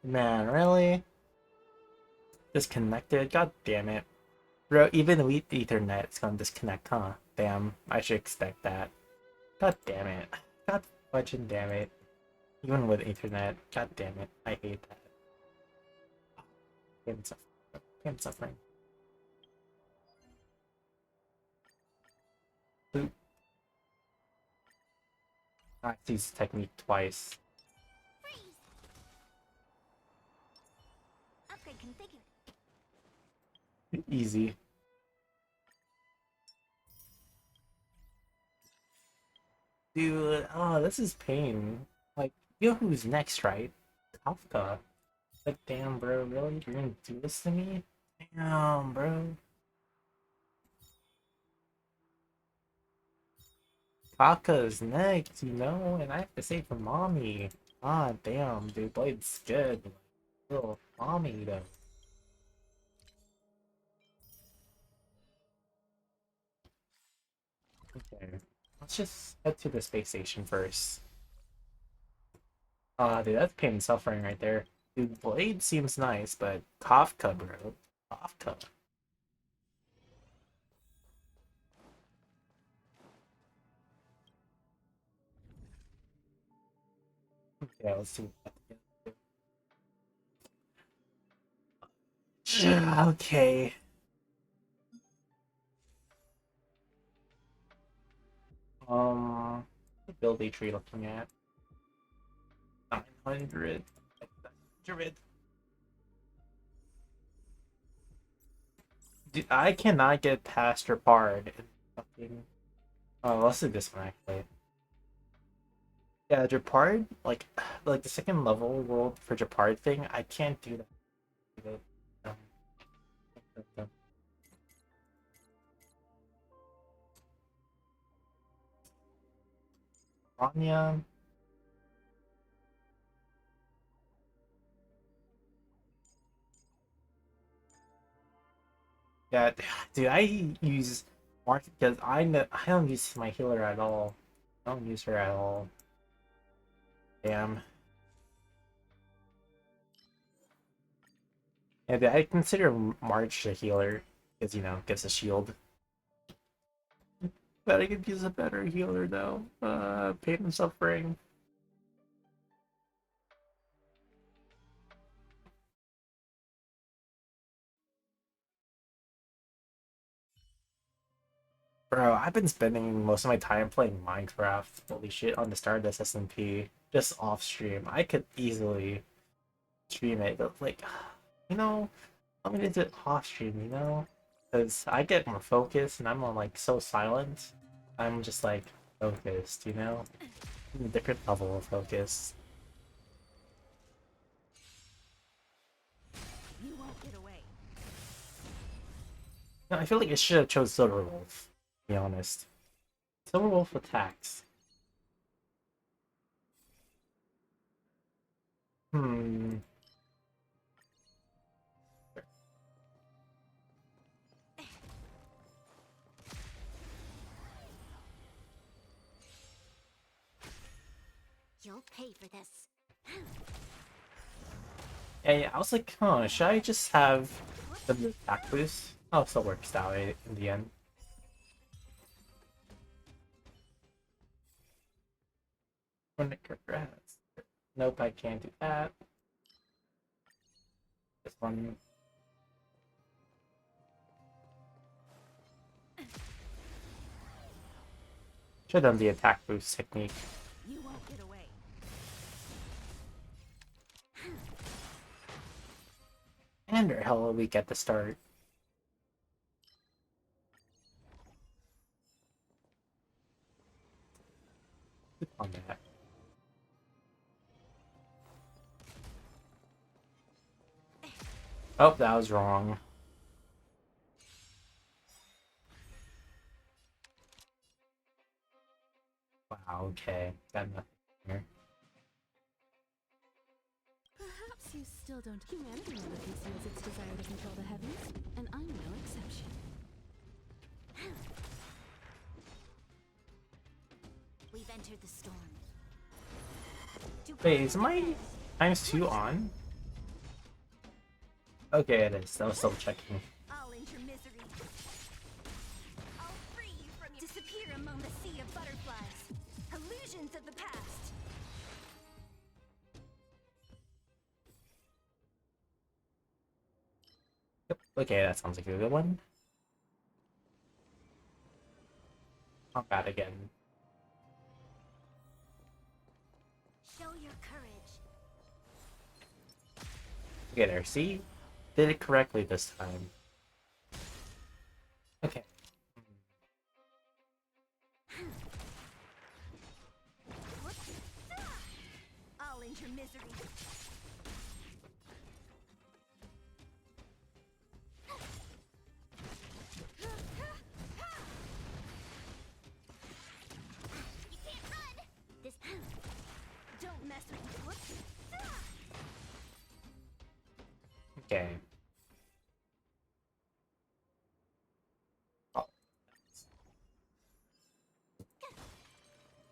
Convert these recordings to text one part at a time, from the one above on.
Man, really? Disconnected? God damn it. Bro, even with Ethernet, it's gonna disconnect, huh? Damn, I should expect that. God damn it. God fucking damn it. Even with Ethernet, god damn it. I hate that. Pain and suffering. Pain and suffering. Boop. I used this technique twice. Upgrade configured. Easy. Dude, oh, this is pain. Like, you know who's next, right? Kafka. Like, damn, bro, really? You're gonna do this to me? Damn, bro. Kafka is next, you know? And I have to say for mommy. Ah, damn, dude, Blade's good. Little mommy, though. Okay. Let's just head to the space station first. Dude, that's pain and suffering right there. Dude, Blade seems nice, but Kafka, bro. Kafka. Yeah, let's see what that can do. Okay. The ability tree looking at 900. 900. Dude, I cannot get past Japard. Fucking. Oh, let's do this one actually. Yeah, Japard, like the second level world for Japard thing, I can't do that. Um, Anya. Yeah, dude, I use Mark because I don't use my healer at all. I don't use her at all. Damn. Yeah, dude, I consider March a healer because gives a shield. But I could use a better healer though. Pain and suffering. Bro, I've been spending most of my time playing Minecraft. Holy shit, on the Stardust SMP, just off stream. I could easily stream it, but like, you know, I'm gonna do it off stream, because I get more focused and I'm on like so silent. I'm just like focused, a different level of focus. You won't get away. I feel like it should have chose Silverwolf, to be honest. Silverwolf attacks. Hmm. You'll pay for this. Yeah, I was like, huh, should I just have the attack boost? Oh, it still works out in the end. Nope, I can't do that. This one. Should have done the attack boost technique. You won't get away. And our hell we get the start. On that. Oh, that was wrong. Wow, okay. Got nothing here. Perhaps you still don't. Humanity never conceals its desire to control the heavens, and I'm no exception. We've entered the storm. Wait, is my times 2 on? Okay, it is. I was still checking. I'll end your misery. I'll free you from your disappear among the sea of butterflies. Illusions of the past. Yep. Okay, that sounds like a good one. Not bad again. Show your courage. Okay, there. See? Did it correctly this time. Okay. I'll end your misery. You can't run! This don't mess with me. Okay. Oh.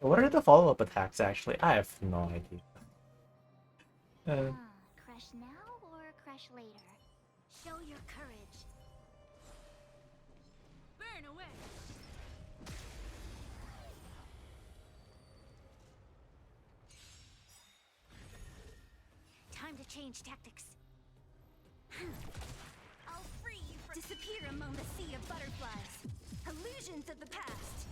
What are the follow-up attacks, actually? I have no idea. Crush now or crush later? Show your courage. Burn away. Time to change tactics. I'll free you from disappear among the sea of butterflies. Illusions of the past.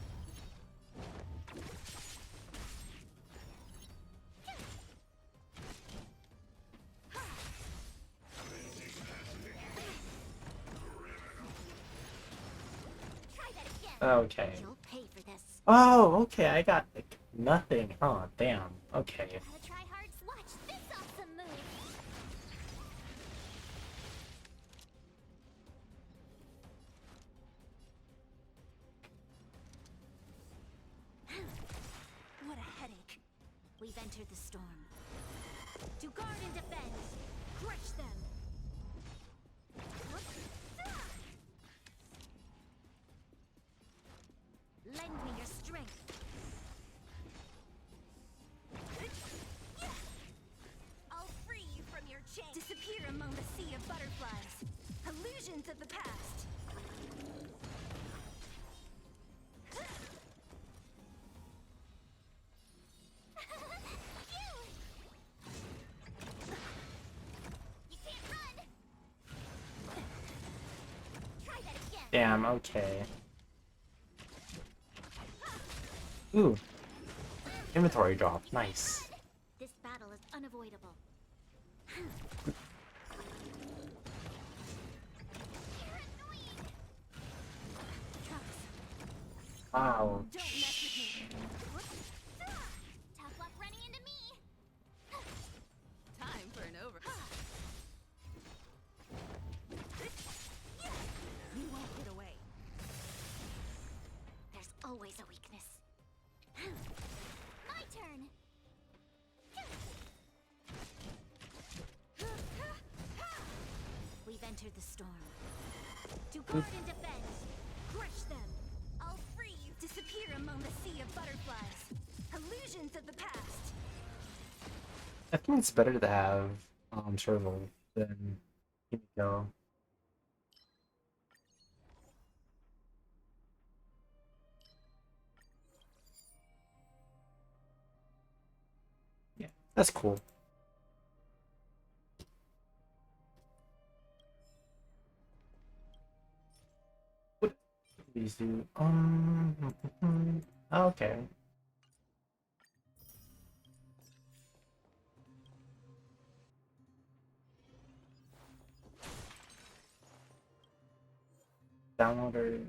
Try that again. Okay. You'll pay for this. Oh, okay, I got like nothing. Oh, damn. Okay. Gotta try hard. Watch this awesome move. What a headache. We've entered the storm. To guard and defend. Crush them. Lend me your strength. I'll free you from your chain. Disappear among the sea of butterflies. Illusions of the past. You can't run. Try that again. Damn, okay. Ooh. Inventory drop. Nice. This battle is unavoidable. You're annoying. Trunks, Wow. don't mess with me. Tough luck running into me. Time for an over. You won't get away. There's always a weakness. My turn. We've entered the storm. To guard and defend. Crush them. I'll free you. Disappear among the sea of butterflies. Illusions of the past. I think it's better to have Serval than Kimiko. Yeah, that's cool. What do these do? Okay. Downloader.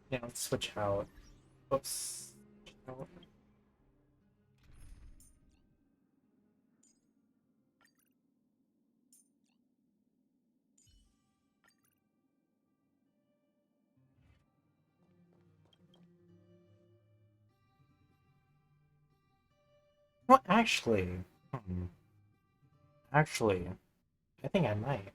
Yeah, let's switch out. Oops. Oh, Well, actually, hmm, actually, I think I might.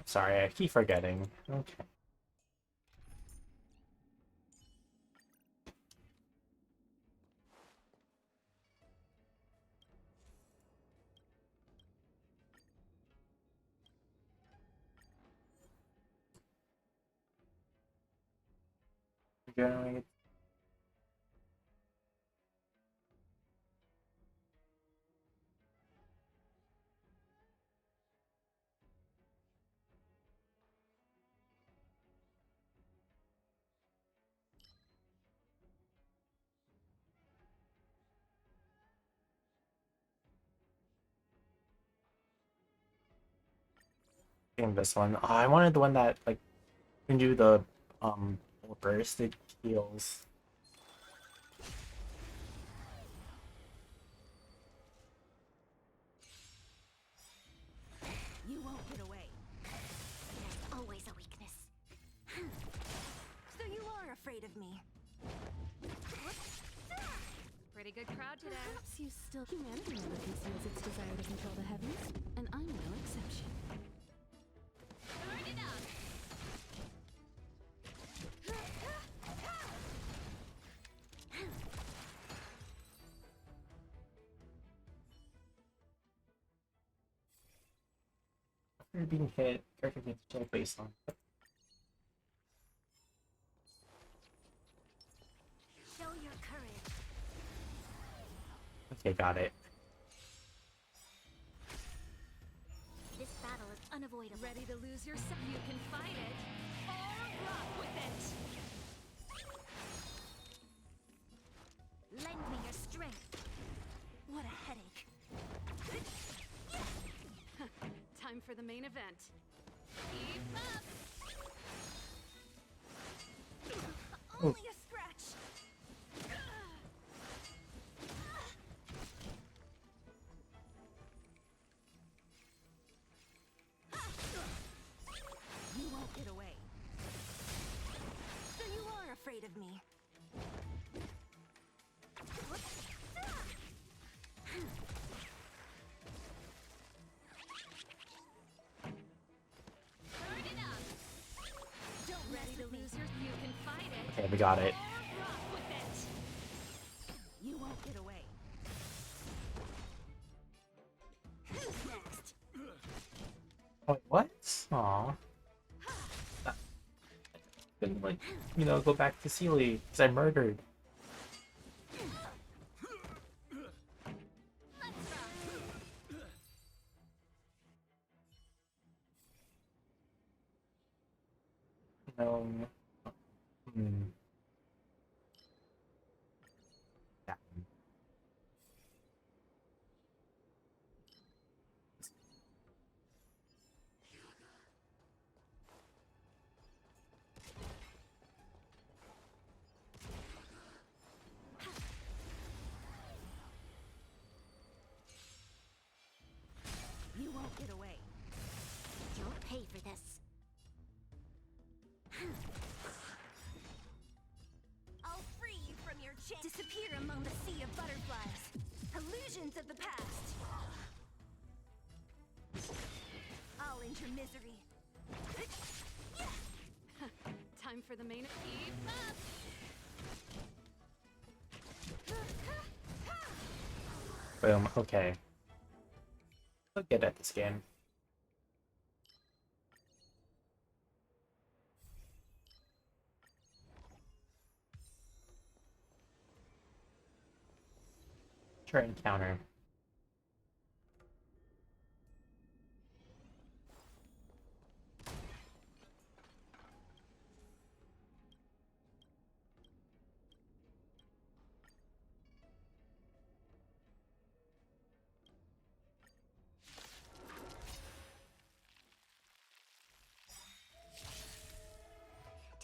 Sorry, I keep forgetting. Okay. Generate. In this one. Oh, I wanted the one that like can do the burst it heals. You won't get away. There's always a weakness. So you are afraid of me. Pretty good crowd today. Perhaps you still... Humanity never conceals its desire to control the heavens, and I'm no exception. Turn it up. After being hit, character gets killed based on. Show your courage. Okay, got it. This battle is unavoidable. Ready to lose yourself? You can fight it, or rock with it. Lend me your strength. What a headache. Time for the main event. Keep up! Only a scratch. You won't get away. So you are afraid of me. Turn it up. Don't Ready to lose your... You can fight it, Okay, we got it. or rock with it. You won't get away. Who's next? Wait, what? Aw. Couldn't like, go back to Sealy because I murdered. Let's rock. No. Hmm. Yeah. You won't get away. You'll pay for this. I'll free you from your chain. Disappear among the sea of butterflies. Illusions of the past. I'll end your misery. Time for the main... Keep up! Boom. Okay. I'll get at this game. Try and counter.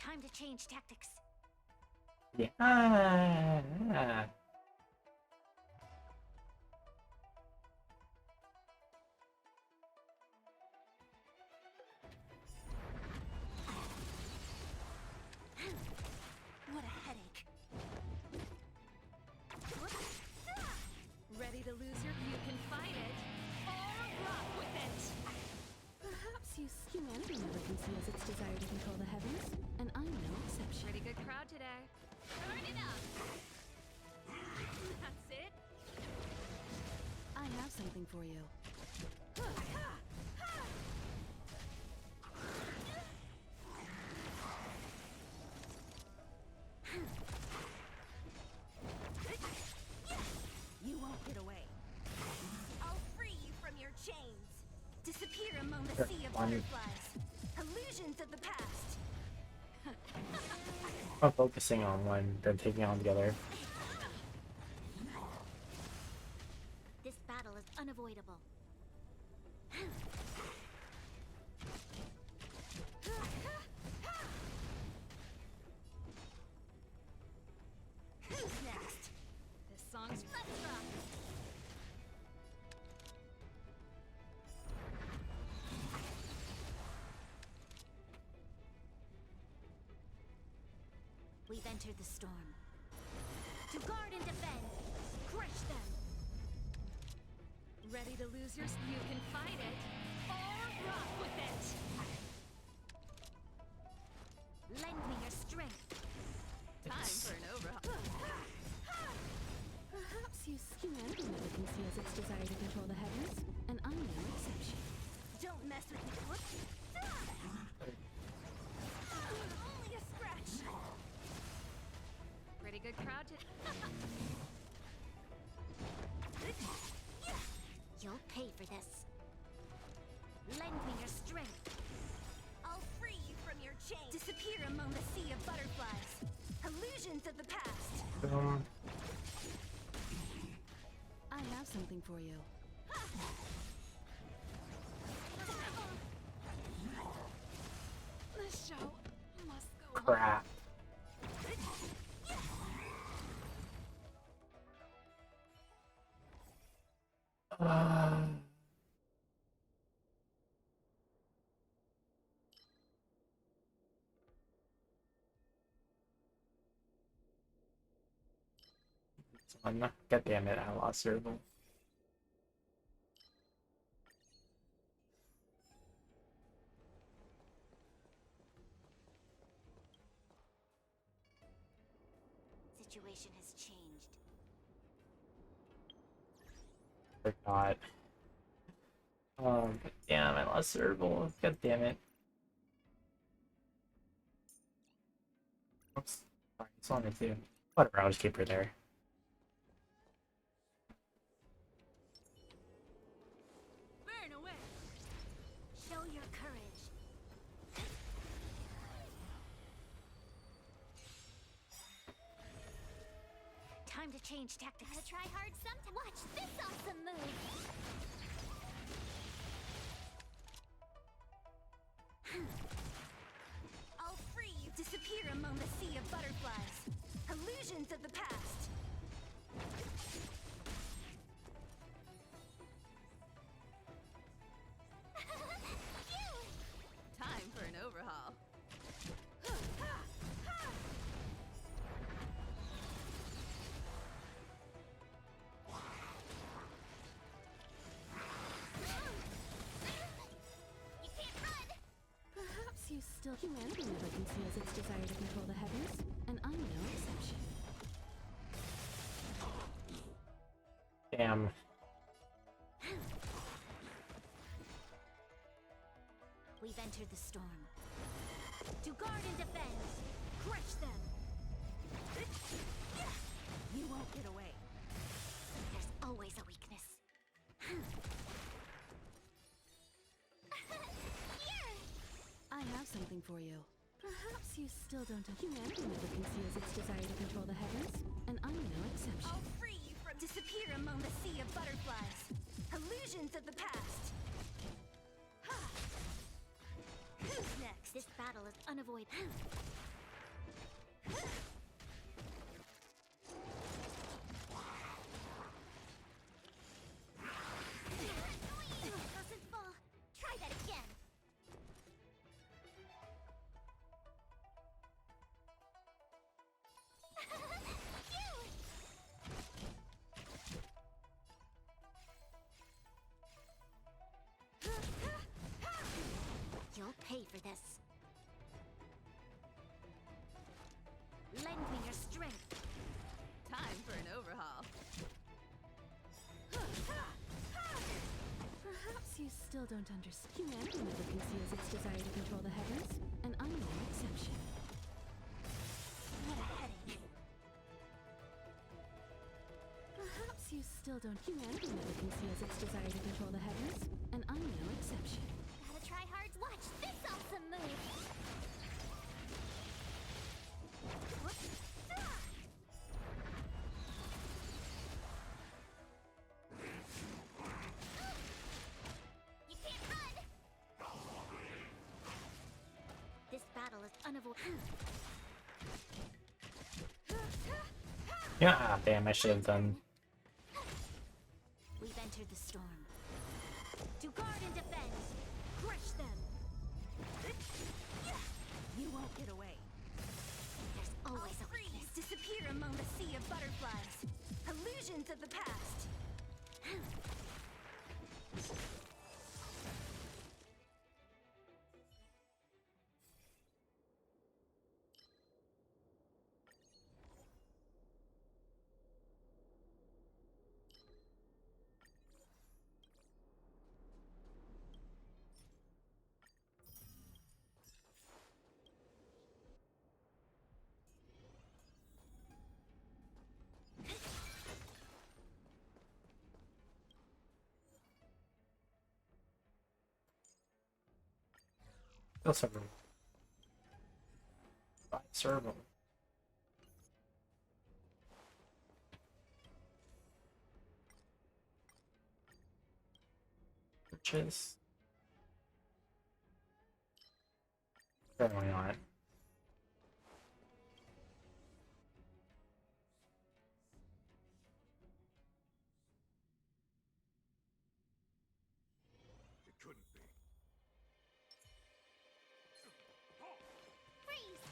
Time to change tactics. Yeah. there. Turn it up. That's it. I have something for you. You won't get away. I'll free you from your chains. Disappear among the sea of butterflies. Illusions of the past. I'm focusing on one, then taking on the other. This battle is unavoidable. Who's next? This song's Let's rock. We've entered the storm. To guard and defend. Crush them. ready to lose your... You can fight it or rock with it. Lend me your strength. Time for an overhaul. Perhaps humanity never conceals its desire to control the heavens, and I'm no exception. Don't mess with me. Only a scratch. Pretty good crowd to... You'll pay for this. Lend me your strength. I'll free you from your chains. Disappear among the sea of butterflies. Illusions of the past. I have something for you. The show must go on. Crap. God damn it, I lost Serval. Situation has changed. Forgot. Oh, god damn, I lost Serval. God damn it. Oops. Sorry, it's on it too. Whatever, I'll just keep her there. Burn away. Show your courage. Time to change tactics. Gotta try hard sometime. Watch this awesome move. I'll free you. Disappear among the sea of butterflies. Illusions of the past. Time for an overhaul. You can't run. Perhaps humanity never conceals its desire to control the heavens, and I'm no exception. Damn. We've entered the storm. To guard and defend. Crush them. You won't get away. There's always a weakness. Here! I have something for you. Perhaps you still don't... Humanity never conceals its desire to control the heavens, and I'm no exception. I'll free you from... Disappear among the sea of butterflies. Illusions of the past. Who's next? This battle is unavoidable. Doesn't fall. Try that again. You'll pay for this. Lengthen your strength. Time for an overhaul. Perhaps you still don't understand. Humanity never conceals its desire to control the heavens, and I'm no exception. What a headache. Perhaps you still don't. Humanity never conceals its desire to control the heavens, and I'm no exception. Gotta try hard. Watch this awesome move. You can't run. This battle is unavoidable. Yeah, damn, I should have done. We've entered the storm. To guard and defend. Crush them. You won't get away. There's always a weakness. Disappear among the sea of butterflies. Illusions of the past. Kill several. Serve them. Riches. Definitely not. It couldn't be. Freeze!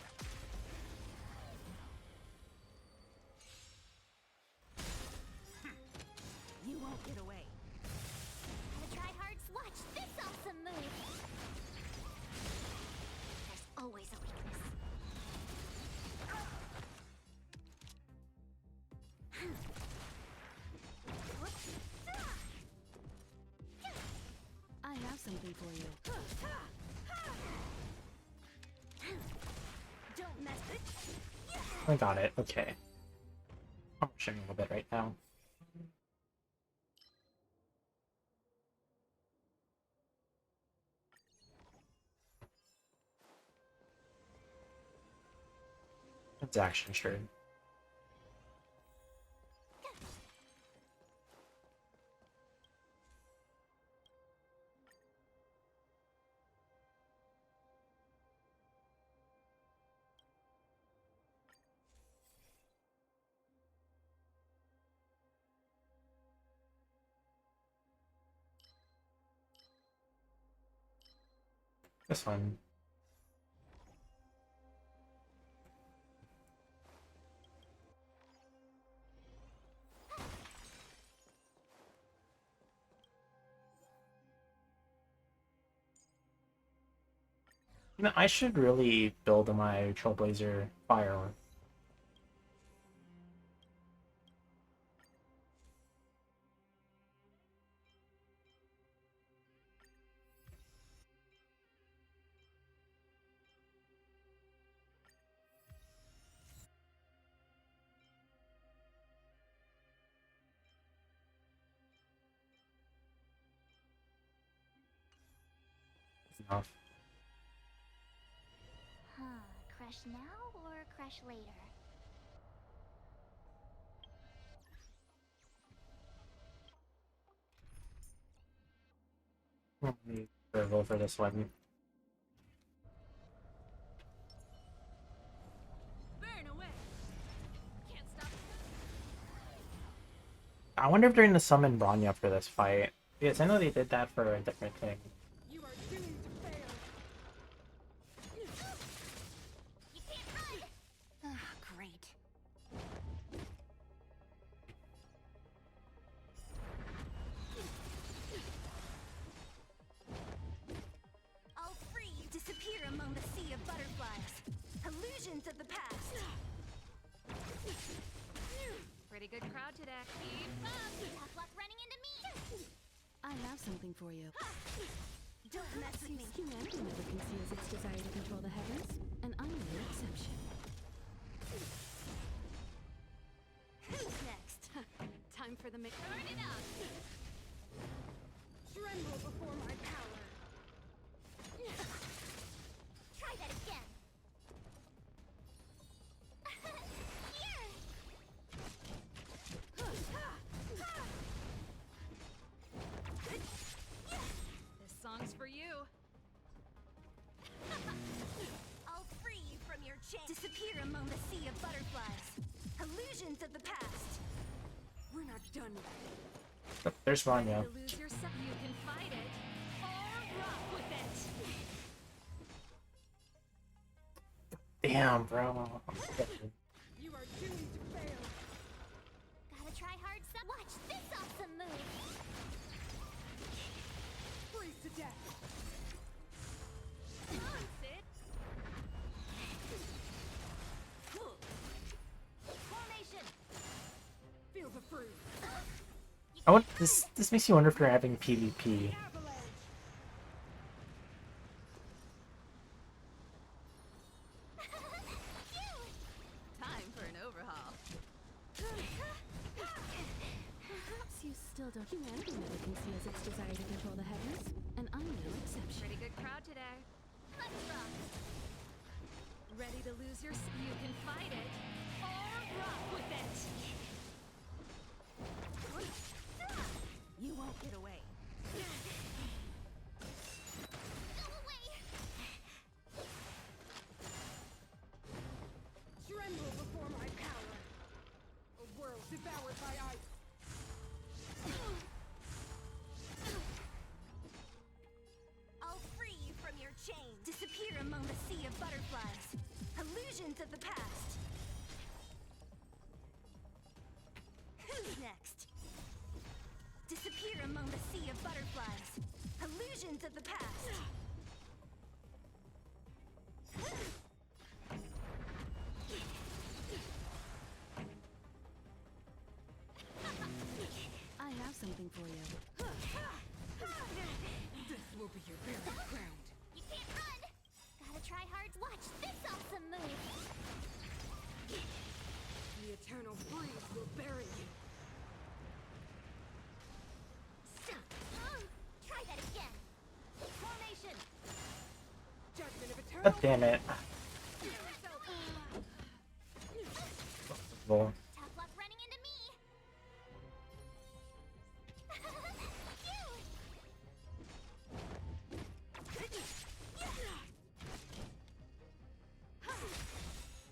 You won't get away. Gotta try hard. Watch this awesome move. There's always a weakness. I have something for you. Don't mess with. I got it. Okay. I'm rushing a little bit right now. It's action, sure. This one. You know, I should really build my Trailblazer firearm. Enough. Huh. Crush now or crush later? Go for this one. Burn away. Can't stop. I wonder if they're going to summon Bronya for this fight. Yes, I know they did that for a different thing. You are doomed to fail. You can't run! Ah, great. I'll free you. Disappear among the sea of butterflies. Illusions of the past. Pretty good crowd today. Keep up! Tough luck running into me! I have something for you. Don't mess with me. Humanity never conceals its desire to control the heavens, and I'm no exception. Who's next? Time for the mix. Burn it up! Tremble before my power. Try that again. Here! This song's for you. I'll free you from your chain. Disappear among the sea of butterflies. Illusions of the past. We're not done yet. Oh, there's Vanya. To lose yourself, you can fight it, or rock with it. Damn, bro. You are doomed to fail. Gotta try hard some. Watch this awesome move. Freeze to death. Come on, Sid. Formation. Feel the freeze. I want this. This makes me wonder if you're having PvP. Avalanche. Time for an overhaul. Perhaps you still don't. Humanity never conceals its desire to control the heavens, and I'm no exception. Pretty good crowd today. Let's rock. Ready to lose your... You can fight it, or rock with it. You won't get away. Go away. Tremble before my power. A world devoured by ice. I'll free you from your chains. Disappear among the sea of butterflies. Illusions of the past. Who's next? Disappear among the sea of butterflies. Illusions of the past. I have something for you. This will be your very ground. You can't run! Gotta try hard. Watch this awesome move! The eternal freeze will bury you. Try that again! Formation! Judgment of eternal... God damn it. Well, Tough luck running into me!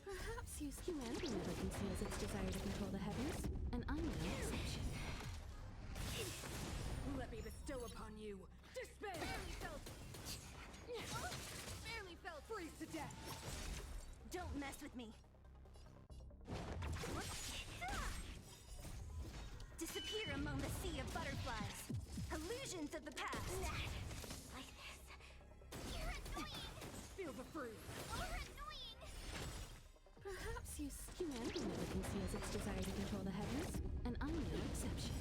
Perhaps humanity never conceals its desire to control the heavens, and I'm no exception. Let me bestow upon you despair! Barely felt! Barely felt! Freeze to death! Don't mess with me! Disappear among the sea of butterflies. Illusions of the past. Like this. You're annoying! Feel the freeze! You're annoying! Perhaps humanity never conceals its desire to control the heavens, and I'm no exception.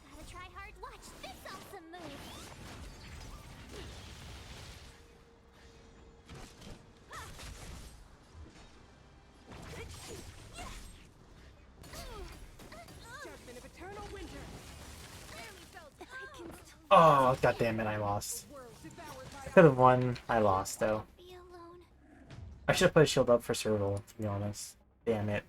Gotta try hard. Watch this awesome move! Judgment of eternal winter! Barely felt! I can still oh god damn it, I lost. World devoured I by could have won. I lost though. be alone. I should have put a shield up for survival, to be honest. Damn it.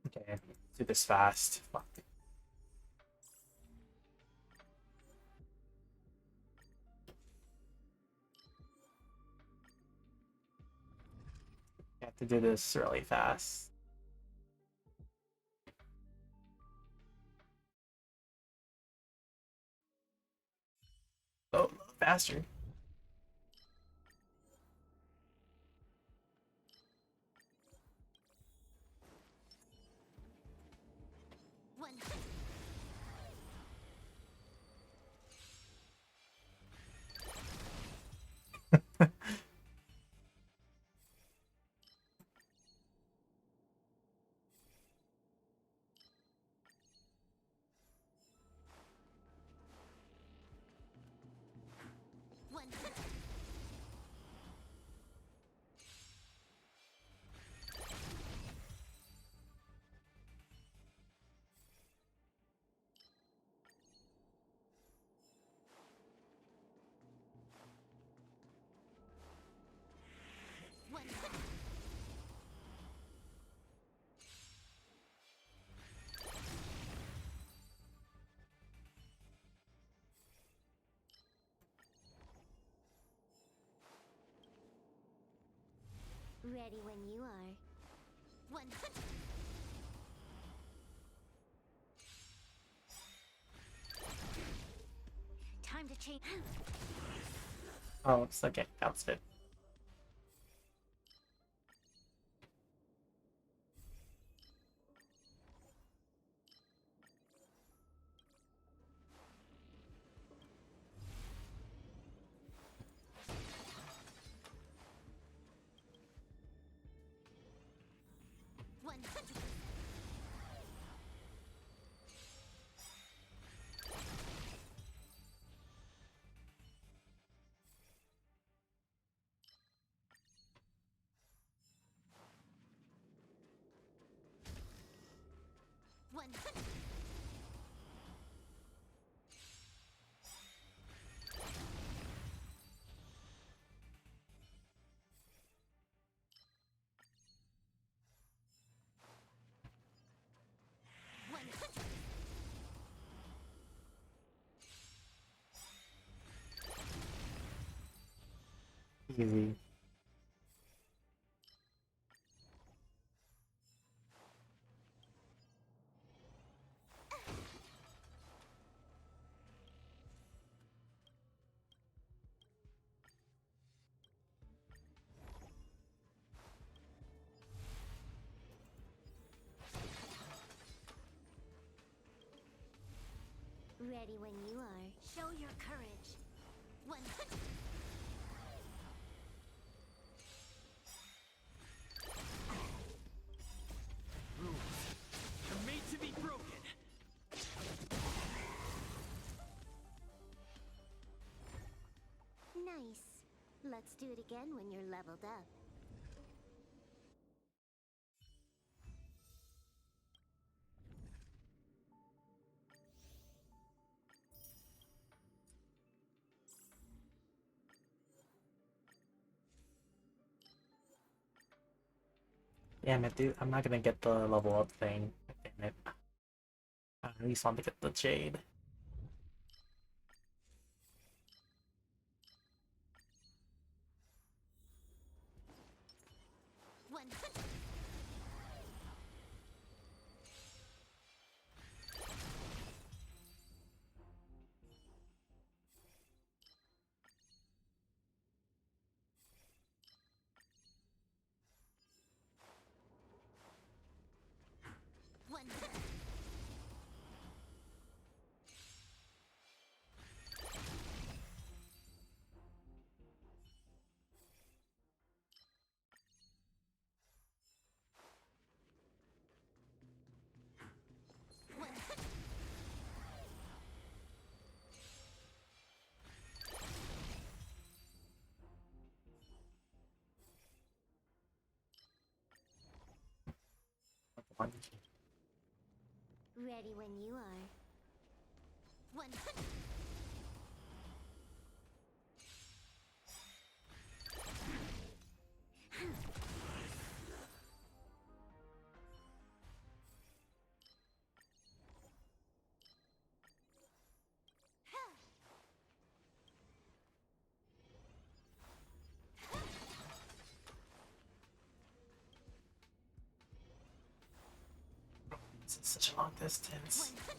Okay, let's do this fast. Fuck. I have to do this really fast. Oh, faster. One. One. One. Ready when you are. One. Time to change. Oh, it's okay. Bounced it. One. One. One. Easy. Ready when you are. Show your courage. One. Are made to be broken. Nice. Let's do it again when you're leveled up. Damn it, dude. I'm not gonna get the level up thing. Damn it. I at least want to get the Jade. One. One. One. Ready when you are. One. This is such a long distance. One.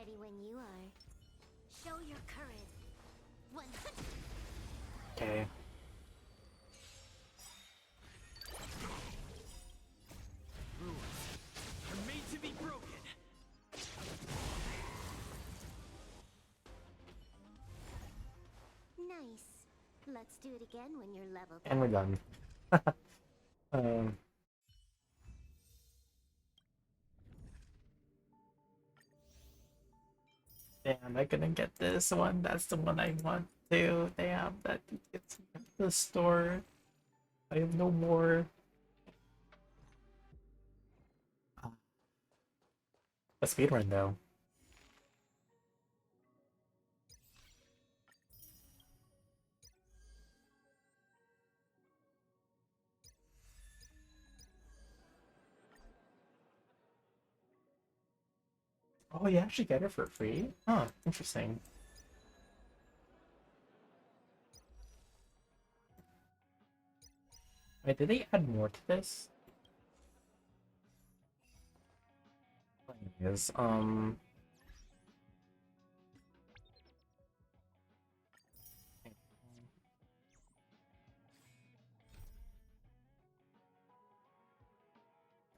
Ready when you are. Show your courage. 100. Okay. Rules are made to be broken. Nice. Let's do it again when you're leveled And we're done. um, Damn, I couldn't get this one. That's the one I want to. Damn, that it's at the store. I have no more. A speedrun though. Oh, you actually get it for free? Huh, interesting. Wait, did they add more to this? Is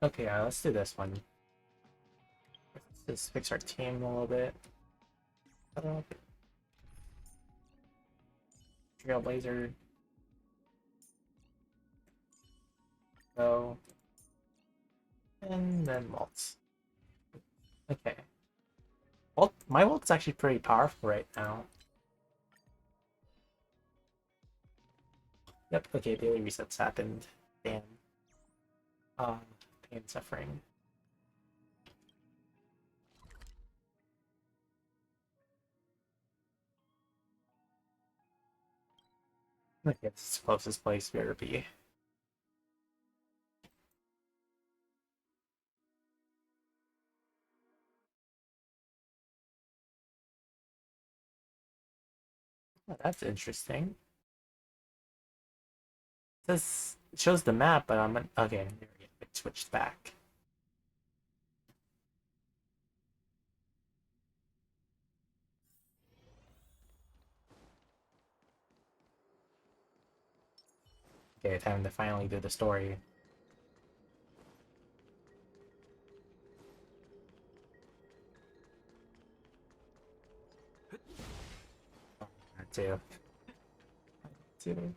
okay, yeah, let's do this one. Let's just fix our team a little bit. Trailblazer. Go. And then Waltz. Okay. Well, my Walt's actually pretty powerful right now. Yep, okay, daily resets happened. Damn. Pain and suffering. Okay, this is the closest place we ever be. Oh, that's interesting. This shows the map, but I'm okay. There we go. It switched back. Okay, time to finally do the story. That too. Too.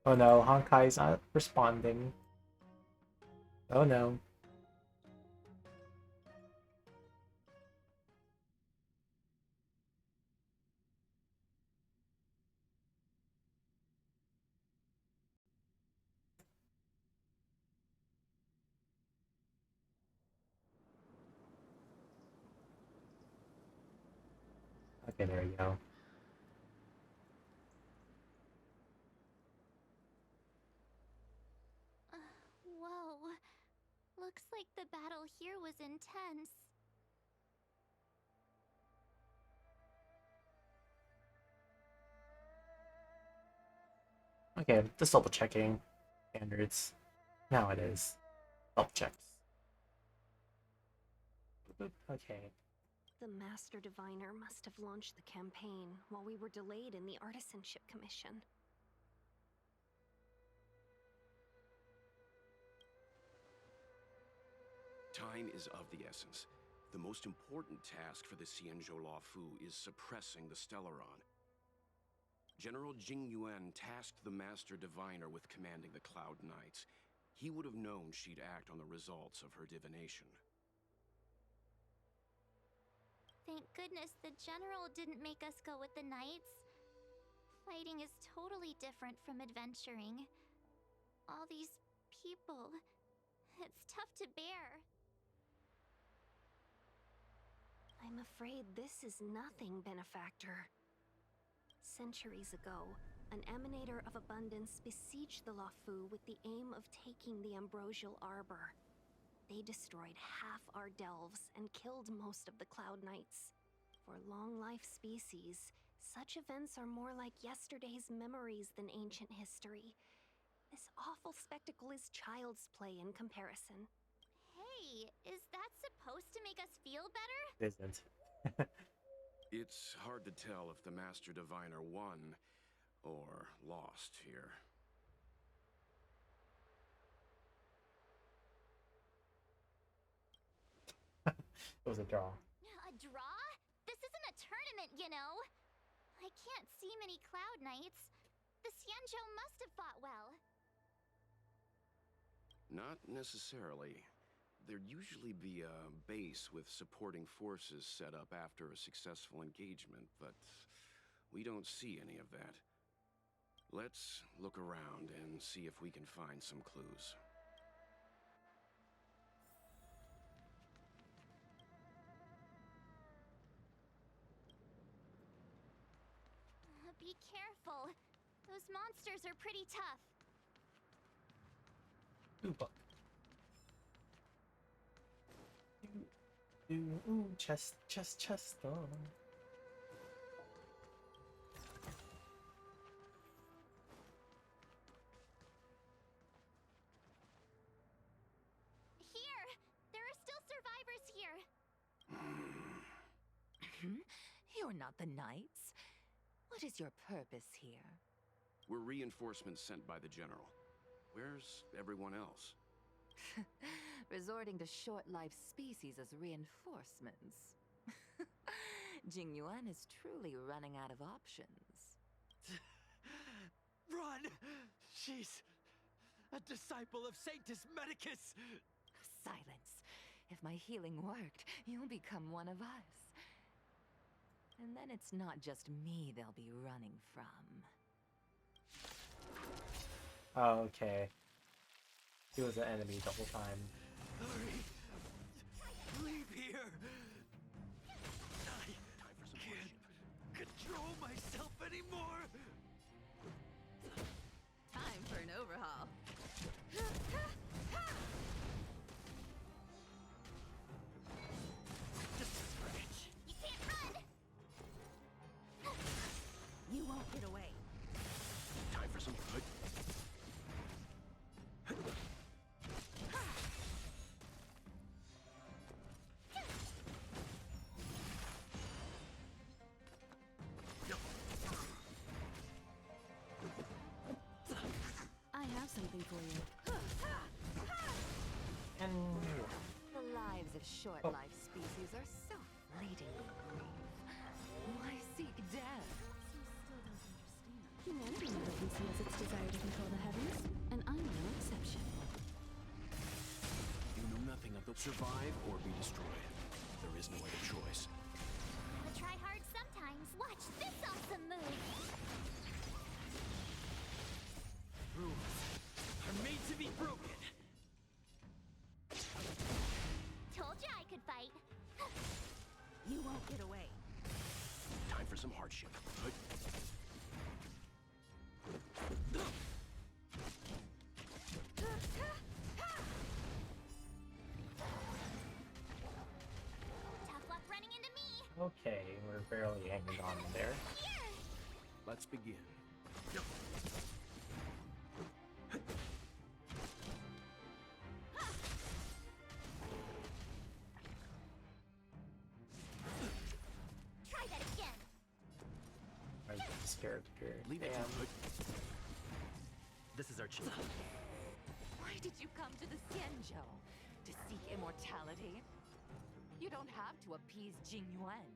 Oh no, Honkai's not responding. Oh no. Okay, there we go. Whoa. Looks like the battle here was intense. Okay, just double checking. Standards. Now it is. Double checks. Okay. The Master Diviner must have launched the campaign while we were delayed in the Artisanship Commission. Time is of the essence. The most important task for the Xianzhou Fu is suppressing the Stellaron. General Jing Yuan tasked the Master Diviner with commanding the Cloud Knights. He would have known she'd act on the results of her divination. Thank goodness the general didn't make us go with the knights. Fighting is totally different from adventuring. All these people. It's tough to bear. I'm afraid this is nothing, Benefactor. Centuries ago, an emanator of abundance besieged the Luofu with the aim of taking the ambrosial arbor. They destroyed half our delves and killed most of the Cloud Knights. For long-life species, such events are more like yesterday's memories than ancient history. This awful spectacle is child's play in comparison. Hey, is that supposed to make us feel better? It isn't. It's hard to tell if the Master Diviner won or lost here. It was a draw. A draw? This isn't a tournament, you know. I can't see many Cloud Knights. The Xianzhou must have fought well. Not necessarily. There'd usually be a base with supporting forces set up after a successful engagement, but we don't see any of that. Let's look around and see if we can find some clues. Be careful. Those monsters are pretty tough. Ooh, buck. Ooh, chest. Oh. Here! There are still survivors here. You're not the Knights. What is your purpose here? We're reinforcements sent by the General. Where's everyone else? Resorting to short-lived species as reinforcements. Jingyuan is truly running out of options. Run! She's a disciple of Sanctus Medicus! Silence. If my healing worked, you'll become one of us. And then it's not just me they'll be running from. Oh, okay. He was an enemy double time. Hurry! Leave here! Time for some Can't worship. control myself anymore! Time for an overhaul. Discourage! You can't run! You won't get away. Time for some good. I have something for you. And The lives of short-lived species are so fleetingly brief. Why seek death? You still don't understand. Humanity never conceals its desire to control the heavens, and I'm no exception. You know nothing of the survive or be destroyed. There is no other choice. Gotta try hard sometimes. Watch this awesome move! Rules are made to be broken! Told ya I could fight. You won't get away. Time for some hardship. Good. Tough luck running into me. okay, we're barely hanging on there. Here! Let's begin. Try that again. I'm scared here. Leave it to Damn. good. This is our chance. Why did you come to the Xianzhou? To seek immortality? You don't have to appease Jingyuan.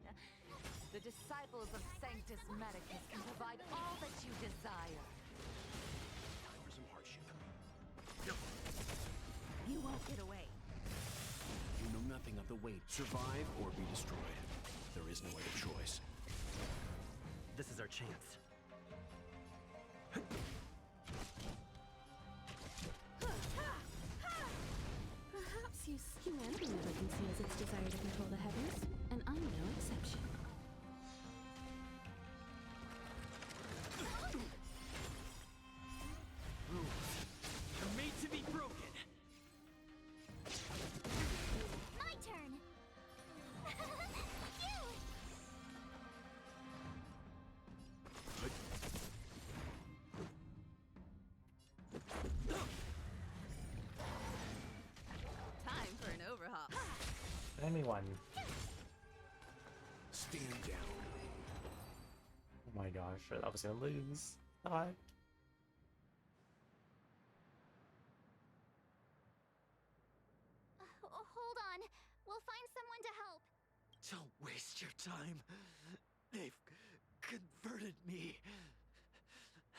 The disciples of Sanctus Medicus can provide all that you desire. Time for some hardship. You won't get away. You know nothing of the weight. Survive or be destroyed. There is no other choice. This is our chance. Perhaps humanity never conceals its desire to control the heavens, and I'm no exception. Rules are made to be broken! one. Stand down. Oh my gosh, I was gonna lose. God. Hold on. We'll find someone to help. Don't waste your time. They've converted me.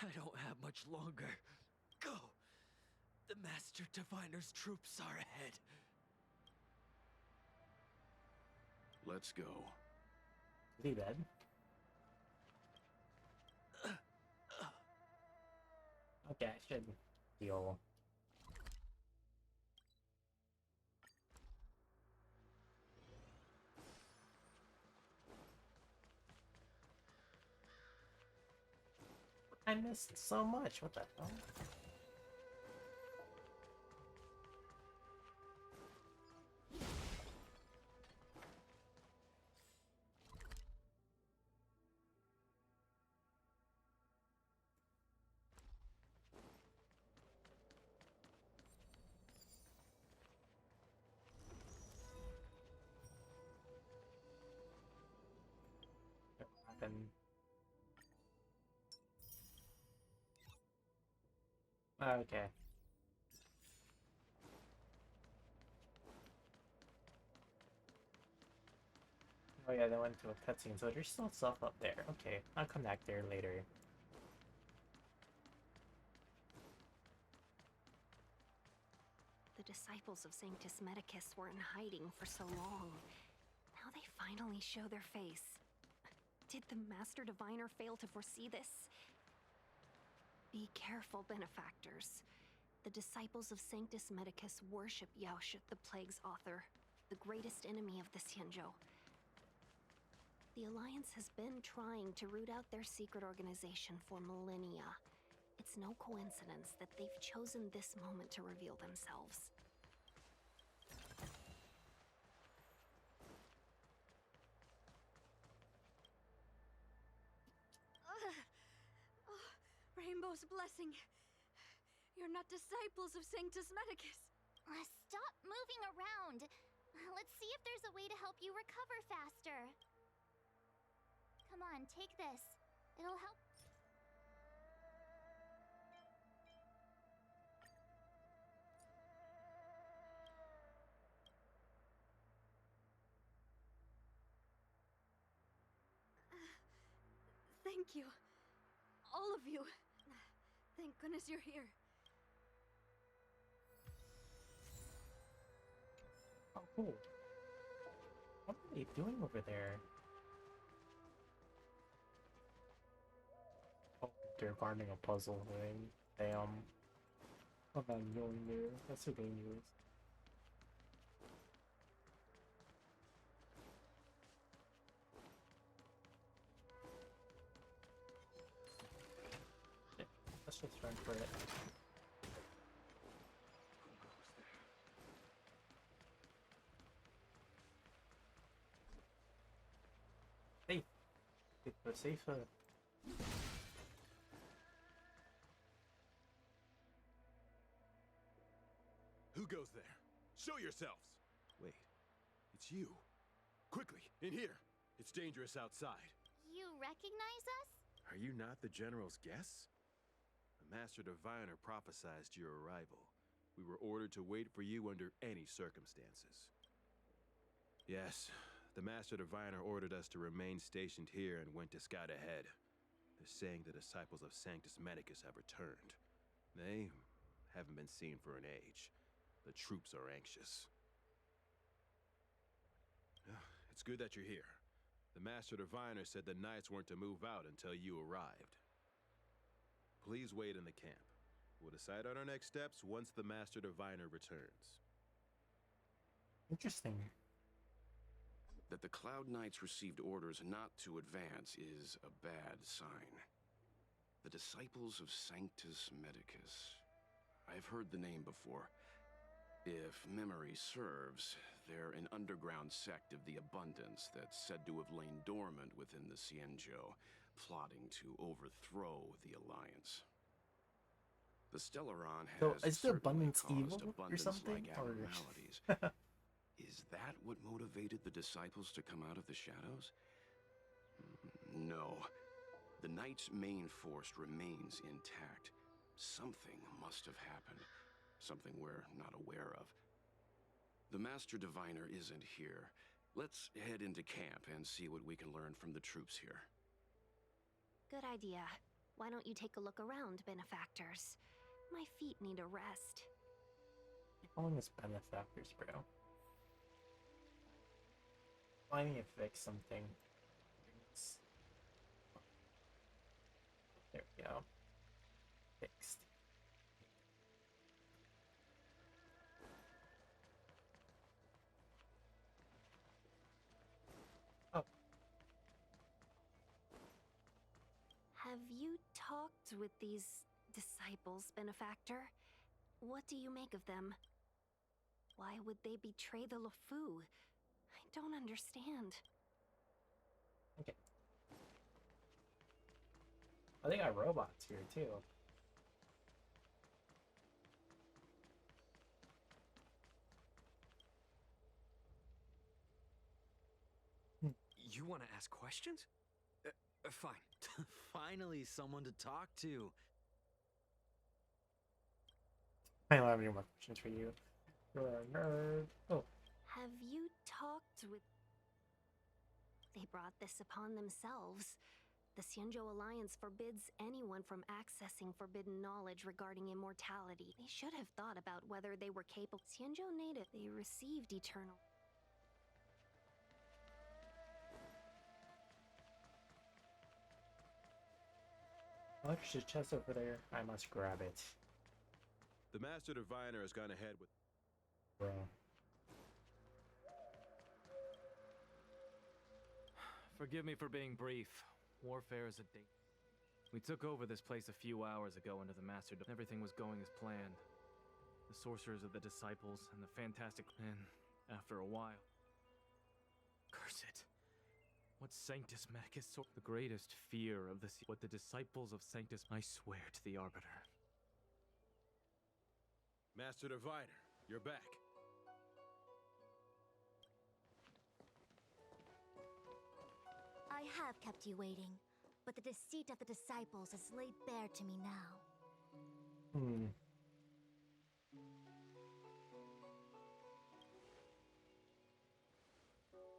I don't have much longer. Go. The Master Diviner's troops are ahead. Let's go. Is he dead? Okay, I should heal. I missed so much. What the hell? What happened? Okay. Oh yeah, they went to a cutscene, so there's still stuff up there. Okay, I'll come back there later. The disciples of Sanctus Medicus were in hiding for so long. Now they finally show their face. Did the Master Diviner fail to foresee this? Be careful, benefactors. The disciples of Sanctus Medicus worship Yaoshut, the Plague's author, the greatest enemy of the Xianzhou. The Alliance has been trying to root out their secret organization for millennia. It's no coincidence that they've chosen this moment to reveal themselves. Rainbow's blessing. You're not disciples of Sanctus Medicus. Stop moving around. Let's see if there's a way to help you recover faster. Come on, take this. It'll help. Thank you. All of you. Thank goodness you're here. Oh, cool. What are they doing over there? Oh, they're finding a puzzle thing. Damn. I'm not going there. That's so dangerous. Okay, let's just run for it. Safe. Get the safer. Who goes there? Show yourselves! Wait, it's you. Quickly, in here. It's dangerous outside. You recognize us? Are you not the General's guests? The Master Diviner prophesied your arrival. We were ordered to wait for you under any circumstances. Yes, the Master Diviner ordered us to remain stationed here and went to scout ahead. They're saying the disciples of Sanctus Medicus have returned. They haven't been seen for an age. The troops are anxious. It's good that you're here. The Master Diviner said the Knights weren't to move out until you arrived. Please wait in the camp. We'll decide on our next steps once the Master Diviner returns. Interesting. That the Cloud Knights received orders not to advance is a bad sign. The disciples of Sanctus Medicus. I've heard the name before. If memory serves, they're an underground sect of the Abundance that's said to have lain dormant within the Xianzhou, plotting to overthrow the Alliance. The Stellaron has So is the certainly abundance caused evil or abundance-like something? Or abnormalities. Is that what motivated the disciples to come out of the shadows? No. The Knight's main force remains intact. Something must have happened. Something we're not aware of. The Master Diviner isn't here. Let's head into camp and see what we can learn from the troops here. Good idea. Why don't you take a look around, benefactors? My feet need a rest. Calling us benefactors, bro. I need to fix something. There we go. Fixed. Oh. Have you talked with these disciples, benefactor? What do you make of them? Why would they betray the LeFou? I don't understand. Okay. I think I got robots here too. You want to ask questions? Fine. Finally, someone to talk to. I don't have any more questions for you. You're a nerd. Oh. Have you talked with... They brought this upon themselves. The Xianzhou Alliance forbids anyone from accessing forbidden knowledge regarding immortality. They should have thought about whether they were capable. Xianzhou native, they received eternal... Oh, there's a chest over there. I must grab it. The Master Diviner has gone ahead with... Bro. Forgive me for being brief. Warfare is a date. We took over this place a few hours ago under the Master. Everything was going as planned. The sorcerers of the disciples and the fantastic... And after a while... Curse it. What Sanctus Medicus so... The greatest fear of the... What the disciples of Sanctus... I swear to the Arbiter. Master Diviner, you're back. I have kept you waiting, but the deceit of the disciples is laid bare to me now.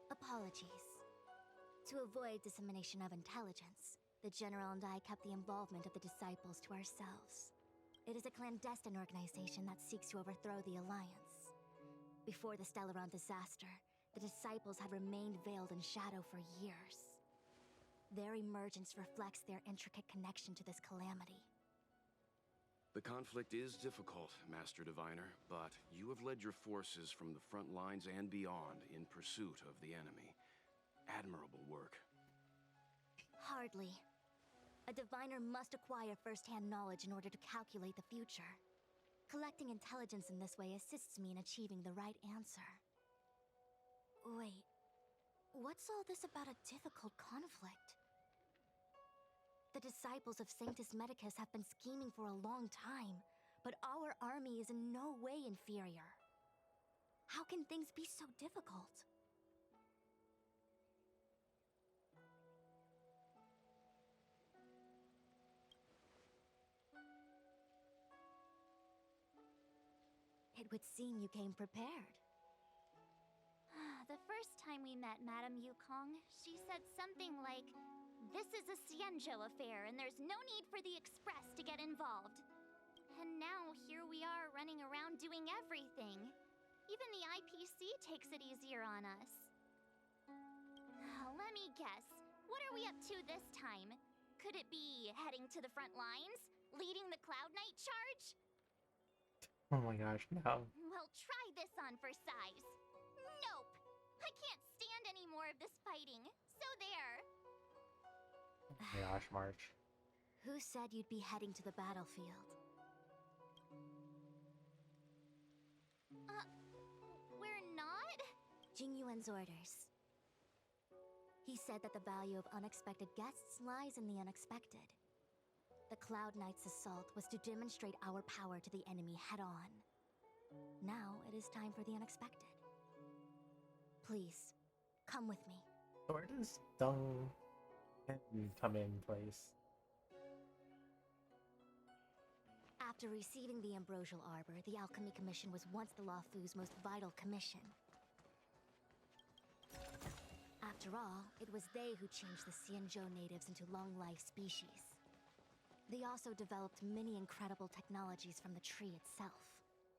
Apologies. To avoid dissemination of intelligence, the General and I kept the involvement of the disciples to ourselves. It is a clandestine organization that seeks to overthrow the Alliance. Before the Stellaron disaster, the disciples had remained veiled in shadow for years. Their emergence reflects their intricate connection to this calamity. The conflict is difficult, Master Diviner, but you have led your forces from the front lines and beyond in pursuit of the enemy. Admirable work. Hardly. A diviner must acquire first-hand knowledge in order to calculate the future. Collecting intelligence in this way assists me in achieving the right answer. Wait, what's all this about a difficult conflict? The disciples of Sanctus Medicus have been scheming for a long time, but our army is in no way inferior. How can things be so difficult? It would seem you came prepared. The first time we met Madame Yukong, she said something like, "This is a Xianzhou affair, and there's no need for the Express to get involved." And now here we are running around doing everything. Even the IPC takes it easier on us. Let me guess. What are we up to this time? Could it be heading to the front lines? Leading the Cloud Knight charge? Oh my gosh, no. Well, try this on for size. Nope! I can't stand any more of this fighting. So there. Oh my gosh, March. Who said you'd be heading to the battlefield? We're not? Jingyuan's orders. He said that the value of unexpected guests lies in the unexpected. The Cloud Knight's assault was to demonstrate our power to the enemy head-on. Now it is time for the unexpected. Please, come with me. Where does Dung come in place? After receiving the Ambrosial Arbor, the Alchemy Commission was once the Luofu's most vital commission. After all, it was they who changed the Xianzhou natives into long-life species. They also developed many incredible technologies from the tree itself.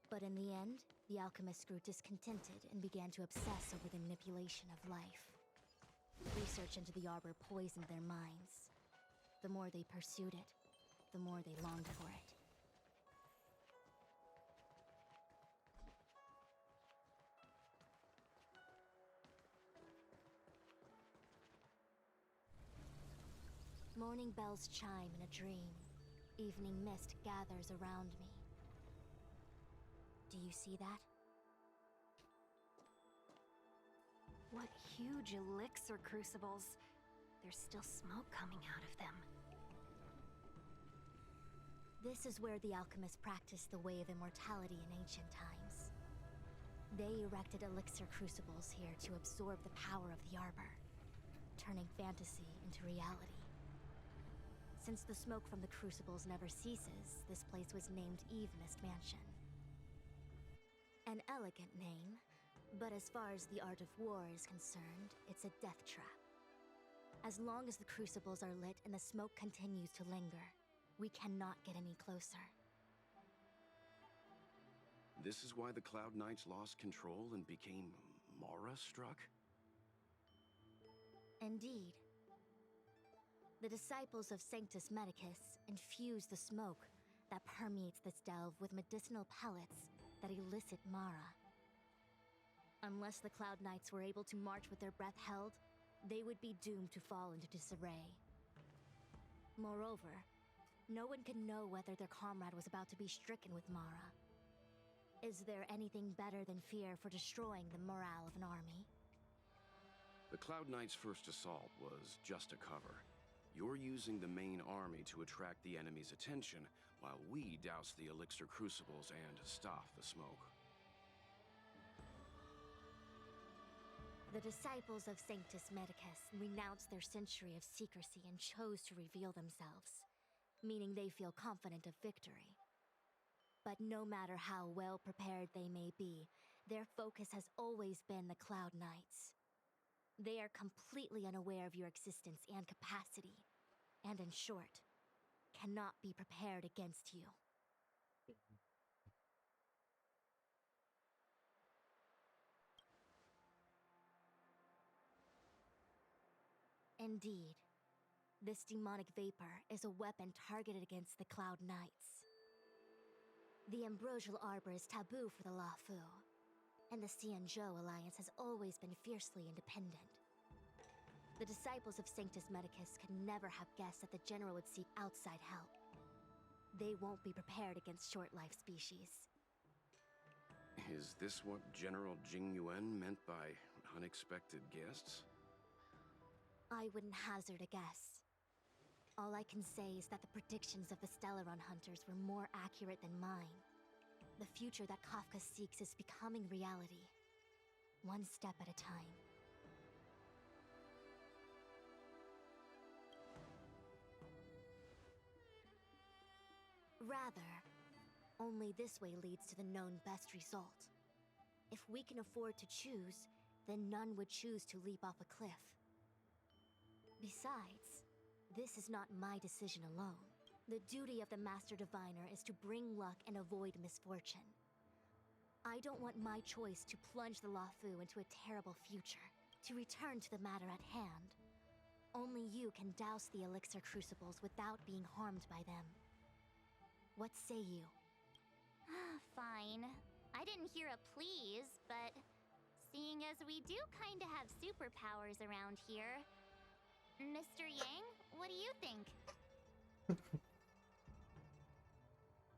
But in the end, the alchemists grew discontented and began to obsess over the manipulation of life. Research into the arbor poisoned their minds. The more they pursued it, the more they longed for it. Morning bells chime in a dream. Evening mist gathers around me. Do you see that? What huge elixir crucibles. There's still smoke coming out of them. This is where the alchemists practiced the way of immortality in ancient times. They erected elixir crucibles here to absorb the power of the arbor, turning fantasy into reality. Since the smoke from the crucibles never ceases, this place was named Eve Mist Mansion. An elegant name, but as far as the art of war is concerned, it's a death trap. As long as the crucibles are lit and the smoke continues to linger, we cannot get any closer. This is why the Cloud Knights lost control and became Mara-struck? Indeed. The disciples of Sanctus Medicus infuse the smoke that permeates this delve with medicinal pellets that elicit Mara. Unless the Cloud Knights were able to march with their breath held, they would be doomed to fall into disarray. Moreover, no one could know whether their comrade was about to be stricken with Mara. Is there anything better than fear for destroying the morale of an army? The Cloud Knights' first assault was just a cover. You're using the main army to attract the enemy's attention, while we douse the elixir crucibles and stop the smoke. The disciples of Sanctus Medicus renounced their century of secrecy and chose to reveal themselves, meaning they feel confident of victory. But no matter how well prepared they may be, their focus has always been the Cloud Knights. They are completely unaware of your existence and capacity, and in short, cannot be prepared against you. Indeed, this demonic vapor is a weapon targeted against the Cloud Knights. The Ambrosial Arbor is taboo for the Luofu, and the Xianzhou Alliance has always been fiercely independent. The disciples of Sanctus Medicus could never have guessed that the General would seek outside help. They won't be prepared against short-life species. Is this what General Jing Yuan meant by unexpected guests? I wouldn't hazard a guess. All I can say is that the predictions of the Stellaron hunters were more accurate than mine. The future that Kafka seeks is becoming reality, one step at a time. Rather, only this way leads to the known best result. If we can afford to choose, then none would choose to leap off a cliff. Besides, this is not my decision alone. The duty of the Master Diviner is to bring luck and avoid misfortune. I don't want my choice to plunge the Luofu into a terrible future. To return to the matter at hand, only you can douse the elixir crucibles without being harmed by them. What say you? Fine. I didn't hear a please, but seeing as we do kinda have superpowers around here, Mr. Yang, what do you think?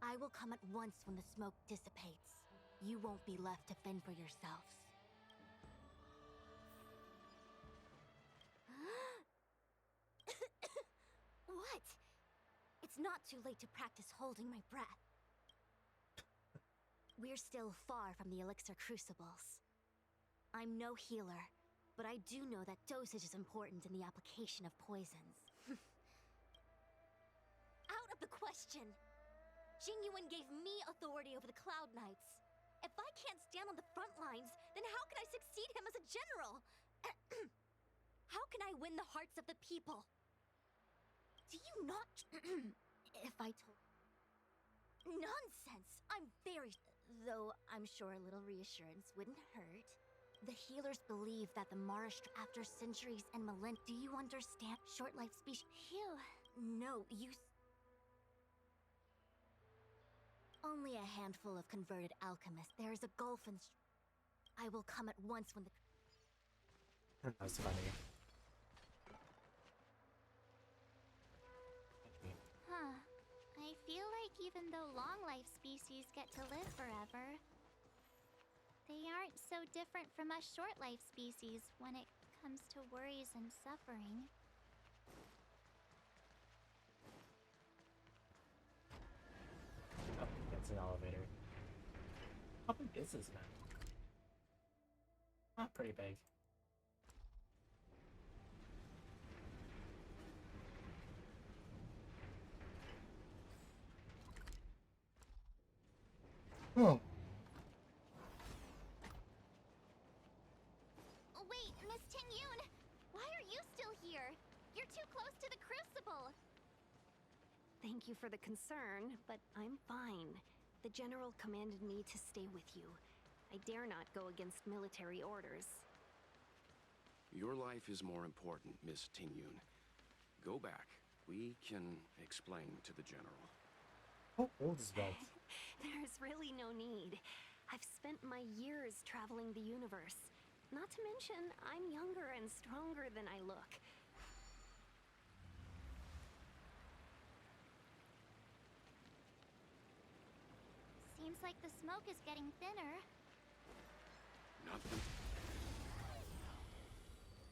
I will come at once when the smoke dissipates. You won't be left to fend for yourselves. What? It's not too late to practice holding my breath. We're still far from the elixir crucibles. I'm no healer, but I do know that dosage is important in the application of poisons. Out of the question! Jingyuan gave me authority over the Cloud Knights. If I can't stand on the front lines, then how can I succeed him as a general? How can I win the hearts of the people? Do you not... If I told... Nonsense! I'm very... Though I'm sure a little reassurance wouldn't hurt. The healers believe that the Marish, after centuries and millennia... Do you understand? Short life species... Phew. No, you... Only a handful of converted alchemists. There is a gulf in... I will come at once when the... That's funny. Huh. I feel like even though long life species get to live forever, they aren't so different from us short life species when it comes to worries and suffering. Oh, it's an elevator. How big is this map? Not pretty big. Oh. Wait, Miss Tingyun! Why are you still here? You're too close to the Crucible! Thank you for the concern, but I'm fine. The General commanded me to stay with you. I dare not go against military orders. Your life is more important, Miss Tingyun. Go back. We can explain to the General. How old is Belt? There's really no need. I've spent my years traveling the universe. Not to mention, I'm younger and stronger than I look. Seems like the smoke is getting thinner. Nothing.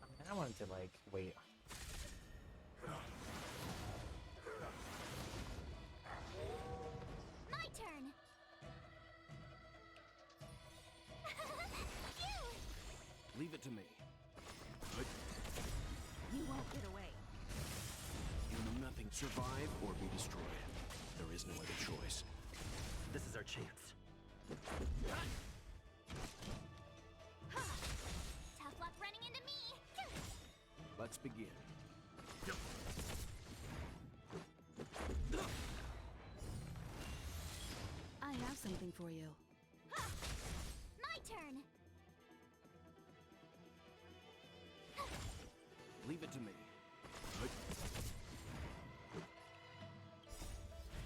I mean, I wanted to, like, wait. My turn! Phew! Leave it to me. You won't get away. You know nothing. Survive or be destroyed. There is no other choice. This is our chance. Tough luck running into me! Let's begin. I have something for you. My turn! Leave it to me.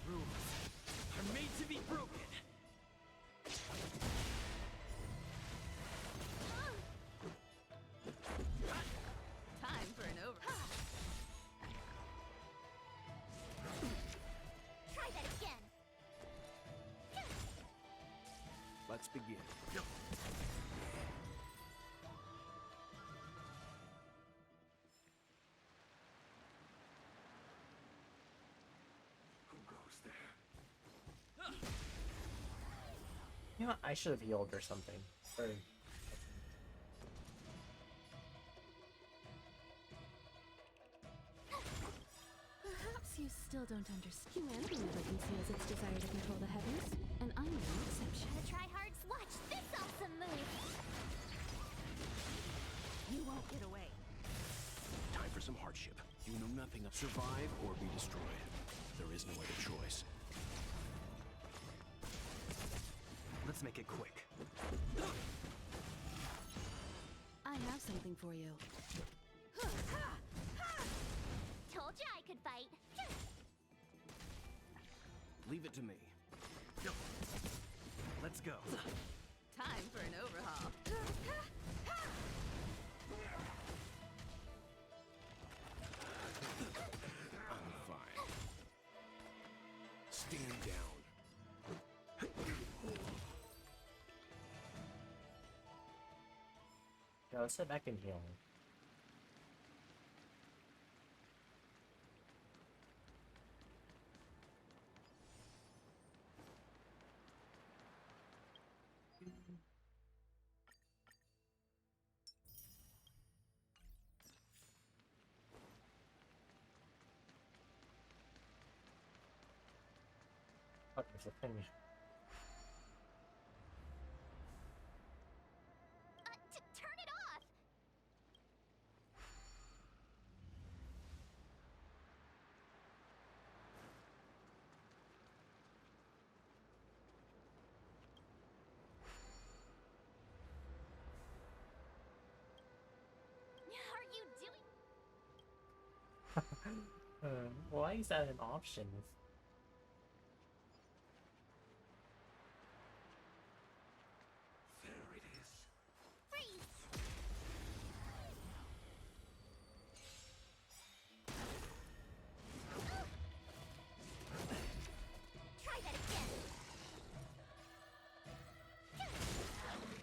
Rules are made to be broken. Time for an overhaul. Try that again! Let's begin. Who goes there? You know, I should have healed or something. Or... Perhaps you still don't understand. Humanity never conceals its desire to control the heavens, and I'm no exception. Gotta try hard. Watch this awesome move! You won't get away. Time for some hardship. You know nothing of survive or be destroyed. There is no other choice. Let's make it quick. I have something for you. Told you I could fight. Leave it to me. Let's go. Time for an overhaul. I'm fine. Stand down. Yeah, let's sit back and heal. Fucker's opinion. Turn it off! Are you doing? Why is that an option? There it is. Freeze! Try that again!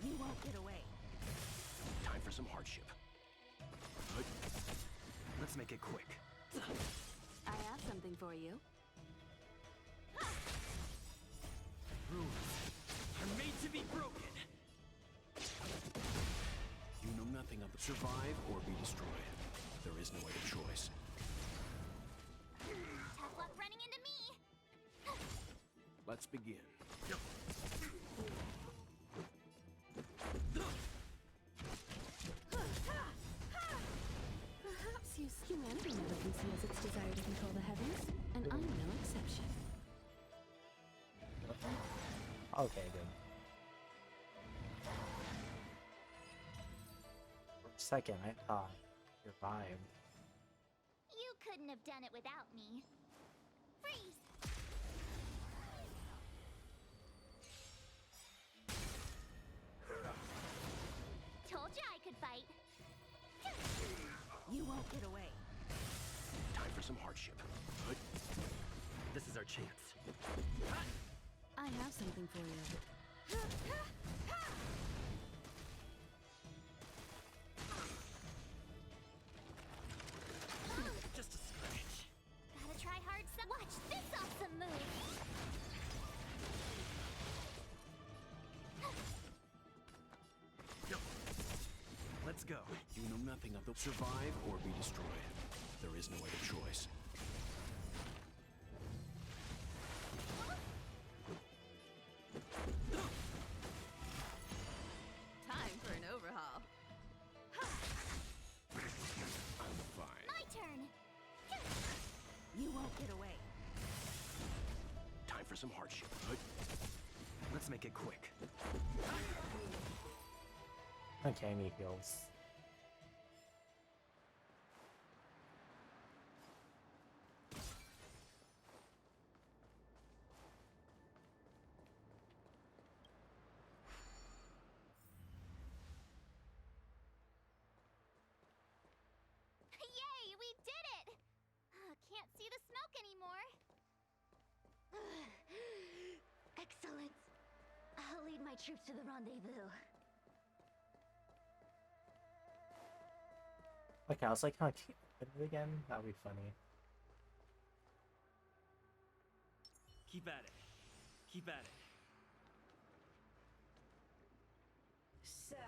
You won't get away. Time for some hardship. Let's make it quick. I have something for you. Rules are made to be broken. You know nothing of the survive or be destroyed. There is no other choice. Tough luck running into me! Let's begin. Perhaps humanity never conceals its desire to control the heavens, and I'm no exception. Okay, good. For a second, I thought you revived. You couldn't have done it without me. Freeze! Told you I could fight. You won't get away. Time for some hardship. This is our chance. I have something for you. Just a scratch. Gotta try hard some. Watch this awesome move! Let's go. You know nothing of the survive or be destroyed. There is no other choice. Time for an overhaul. I'm fine. My turn! You won't get away. Time for some hardship. Let's make it quick. Uncanny heals. Yay, we did it! Can't see the smoke anymore. Excellent. I'll lead my troops to the rendezvous. Okay, I was like, huh, can you do it again? That'd be funny. Keep at it. Keep at it. So,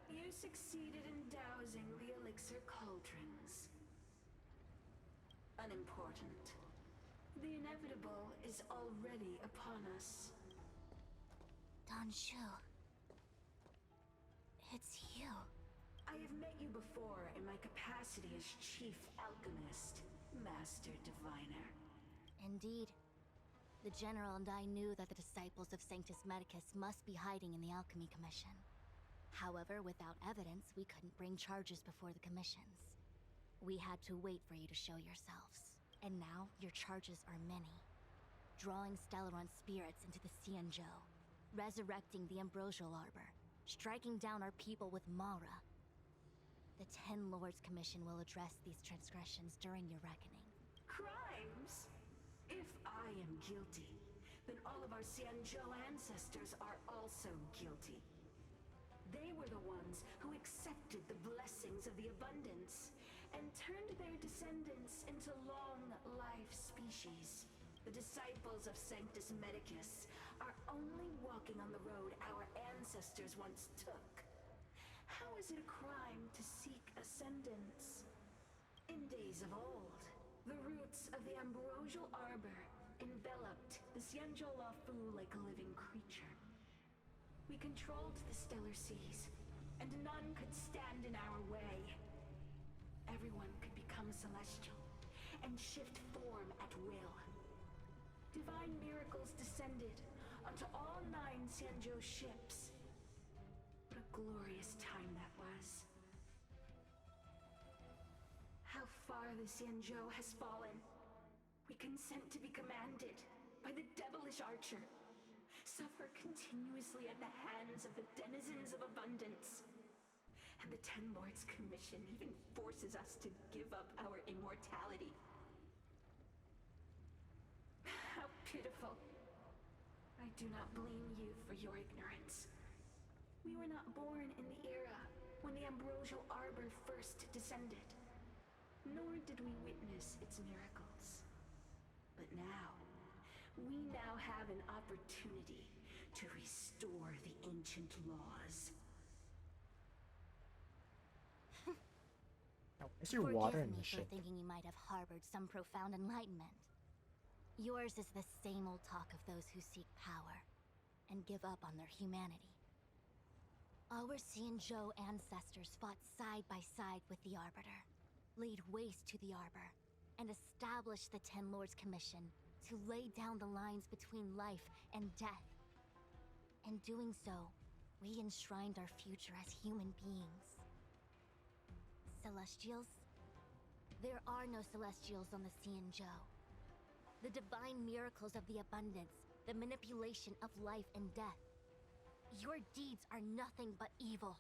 you succeeded in dousing the elixir cauldrons. Unimportant. The inevitable is already upon us. Shu. It's you. I have met you before in my capacity as Chief Alchemist, Master Diviner. Indeed. The General and I knew that the disciples of Sanctus Medicus must be hiding in the Alchemy Commission. However, without evidence, we couldn't bring charges before the commissions. We had to wait for you to show yourselves. And now, your charges are many. Drawing Stellaron spirits into the Xianzhou, resurrecting the Ambrosial Arbor, striking down our people with Mara. The Ten Lords Commission will address these transgressions during your reckoning. Crimes? If I am guilty, then all of our Xianzhou ancestors are also guilty. They were the ones who accepted the blessings of the abundance and turned their descendants into long-life species. The disciples of Sanctus Medicus are only walking on the road our ancestors once took. How is it a crime to seek ascendance? In days of old, the roots of the Ambrosial Arbor enveloped the Xianzhou Fu like a living creature. We controlled the stellar seas, and none could stand in our way. Everyone could become celestial and shift form at will. Divine miracles descended onto all 9 Xianzhou ships. What a glorious time that was. How far the Xianzhou has fallen. We consent to be commanded by the devilish archer. Suffer continuously at the hands of the denizens of abundance. And the Ten Lords Commission even forces us to give up our immortality. How pitiful. I do not blame you for your ignorance. We were not born in the era when the Ambrosial Arbor first descended, nor did we witness its miracles. But now, we now have an opportunity to restore the ancient laws. Now, where's your water in Forgive me this for shit? thinking you might have harbored some profound enlightenment. Yours is the same old talk of those who seek power and give up on their humanity. Our Xianzhou ancestors fought side by side with the Arbiter, laid waste to the Arbor, and established the Ten Lords Commission to lay down the lines between life and death. In doing so, we enshrined our future as human beings. Celestials? There are no Celestials on the Xianzhou. The divine miracles of the abundance, the manipulation of life and death. Your deeds are nothing but evil.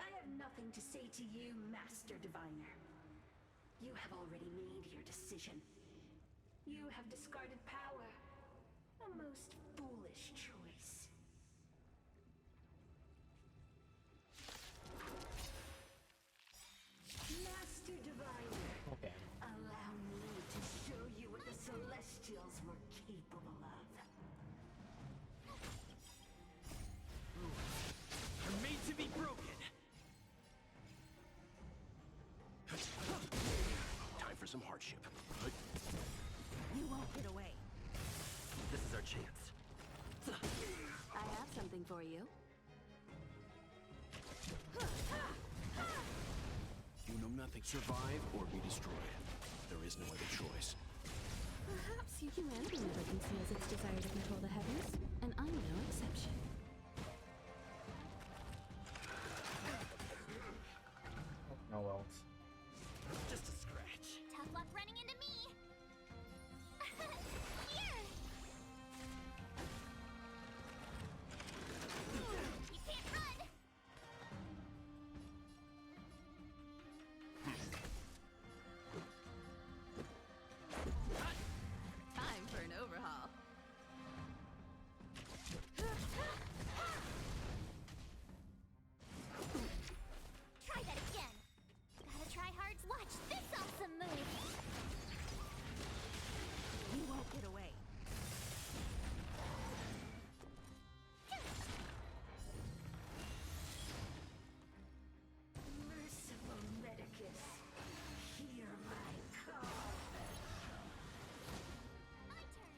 I have nothing to say to you, Master Diviner. You have already made your decision. You have discarded power. A most foolish choice. Master Diviner, Okay. allow me to show you what the Celestials were capable of. Are made to be broken. Time for some hardship. You won't get away. This is our chance. I have something for you. You know nothing. Survive or be destroyed. There is no other choice. Perhaps humanity never conceals its desire to control the heavens, and I'm no exception. No else. Just a scratch. Tough luck running into me! Here! You can't run! Time for an overhaul. Try that again! Gotta try hard to watch this awesome move! You won't get away. Merciful Medicus, hear my call. My turn!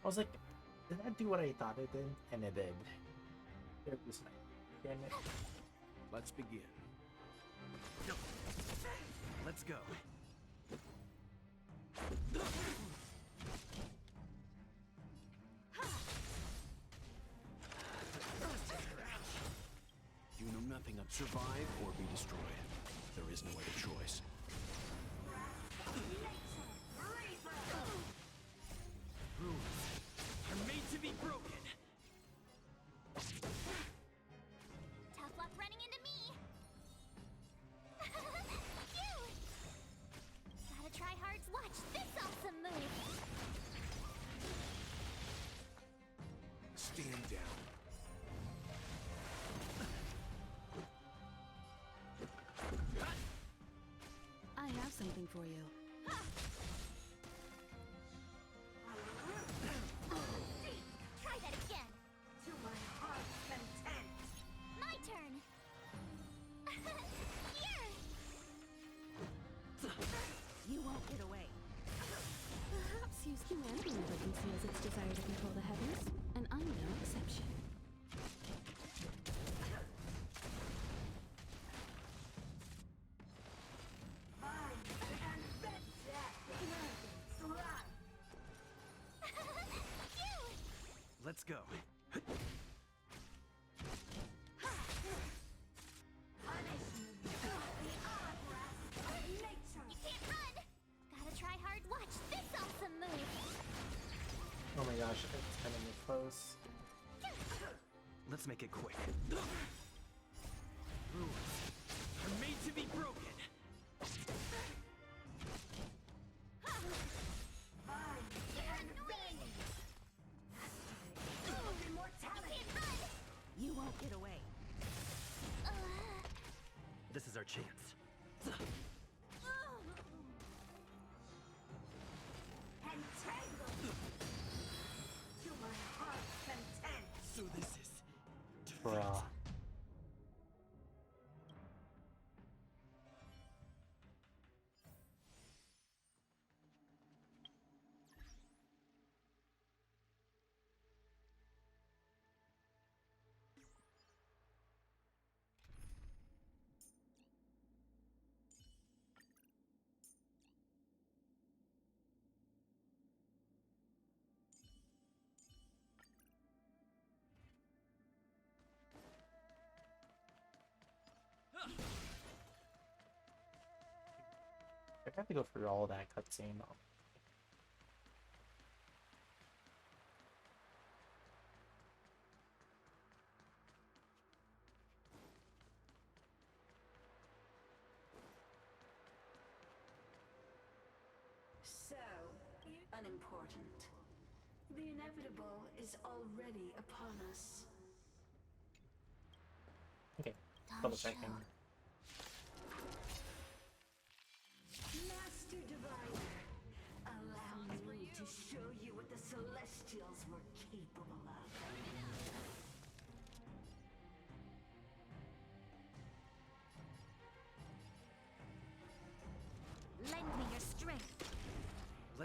I was like, did that do what I thought it did? And it did. There was my... Damn it. Let's begin. Let's go. You know nothing of survive or be destroyed. There is no other choice. Rules are made to be broken. Tough luck running into me! Phew! Gotta try hard to watch this awesome move! Stand down. I have something for you. Try that again! To my heart's content. My turn! Here! You won't get away. Perhaps humanity never conceals its desire to control the heavens, and I'm no exception. Let's go. Gotta try hard. Watch this awesome move. Oh my gosh, it's kind of close. Let's make it quick. Rules are made to be broken. You won't get away. This is our chance. To my heart's content. So this is Bruh. I have to go through all of that cutscene though. So, unimportant. The inevitable is already upon us. Okay, double checking. Master Diviner, allow me to show you what the Celestials were capable of. Lend me your strength.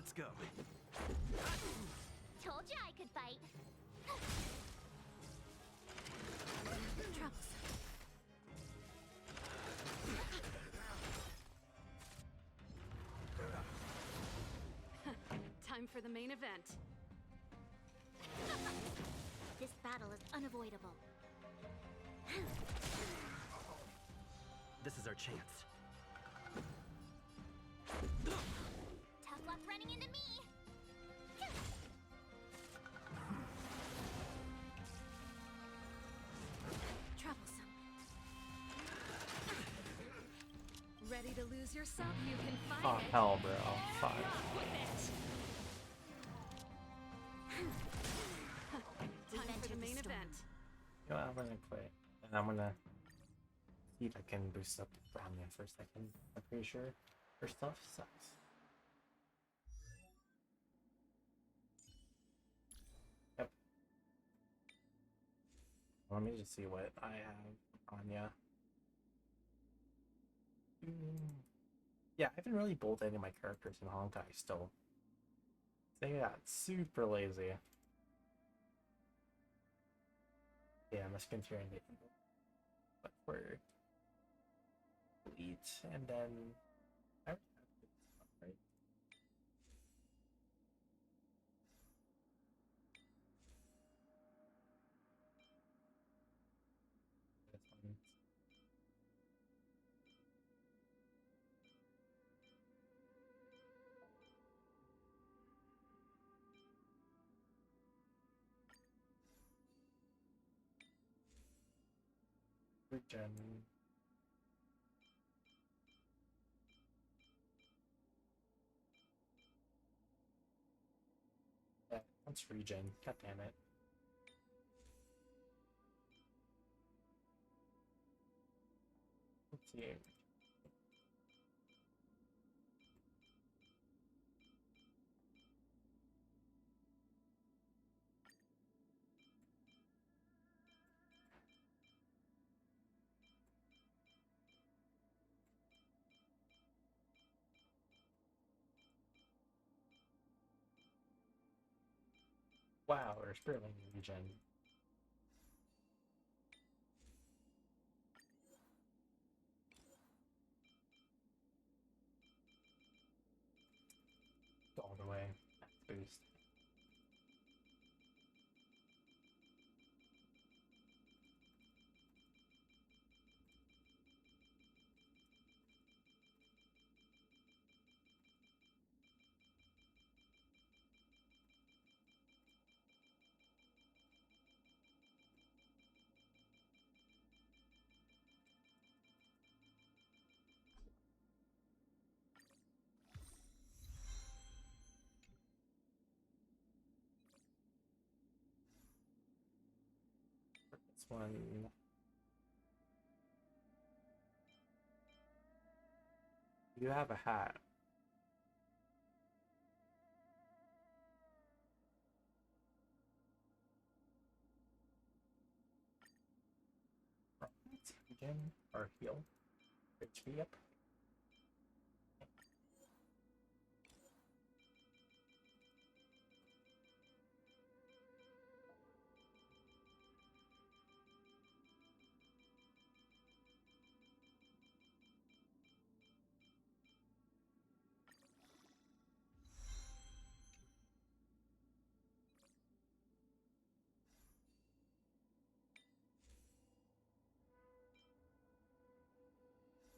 let's go. Told you I could fight. Troublesome. Time for the main event. This battle is unavoidable. This is our chance. Tough luck running into me. Troublesome. Ready to lose yourself? You can find Oh it. hell, bro. Fuck. Time for the main event. You know, I'm gonna quit. And I'm gonna see if I can boost up Brahmin for a second. I'm pretty sure her stuff sucks. Yep. Let me just see what I have on ya. Yeah, I haven't really built any of my characters in Honkai still. They got super lazy. Yeah, I'm just continuing to but for delete and then I already have this stuff, right? This one. Regen. Yeah, that's regen. God damn it. Let's see. Wow, or Sterling region. All the way. Boost. This one. You have a hat. Regen or heal. HP up.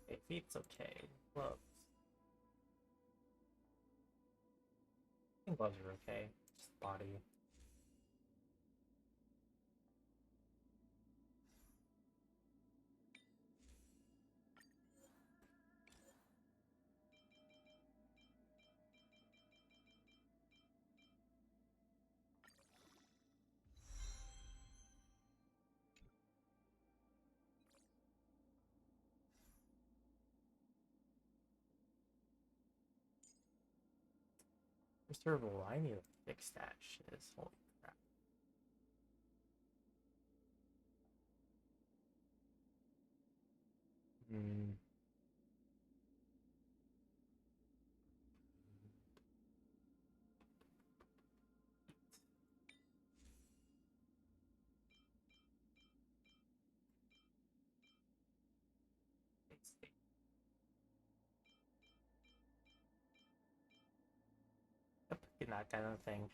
Okay, feet's okay. Gloves. I think gloves are okay. Just body. Survival, I need to fix that shit. Holy crap. Hmm. Yep, getting that kind of thing.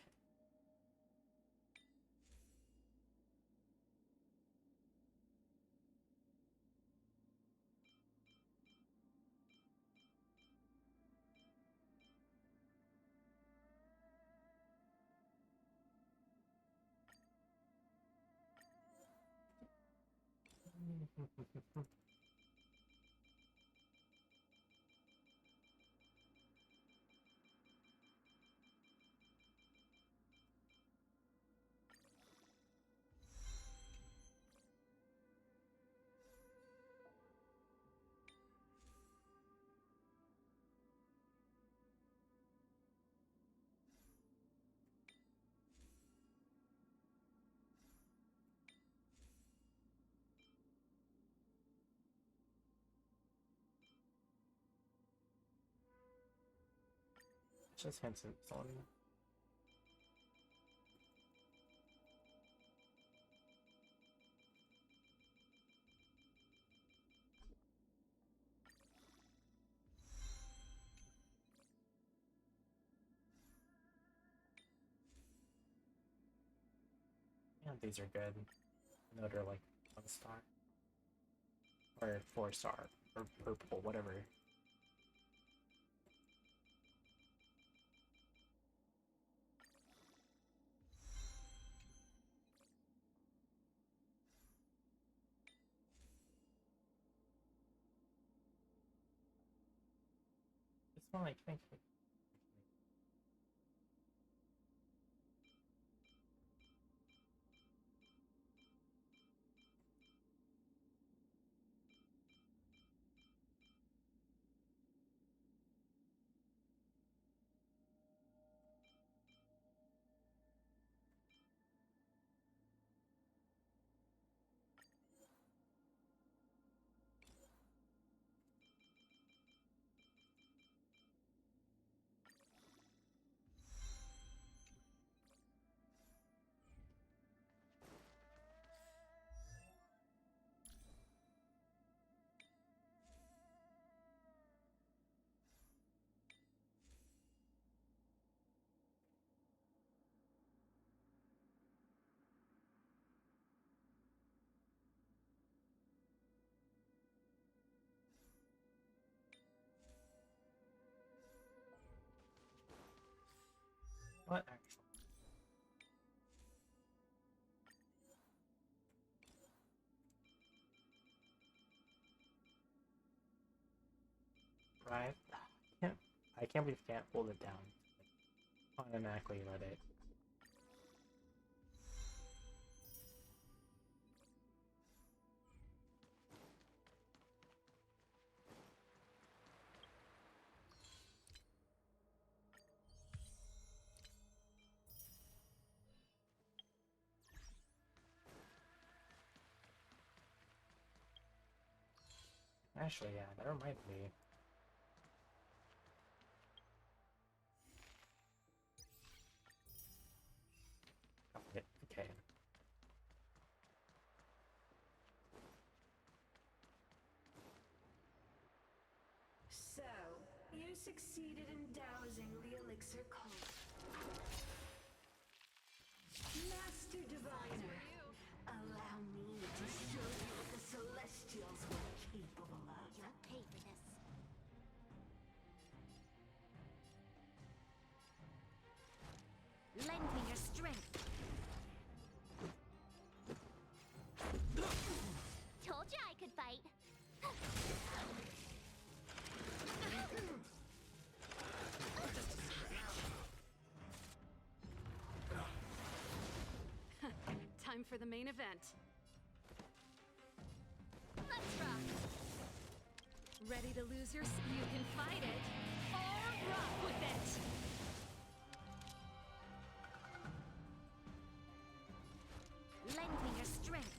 Just Hanson on. Yeah, these are good. No, they're like 1 star. Or 4 star. Or purple, whatever. This one, I think. What? Actually. Right? I can't believe you can't hold it down. Automatically let it. Actually, yeah, that reminds me. Okay. So, you succeeded in dowsing the elixir cult. Master Diviner, allow me to show you what the Celestials were capable of. You'll pay for this. Lend me your strength. Told you I could fight. Time for the main event. Let's rock. Ready to lose your... You can fight it, or rock with it! Lend me your strength.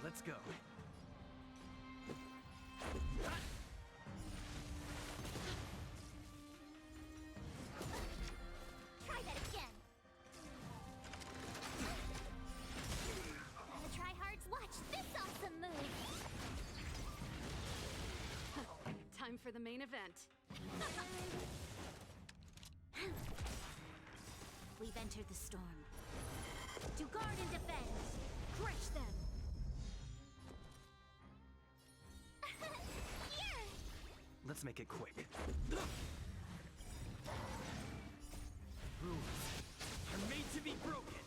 Let's go. Try that again. Gotta try hard. Watch this awesome move. Time for the main event. We've entered the storm. To guard and defend. Crush them. Here! Let's make it quick. Rules are made to be broken.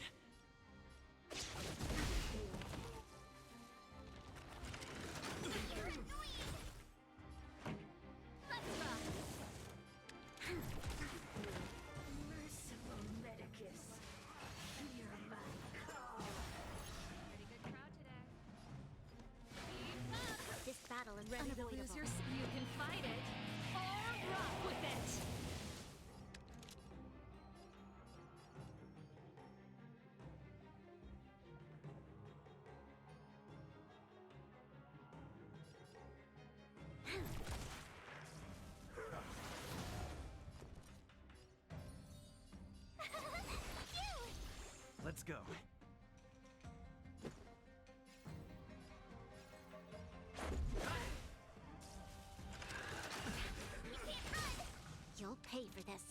You're annoying. Let's rock. Merciful Medicus, hear my call. Pretty good crowd today. This battle is Ready to unavoidable. lose your... You can fight it, or rock with it! Let's go. You can't run. You'll pay for this.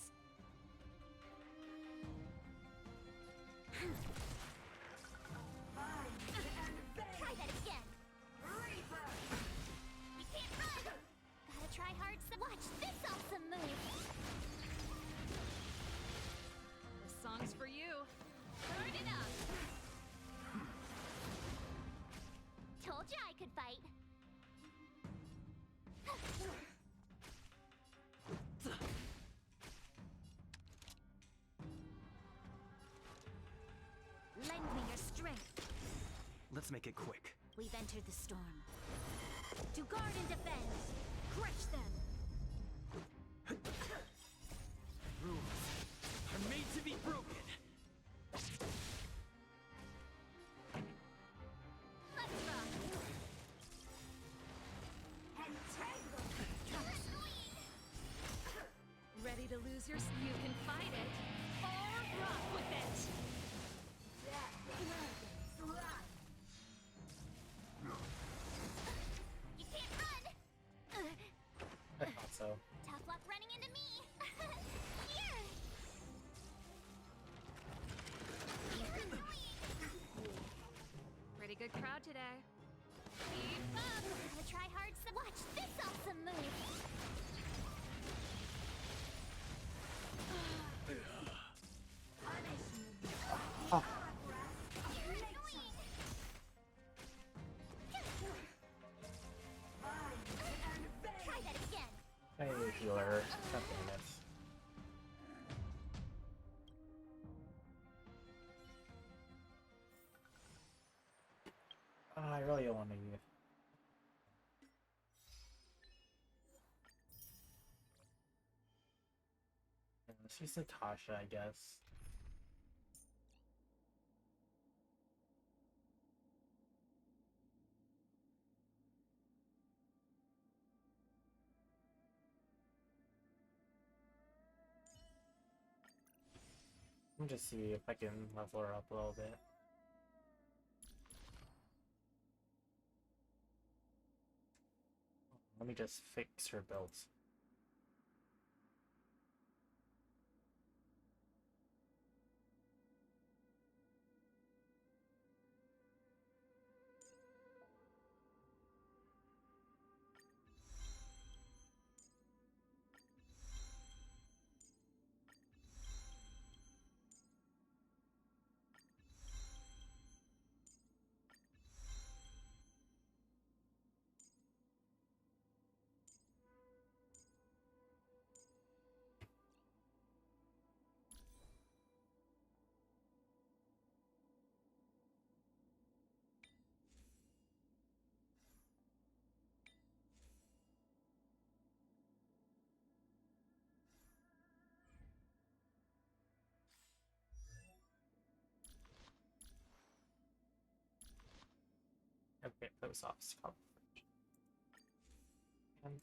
Try that again. Reaper! You can't run. Gotta try hard. Watch this awesome move. This song's for you. Turn it up. Told you I could fight. Lend me your strength. Let's make it quick. We've entered the storm. To guard and defend. Crush them. Rules are made to be broken. Let's rock. Ready to lose your... You can fight it, or rock with it! You can't run. I thought so. Tough luck running into me. Here. You're annoying. Pretty good crowd today. Keep up. Gotta try hard. Watch this awesome move. healer. God damn it. I really don't want to use. Let's use Natasha, I guess. Let me just see if I can level her up a little bit. Let me just fix her builds. Okay, post office coverage. And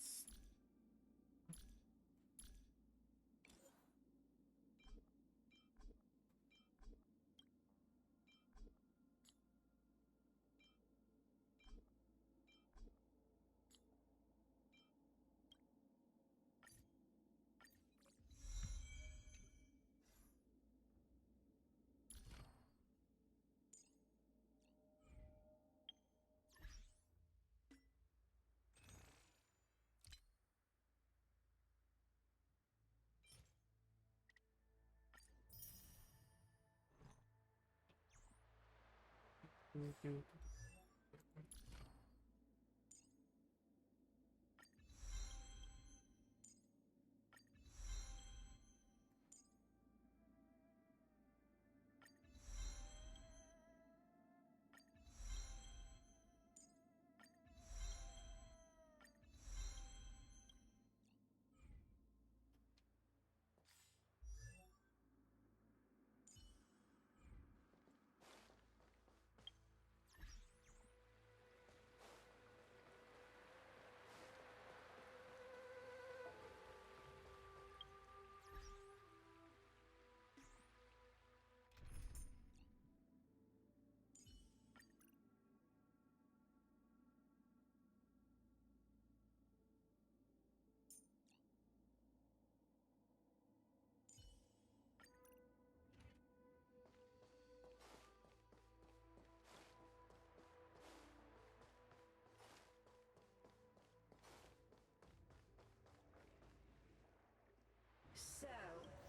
So,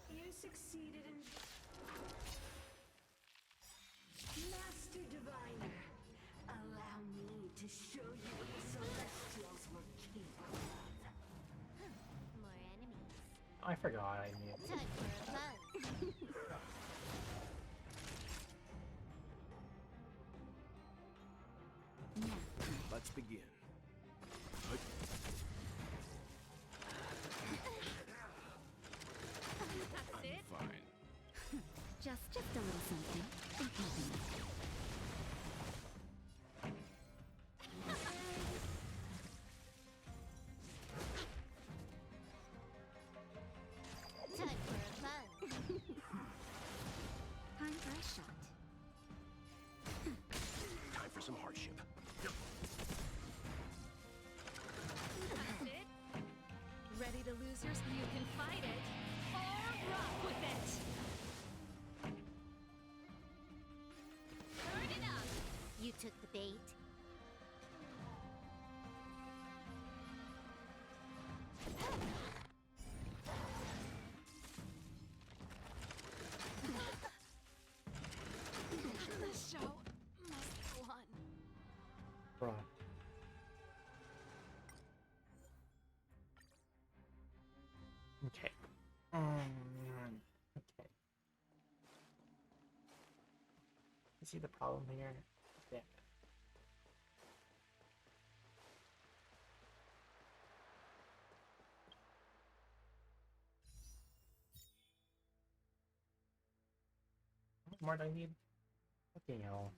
you succeeded in... Master Diviner, allow me to show you what the Celestials were capable of. More enemies. I forgot I need. Time for a fun. Let's begin. I'm fine. Just a little something. Think nothing of it. Time for a fun. Time for a shot. Time for some hardship. That's it. Ready to lose yours? You can fight it or rock with it. Turn it up. You took the bait. The show must go on. Bruh. Okay. Okay. You see the problem here? Damn it. How much more do I need? Fucking hell.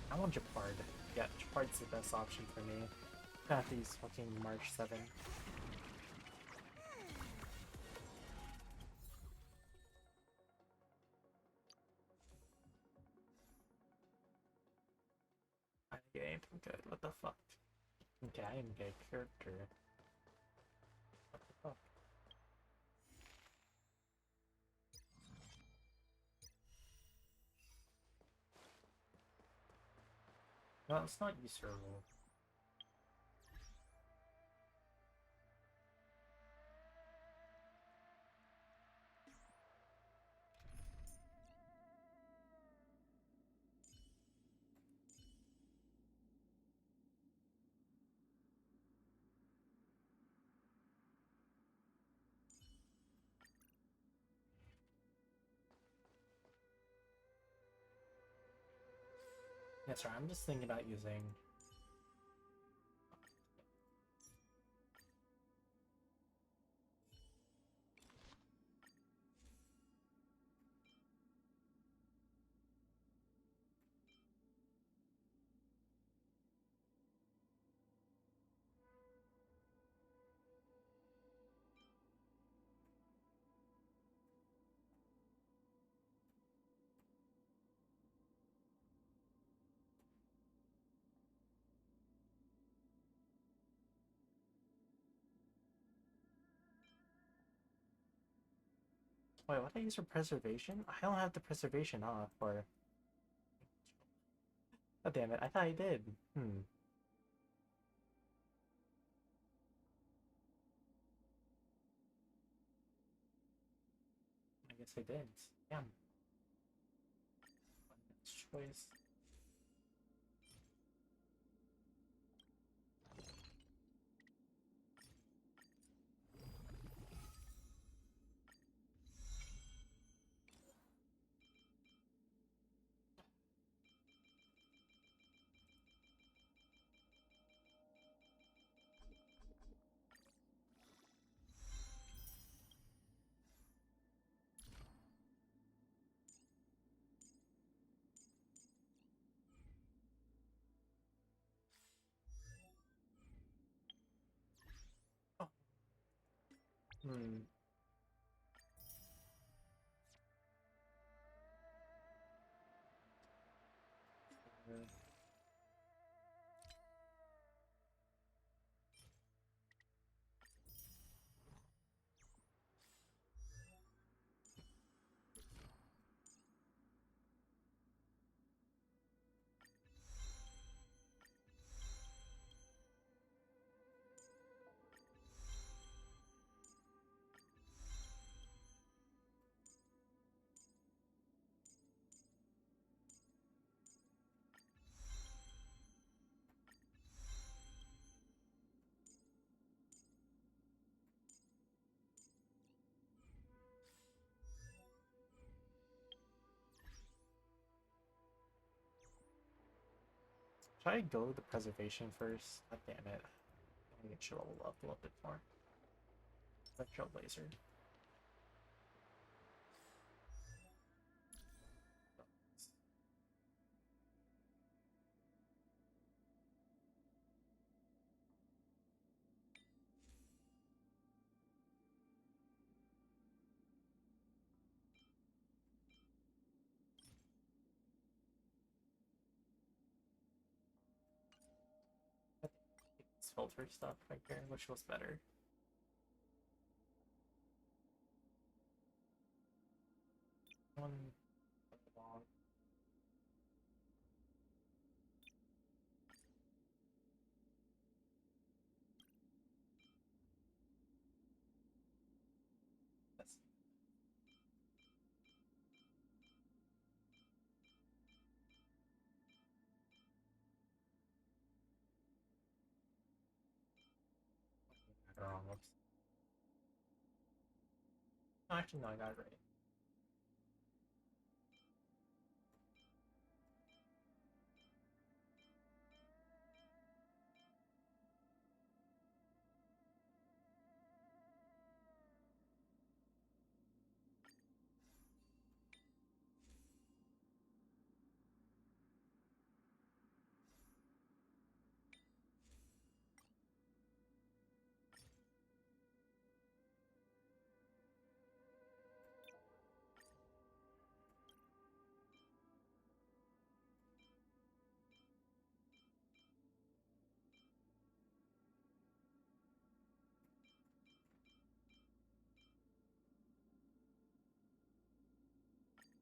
I want Japard. Yeah, Japard's the best option for me. Gonna have to use fucking March 7. I didn't get anything good. What the fuck? Okay, I didn't get a character. What the fuck? No, it's not usurable. That's right, I'm just thinking about using... Wait, what did I use for preservation? I don't have the preservation off, or... Oh damn it, I thought I did. I guess I did. Damn. Choice. Oh. Should I go with the preservation first? God damn it. I think it should level up a little bit more. Electro Laser. It's filter stuff right there, which was better. One long. Yes. Whoops. No, actually, no, I got it right.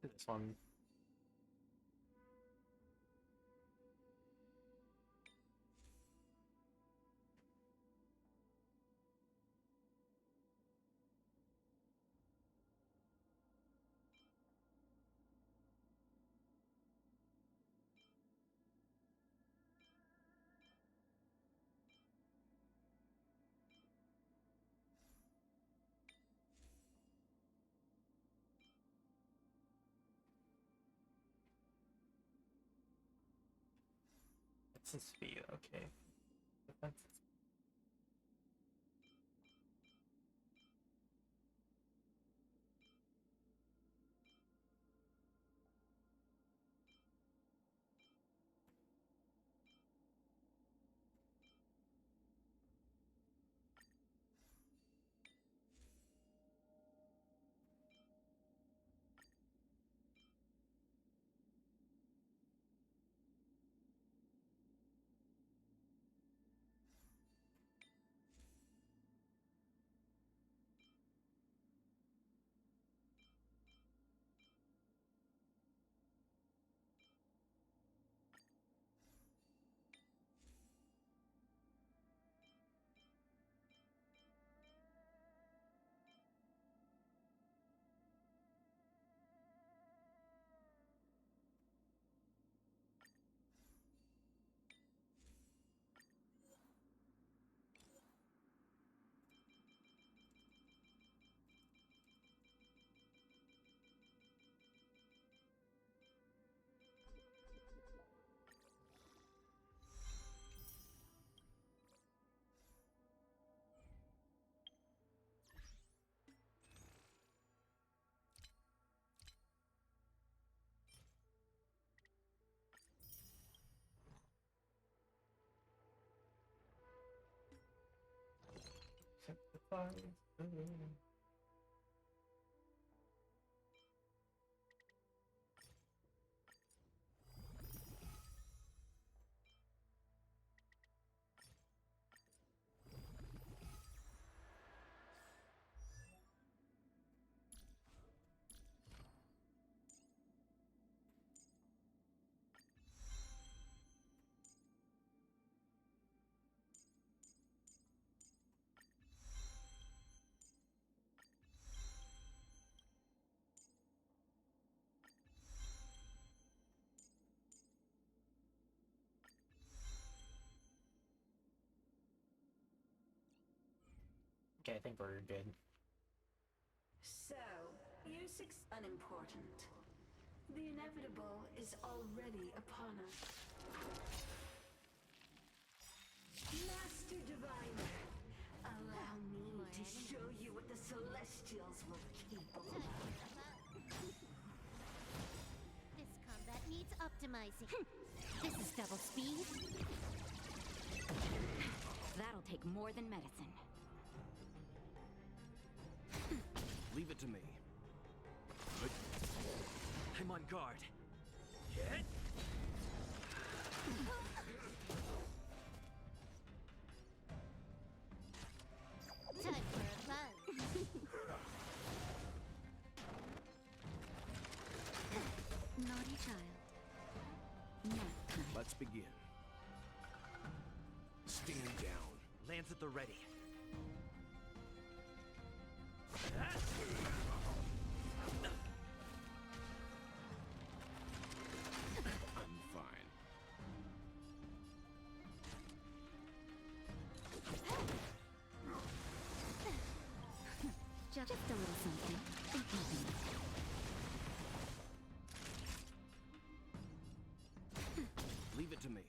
This one. It's a speed, okay. Defense. Okay, I think we're good. So, unimportant. The inevitable is already upon us. Master Diviner, allow me to show you what the Celestials were capable of. This combat needs optimizing. This is double speed. That'll take more than medicine. Leave it to me. I'm on guard. Time for a buzz. Naughty child. Nap time. Let's begin. Stand down. Lands at the ready. I'm fine. Just a little something. In keeping. Leave it to me.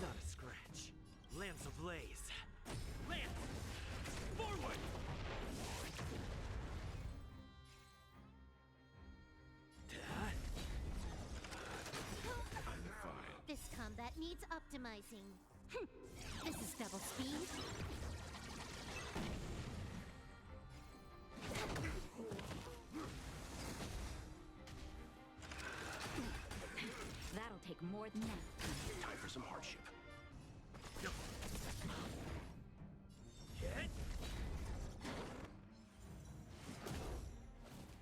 Not a scratch. Lance ablaze. Lance! Forward! I'm fine. This combat needs optimizing. This is double speed. That'll take more than that. Time for some hardship. Hit!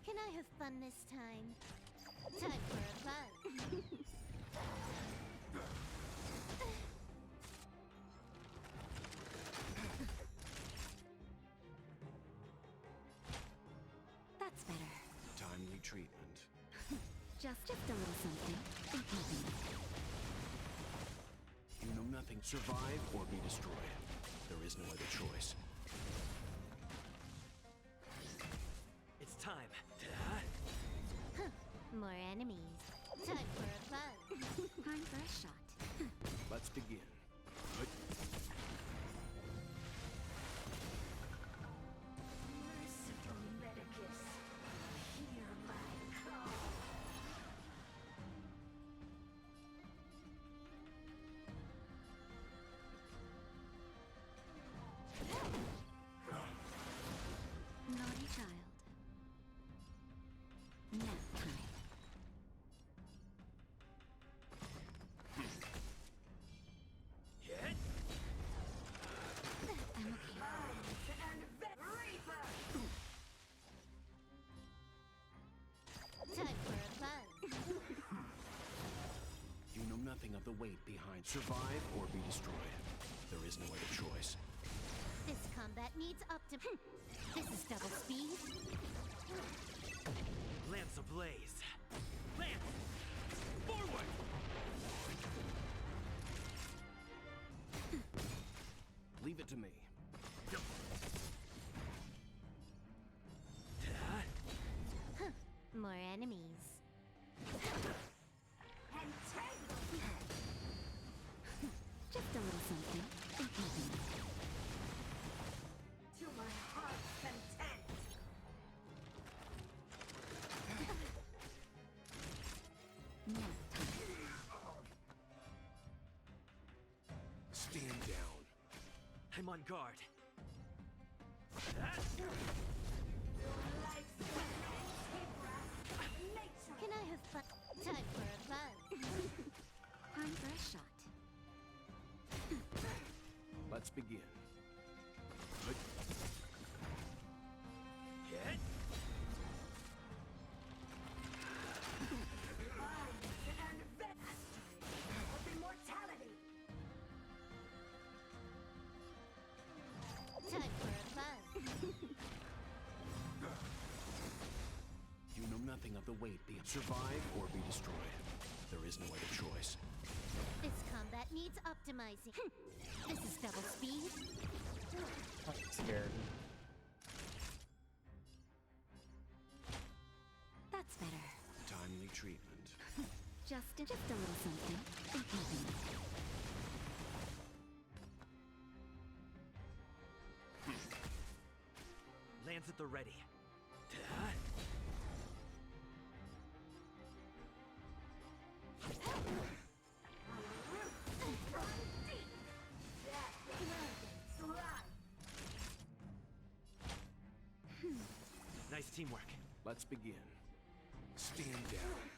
Can I have fun this time? Time for a fun. That's better. Timely treatment. Just a little something. In keeping. You know nothing. Survive or be destroyed. There is no other choice. It's time. More enemies. Time for a fun. Time for a shot. Let's begin. Merciful Medicus, hear my call. Naughty child. Nap time. Hit! I'm okay. Reaper! Time for a fun. You know nothing of the weight behind. Survive or be destroyed. There is no other choice. This combat needs optim. This is double speed. Lance ablaze. Lance! Forward! Leave it to me. More enemies. Just a little something. In keeping. To my heart's content. Nap time. Stand down. I'm on guard. Can I have fun? Time for a fun. Time for a shot. Let's begin. Hit! Of immortality. Time for a fun. You know nothing of the weight behind. Survive or be destroyed. There is no other choice. This combat needs optimizing. This is double speed. I'm scared. That's better. Timely treatment. Just a little something. In keeping. Lance at the ready. Nice teamwork. Let's begin. Stand down.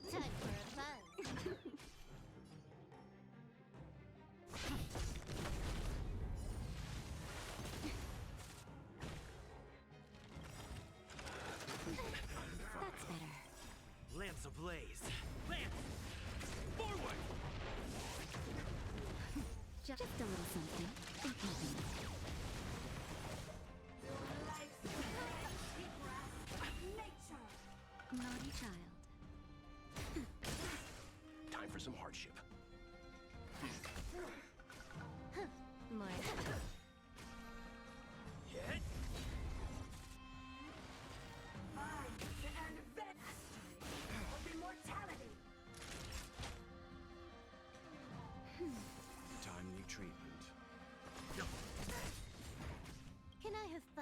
Time for a fun. That's better. Lance ablaze. Lance! Forward! Just a little something. In keeping. Naughty child. Time for some hardship.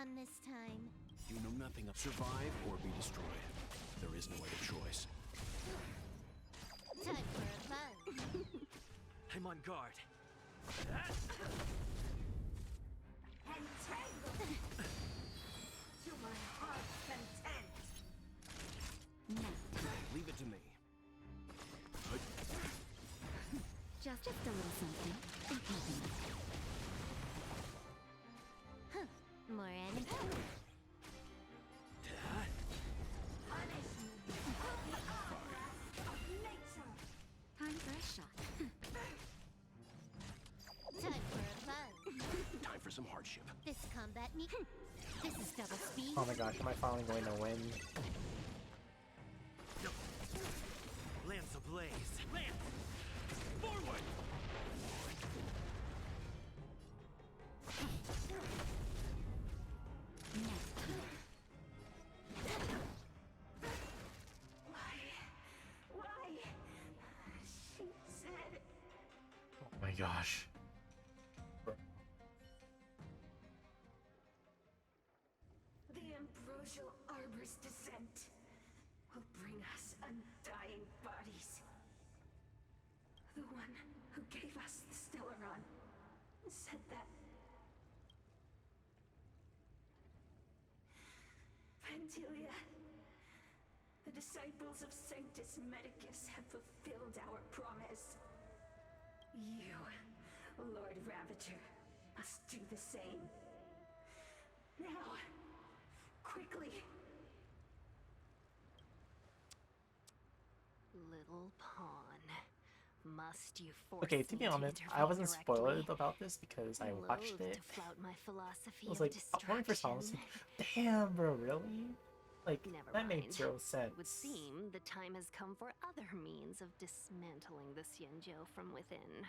fun this time. You know nothing of survive or be destroyed. There is no other choice. Time for a buzz. I'm on guard. Entangle to my heart's content. Leave it to me. Just a little something. Think nothing of it. More energy. Punish me. The hourglass of nature. Time for a shot. Time for a buzz. Time for some hardship. This combat needs. This is double speed. Oh my gosh, am I finally going to win? Lance ablaze. Lance! Forward! Why? She said. Oh my gosh. The ambrosial arbor's descent will bring us undying bodies. The one who gave us the Stellaron said that. Vantilia, the disciples of Sanctus Medicus have fulfilled our promise. You, Lord Ravager, must do the same. Now, quickly. Little pawn, must you force Okay, to be me honest, I intervene wasn't directly? spoiled about this because I watched Loathe it. to flout my philosophy I was of like, distraction. for some, I was like, damn, bro, really? Like, Never that mind. made zero sense. It would seem the time has come for other means of dismantling the Xianzhou from within.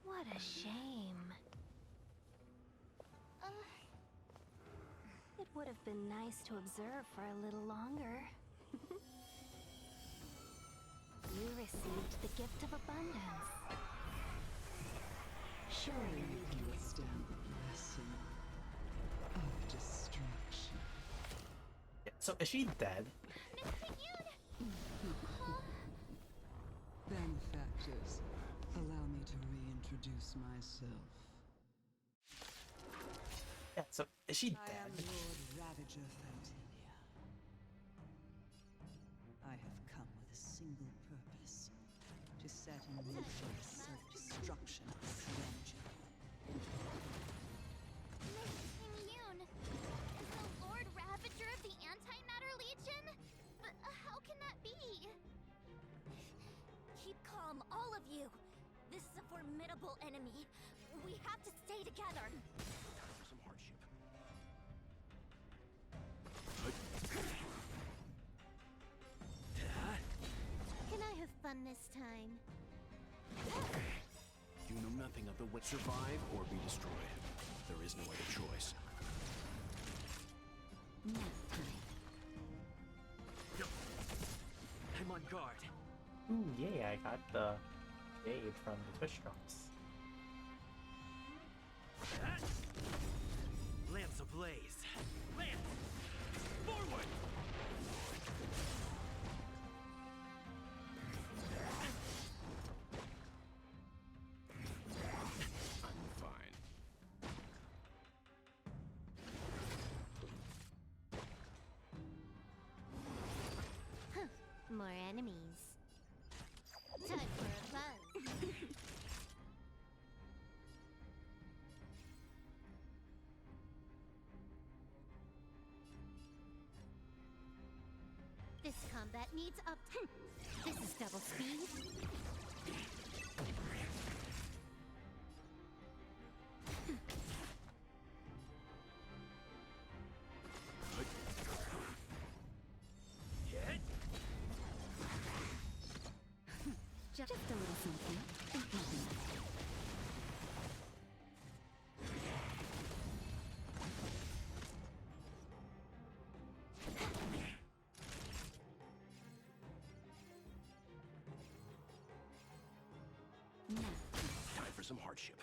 What a shame. It would have been nice to observe for a little longer. You received the gift of abundance. Surely you can withstand the blessing of destruction. Yeah, so is she dead? Benefactors, allow me to reintroduce myself. Yeah, so is she I am dead? Lord Ravager Fantilia. I have come with a single purpose: to set in motion the self-destruction of Xianzhou. Immune is the Lord Ravager of the Antimatter Legion? But how can that be? Keep calm, all of you. This is a formidable enemy. We have to stay together. Time for some hardship. Can I have fun this time? You know nothing of the way. Survive or be destroyed. There is no other choice. I'm on guard. Ooh, yeah, I got the aid from the Twitch drops. Lance ablaze. Lance! Forward! I'm fine. More enemies. Time for a buzz. This combat needs up. This is double speed. Just a little something. Think nothing of it. Time for some hardship.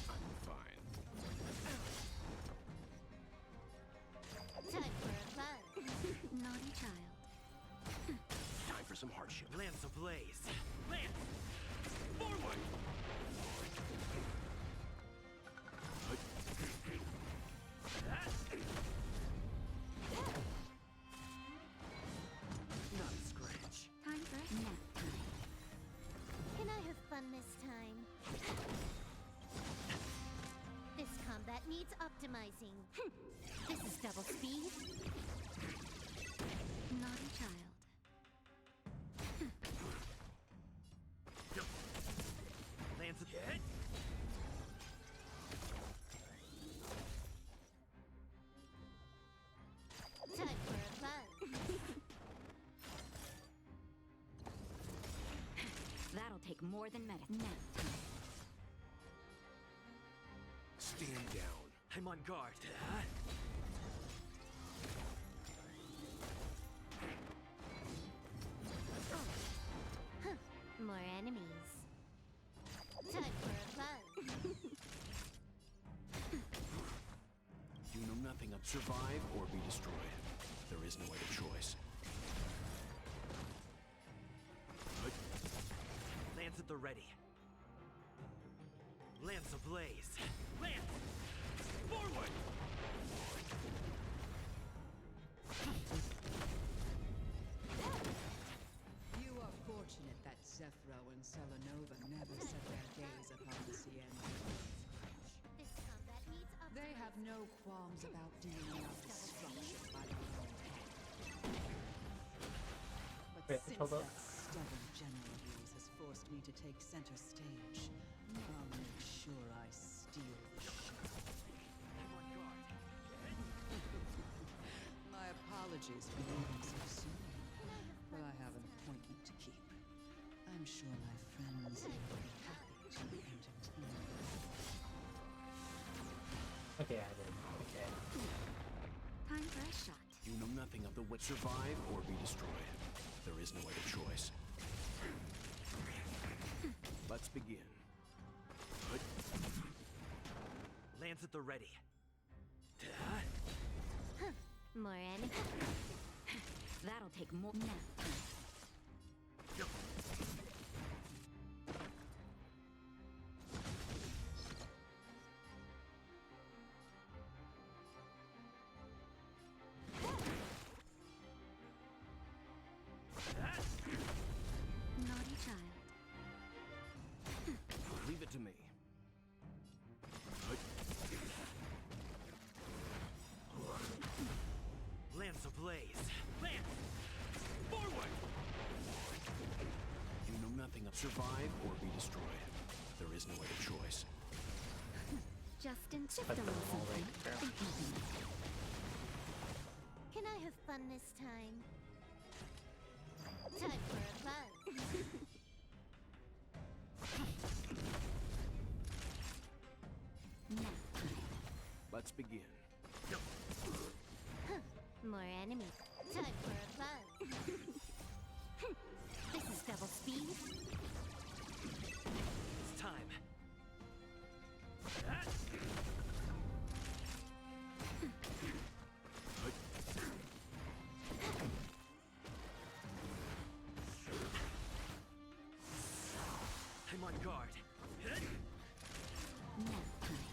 I'm fine. Time for a buzz. Naughty child. Time for some hardship. Lance ablaze. Lance! Forward! Not a scratch. Time for nap time. Can I have fun this time? This combat needs optimizing. This is double speed. Naughty child. Lance hit. Time for a buzz. That'll take more than medicine. Nap time. Stand down. I'm on guard. More enemies. Time for a buzz. You know nothing of survive or be destroyed. There is no other choice. Lance at the ready. Lance ablaze. Lance! Forward! You are fortunate that Zephyro and Selenova never set their gaze upon the Cienzo. This combat needs optimizing. They have no qualms about dealing out destruction by their own hand. But Wait, since hold up. that stubborn general of yours has forced me to take center stage, I'll make sure I steal the show. I'm on guard. My apologies for leaving so soon, but I have an appointment to keep. I'm sure my friends here will be happy to entertain you. Okay, I did. Okay. Time for a shot. You know nothing of the way. Survive or be destroyed. There is no other choice. Let's begin. Lance at the ready. More enemies. That'll take more. Nap time. Naughty child. Leave it to me. Lance ablaze. Lance! Forward! You know nothing of survive or be destroyed. There is no other choice. Justin, just Put a them little all something. right there. Can I have fun this time? Time for a buzz. Nap time. Let's begin. More enemies. Time for a buzz. This is double speed. It's time. I'm on guard. Nap time.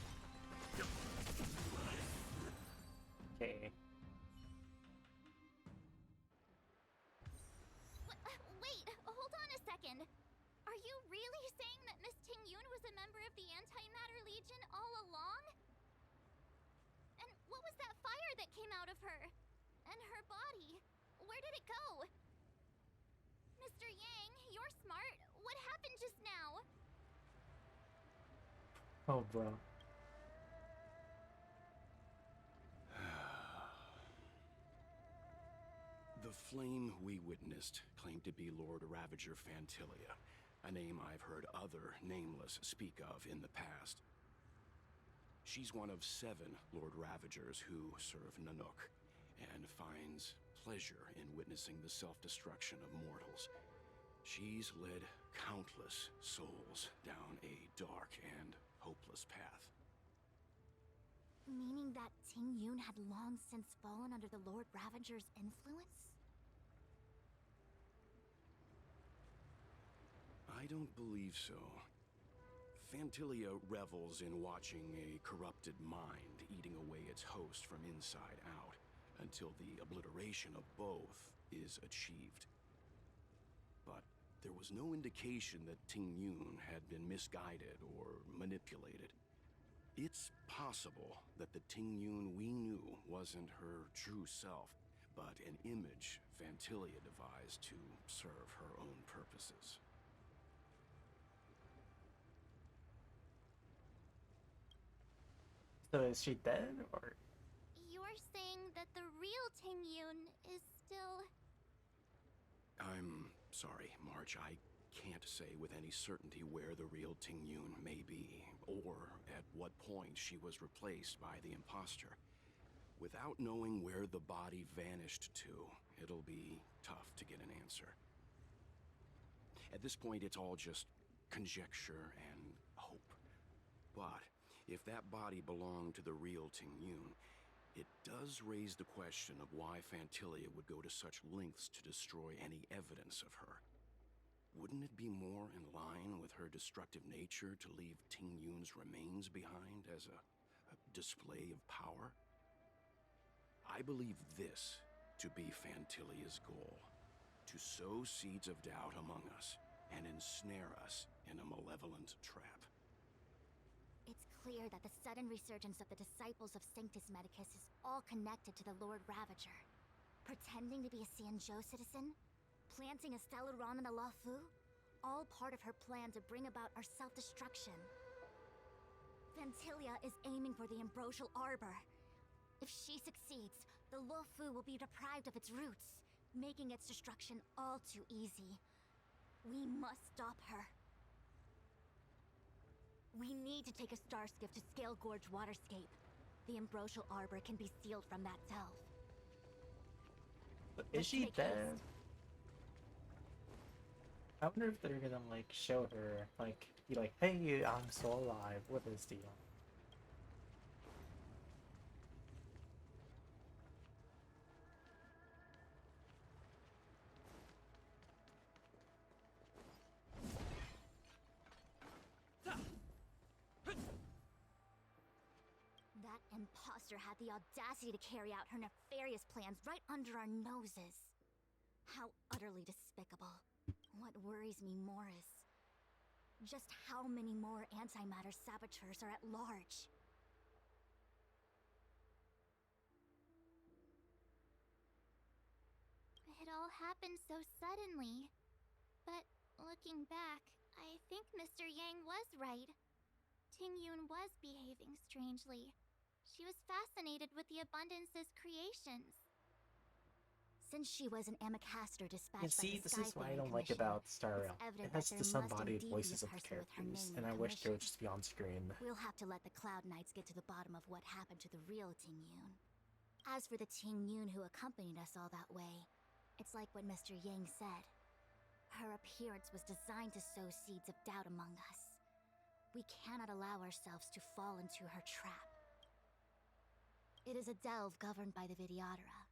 Okay. Wait, hold on a second. Are you really saying that Miss Ting-Yun was a member of the Antimatter Legion all along? And what was that fire that came out of her? And her body? Where did it go? Mr. Yang, you're smart. What happened just now? Oh, bro. The flame we witnessed claimed to be Lord Ravager Fantilia, a name I've heard other nameless speak of in the past. She's one of 7 Lord Ravagers who serve Nanook, and finds pleasure in witnessing the self-destruction of mortals. She's led countless souls down a dark and hopeless path. Meaning that Ting Yun had long since fallen under the Lord Ravager's influence? I don't believe so. Phantilia revels in watching a corrupted mind eating away its host from inside out, until the obliteration of both is achieved. But there was no indication that Ting Yun had been misguided or manipulated. It's possible that the Ting Yun we knew wasn't her true self, but an image Phantilia devised to serve her own purposes. So is she dead, or? You're saying that the real Ting Yun is still... I'm sorry, March. I can't say with any certainty where the real Ting Yun may be, or at what point she was replaced by the imposter. Without knowing where the body vanished to, it'll be tough to get an answer. At this point, it's all just conjecture and hope. But if that body belonged to the real Ting Yun, it does raise the question of why Phantilia would go to such lengths to destroy any evidence of her. Wouldn't it be more in line with her destructive nature to leave Ting Yun's remains behind as a display of power? I believe this to be Phantilia's goal: to sow seeds of doubt among us and ensnare us in a malevolent trap. It's clear that the sudden resurgence of the disciples of Sanctus Medicus is all connected to the Lord Ravager. Pretending to be a Xianzhou citizen? Planting a Stellaron in the Luofu? All part of her plan to bring about our self-destruction. Phantilia is aiming for the Ambrosial Arbor. If she succeeds, the Luofu will be deprived of its roots, making its destruction all too easy. We must stop her. We need to take a star skiff to Scale Gorge Waterscape. The Ambrosial Arbor can be sealed from that delve. But is she dead? I wonder if they're gonna like show her, like, be like, hey, I'm still alive. What is the deal? That imposter had the audacity to carry out her nefarious plans right under our noses. How utterly despicable. What worries me more is just how many more antimatter saboteurs are at large. It all happened so suddenly. But looking back, I think Mr. Yang was right. Ting Yun was behaving strangely. She was fascinated with the Abundance's creations. Since she was an Amicastor dispatched And see, by the this is what I Skyfaring don't like Commission, about Star Rail. it's evident It has that there disembodied must indeed voices be a of the person with her characters, name and I and wish they would commission. just be on screen. We'll have to let the Cloud Knights get to the bottom of what happened to the real Ting Yun. As for the Ting Yun who accompanied us all that way, it's like what Mr. Yang said. Her appearance was designed to sow seeds of doubt among us. We cannot allow ourselves to fall into her trap. It is a delve governed by the Vidyadhara.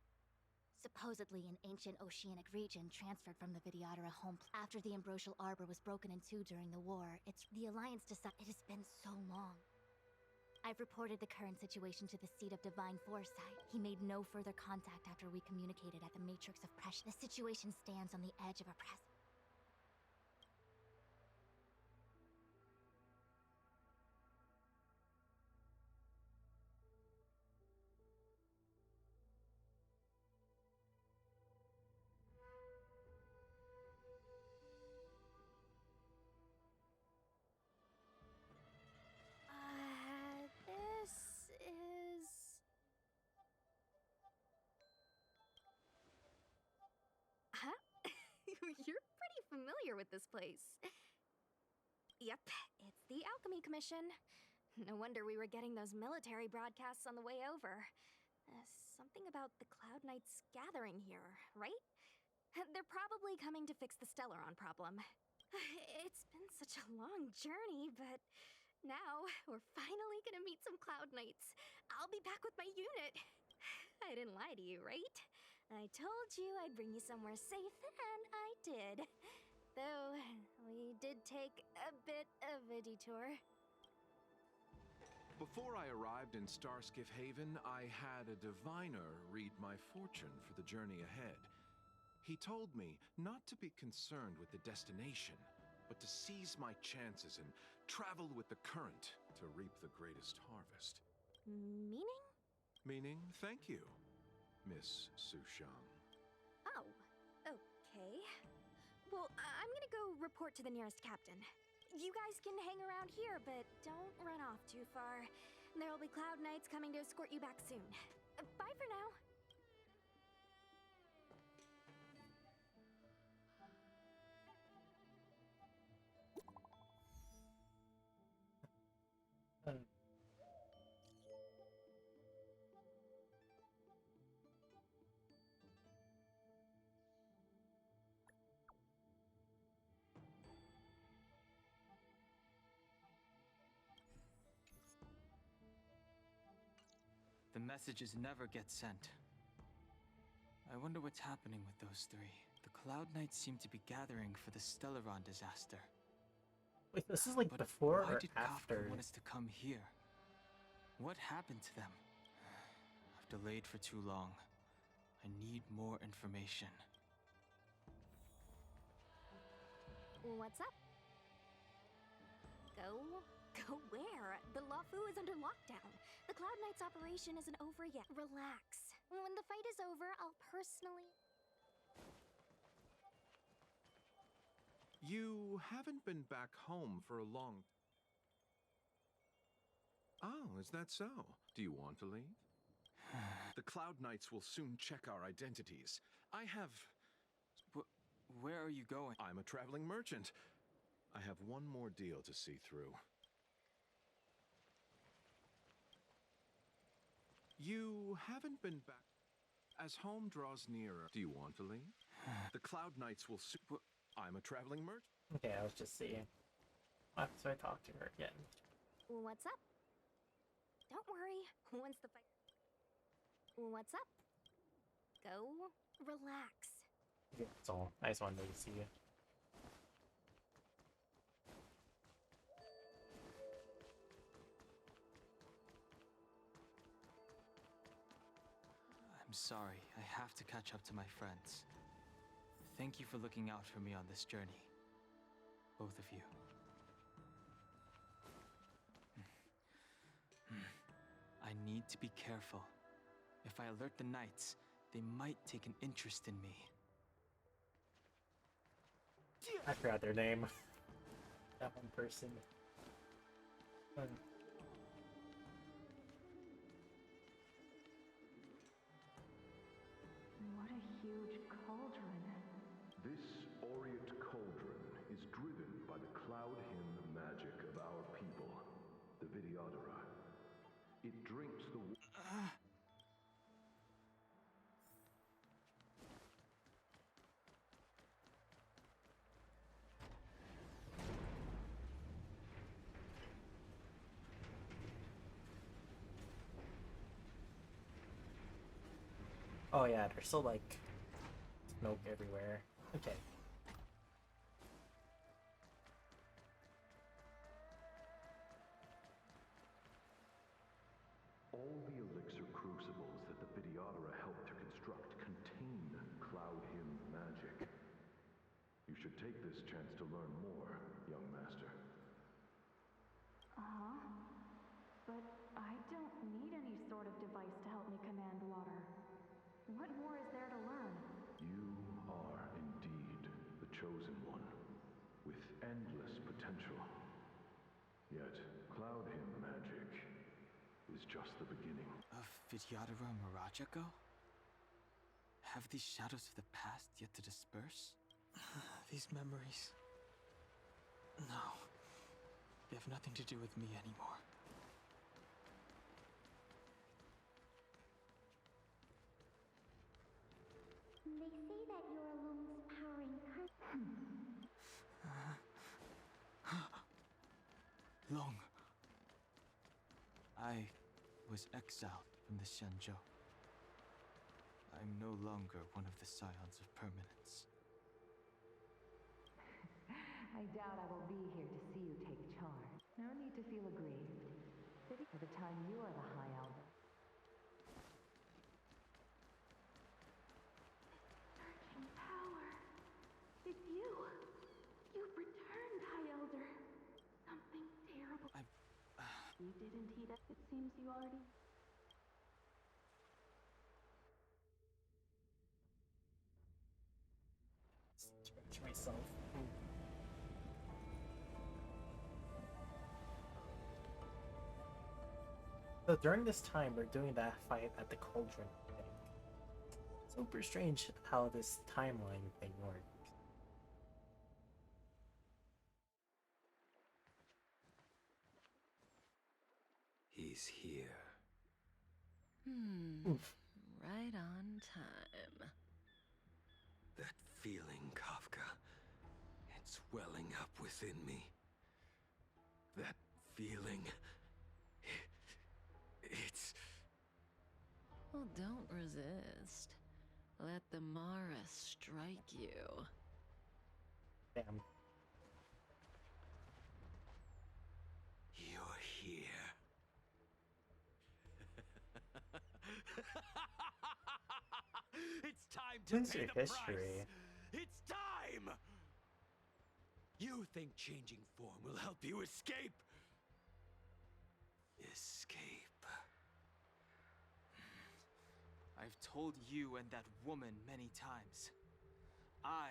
Supposedly an ancient oceanic region transferred from the Vidyadhara home after the Ambrosial Arbor was broken in two during the war. The Alliance decided it has been so long. I've reported the current situation to the Seat of Divine Foresight. He made no further contact after we communicated at the Matrix of Pressure. The situation stands on the edge of a precipice. This is... Huh? You're pretty familiar with this place. Yep, it's the Alchemy Commission. No wonder we were getting those military broadcasts on the way over. something about the Cloud Knights gathering here, right? They're probably coming to fix the Stellaron problem. It's been such a long journey, but now we're finally gonna meet some Cloud Knights. I'll be back with my unit. I didn't lie to you, right? I told you I'd bring you somewhere safe, and I did. Though, we did take a bit of a detour. Before I arrived in Starskiff Haven, I had a diviner read my fortune for the journey ahead. He told me not to be concerned with the destination, but to seize my chances and travel with the current to reap the greatest harvest. Meaning? Meaning, thank you, Miss Sushang. Oh, okay. Well, I'm gonna go report to the nearest captain. You guys can hang around here, but don't run off too far. There'll be Cloud Knights coming to escort you back soon. Bye for now. The messages never get sent. I wonder what's happening with those three. The Cloud Knights seem to be gathering for the Stellaron disaster. Wait, this is like But before why or did after? Kafka want us to come here? What happened to them? I've delayed for too long. I need more information. What's up? Go where? The Lafu is under lockdown. The Cloud Knights operation isn't over yet. Relax. When the fight is over, I'll personally... You haven't been back home for a long... Oh, is that so? Do you want to leave? The Cloud Knights will soon check our identities. I have... Where are you going? I'm a traveling merchant. I have one more deal to see through. You haven't been back... As home draws nearer... Do you want to leave? The Cloud Knights will soon... I'm a traveling merchant. Okay, I was just seeing. So I talked to her again. What's up? Don't worry. Once the fight... What's up? Go relax. Yeah, that's all. I just wanted to see you. I'm sorry. I have to catch up to my friends. Thank you for looking out for me on this journey. Both of you. I need to be careful. If I alert the Knights, they might take an interest in me. I forgot their name. That one person. What a huge cauldron. This aureate cauldron is driven by the cloud hymn magic of our people, the Vidyadhara. It drinks the Oh yeah, there's still like smoke everywhere. Okay. All the elixir crucibles that the Vidyadhara helped to construct contain cloud hymn magic. You should take this chance to learn more, young master. Uh-huh. But I don't need any sort of device to help me command water. What more is there to learn? You are indeed the chosen one, with endless potential. Yet, cloud hymn magic is just the beginning. Of Vidyadhara Mirajago? Have these shadows of the past yet to disperse? These memories... No. They have nothing to do with me anymore. Long. I was exiled from the Xianzhou. I'm no longer one of the Scions of Permanence. I doubt I will be here to see you take charge. No need to feel aggrieved. For the time you are the High Elder. Surging power. It's you. You've returned, High Elder. Something terrible. You didn't heed us. It seems you already. Stretch myself. So during this time, we're doing that fight at the cauldron thing. Super strange how this timeline thing works. He's here. Oof. Right on time. That feeling, Kafka. It's welling up within me. That feeling. It's... Well, don't resist. Let the Mara strike you. Damn. You're here. It's time to What's pay your the history? price. It's time. You think changing form will help you escape? Escape. I've told you and that woman many times. I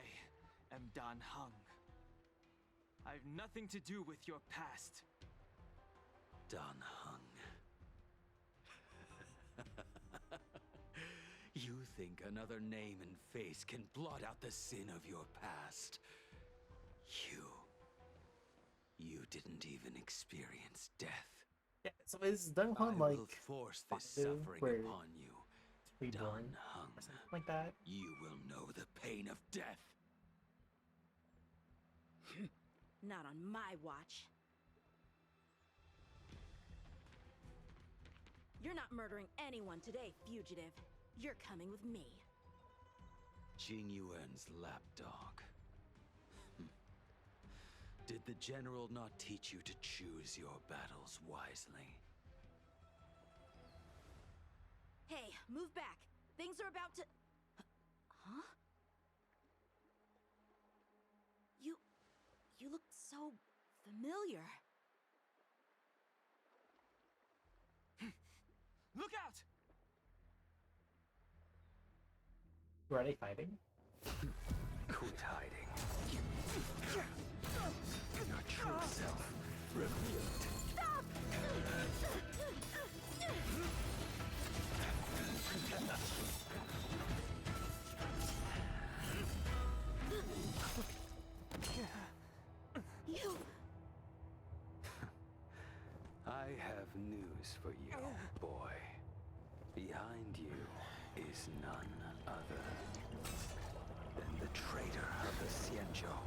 am Dan Heng. I've nothing to do with your past. Dan Heng. You think another name and face can blot out the sin of your past? You didn't even experience death. Yeah, so is Dung I Hwan like will force this positive suffering where upon you. to be born Dan or Heng. something like that? You will know the pain of death. Not on my watch. You're not murdering anyone today, fugitive. You're coming with me. Jing Yuan's lapdog. Did the general not teach you to choose your battles wisely? Hey, move back. Things are about to... Huh? You look so familiar. Look out! Were they fighting? Quit hiding. Your true self revealed. Stop! You... I have news for you, boy. Behind you is none other than the traitor of the Xianzhou.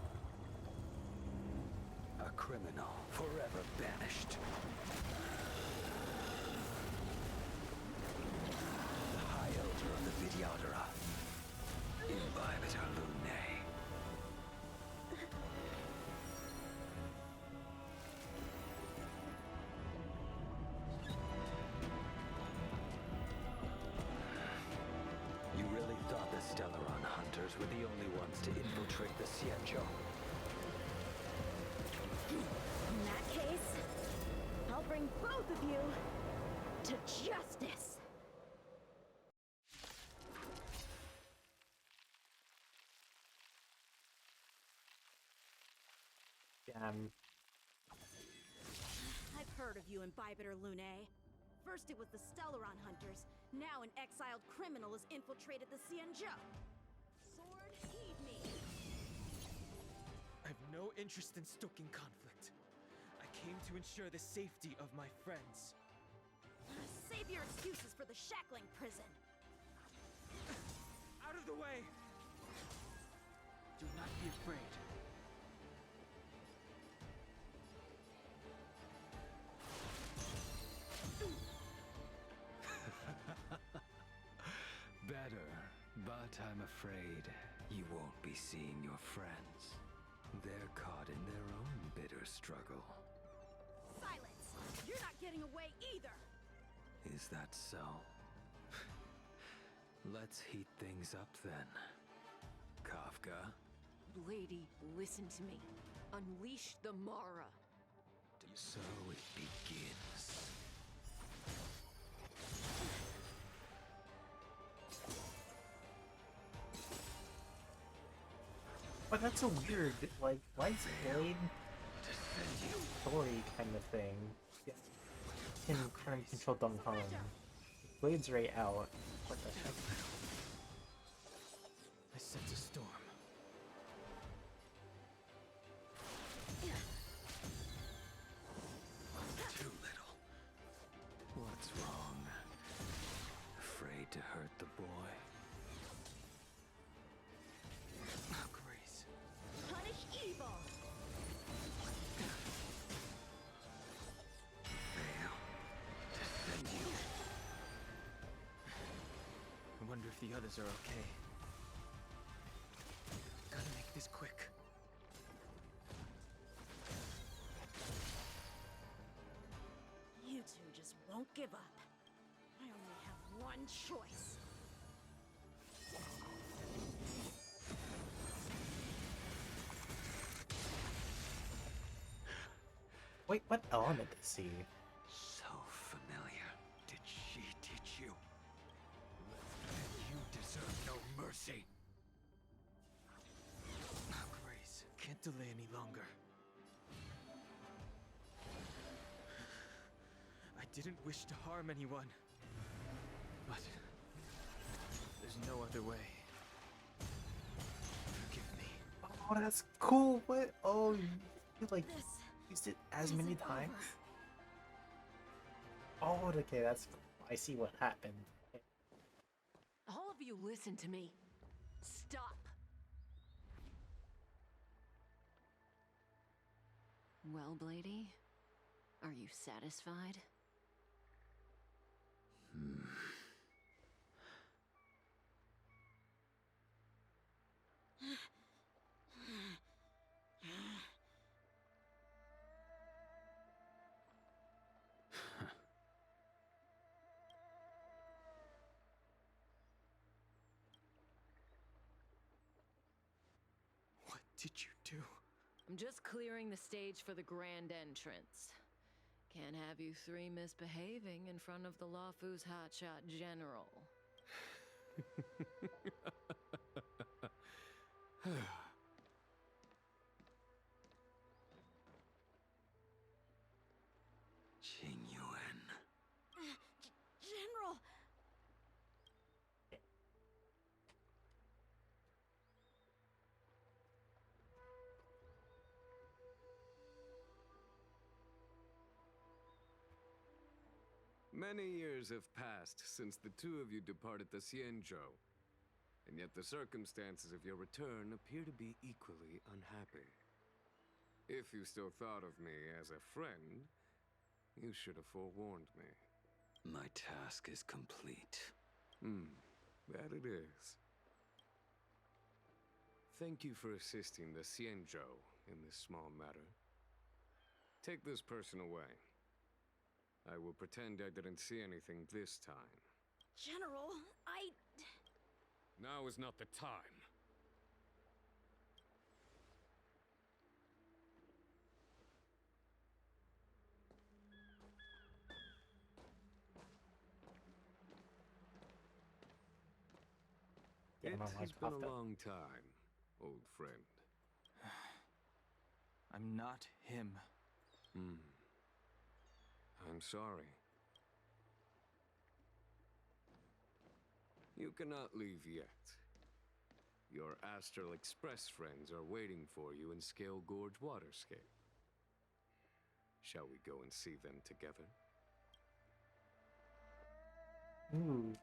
A criminal forever banished. The High Elder of the Vidyadhara. ENVTUBER. You really thought the Stellaron hunters were the only ones to infiltrate the Xianzhou? In that case, I'll bring both of you to justice. Damn. I've heard of you, ENVTUBER. First it was the Stellaron hunters, now an exiled criminal has infiltrated the Xianzhou. Sword, heed me! I've no interest in stoking conflict. I came to ensure the safety of my friends. Save your excuses for the shackling prison. Out of the way! Do not be afraid. But I'm afraid you won't be seeing your friends. They're caught in their own bitter struggle. Silence! You're not getting away either! Is that so? Let's heat things up then. Kafka? Lady, listen to me. Unleash the Mara. So it begins. But that's so weird. Like, why is Blade story kind of thing? Yeah. Can kind of control Duncan. Blade's right out. What the heck? I sense a storm. Too little. What's wrong? Afraid to hurt the boy? Oh, Grace. Punish evil! Fail. Defend you. I wonder if the others are okay. Gotta make this quick. You two just won't give up. I only have one choice. Wait, what element is he? So familiar. Did she teach you? You deserve no mercy. Oh, Grace. Can't delay any longer. I didn't wish to harm anyone. But there's no other way. Forgive me. Oh, that's cool. What? Oh, you like used it as many times? Oh, okay, that's cool. I see what happened. All of you listen to me. Stop. Well, Blady, are you satisfied? What did you do? I'm just clearing the stage for the grand entrance. Can't have you three misbehaving in front of the Lawfu's hotshot general. Jingyuan. General! Many years have passed since the two of you departed the Xianzhou, and yet the circumstances of your return appear to be equally unhappy. If you still thought of me as a friend, you should have forewarned me. My task is complete. That it is. Thank you for assisting the Xianzhou in this small matter. Take this person away. I will pretend I didn't see anything this time. General, Now is not the time. Yeah, It my has mind's been popped a up. long time, old friend. I'm not him. I'm sorry. You cannot leave yet. Your Astral Express friends are waiting for you in Scale Gorge Waterscape. Shall we go and see them together? Ooh.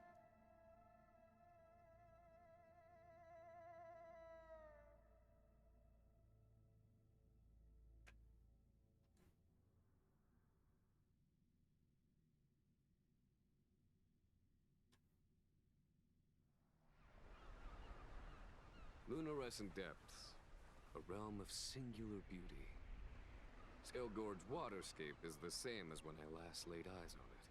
Luminescent depths, a realm of singular beauty. Sailgorge's waterscape is the same as when I last laid eyes on it.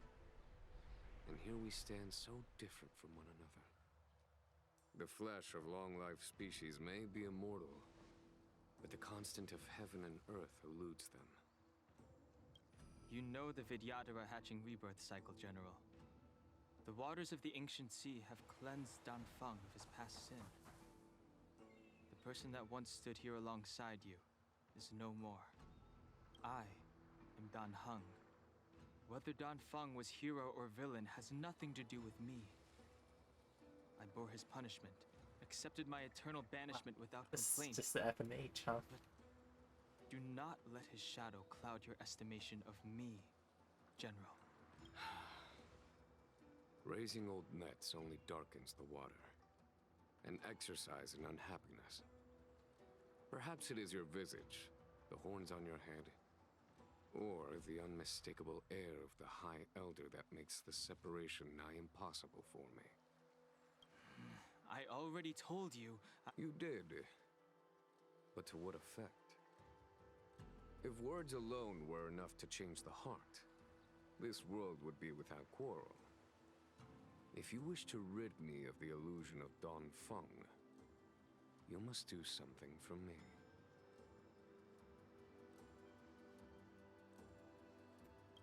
And here we stand so different from one another. The flesh of long-life species may be immortal, but the constant of heaven and earth eludes them. You know the Vidyadhara hatching rebirth cycle, General. The waters of the ancient sea have cleansed Danfeng of his past sin. The person that once stood here alongside you is no more. I am Dan Heng. Whether Danfeng was hero or villain has nothing to do with me. I bore his punishment, accepted my eternal banishment without complaint. Just the F and H, huh? But do not let his shadow cloud your estimation of me, General. Raising old nets only darkens the water, an exercise in unhappiness. Perhaps it is your visage, the horns on your head, or the unmistakable air of the High Elder that makes the separation nigh impossible for me. I already told you. You did. But to what effect? If words alone were enough to change the heart, this world would be without quarrel. If you wish to rid me of the illusion of Danfeng, you must do something for me.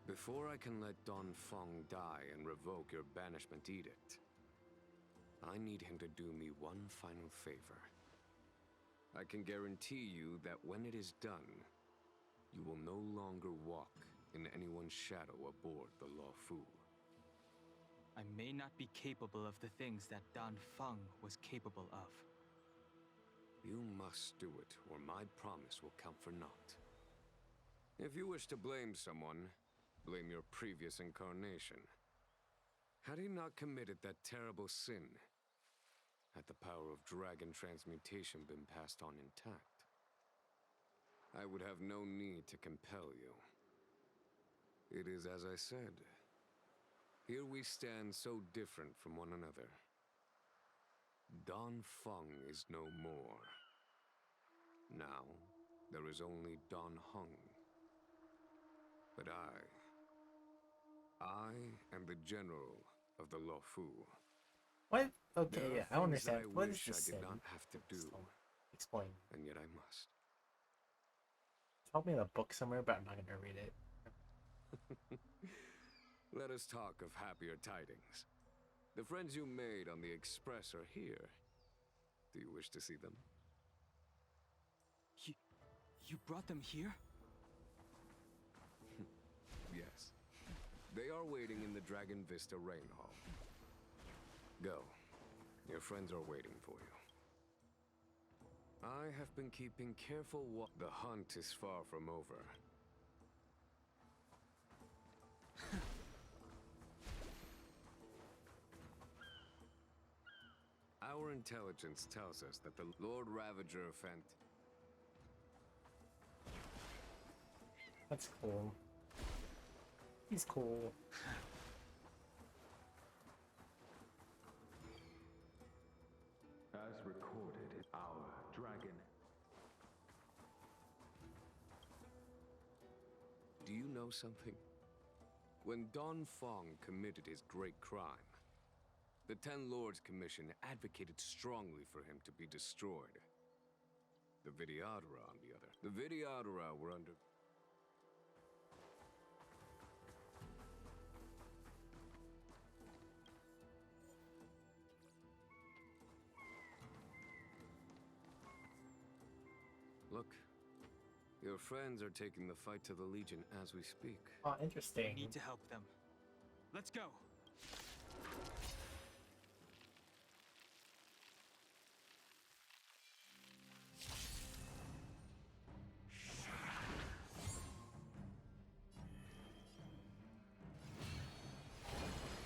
Before I can let Danfeng die and revoke your banishment edict, I need him to do me one final favor. I can guarantee you that when it is done, you will no longer walk in anyone's shadow aboard the Luofu. I may not be capable of the things that Danfeng was capable of. You must do it, or my promise will count for naught. If you wish to blame someone, blame your previous incarnation. Had he not committed that terrible sin, had the power of dragon transmutation been passed on intact, I would have no need to compel you. It is as I said. Here we stand so different from one another. Danfeng is no more. Now, there is only Dan Heng. But I am the general of the Luofu. What? Okay, There are yeah, I don't things understand. I What is wish this I sin? did not have to do, Explain. and yet I must. Tell me in a book somewhere, but I'm not gonna read it. Let us talk of happier tidings. The friends you made on the Express are here. Do you wish to see them? You brought them here? Yes. They are waiting in the Dragon Vista Rain Hall. Go. Your friends are waiting for you. I have been keeping careful watch. The hunt is far from over. Our intelligence tells us that the Lord Ravager of Fent... That's cool. He's cool. As recorded, our dragon. Do you know something? When Danfeng committed his great crime, the Ten Lords Commission advocated strongly for him to be destroyed. The Vidyadhara, on the other. The Vidyadhara were under... Look, your friends are taking the fight to the Legion as we speak. Oh, interesting. We need to help them. Let's go.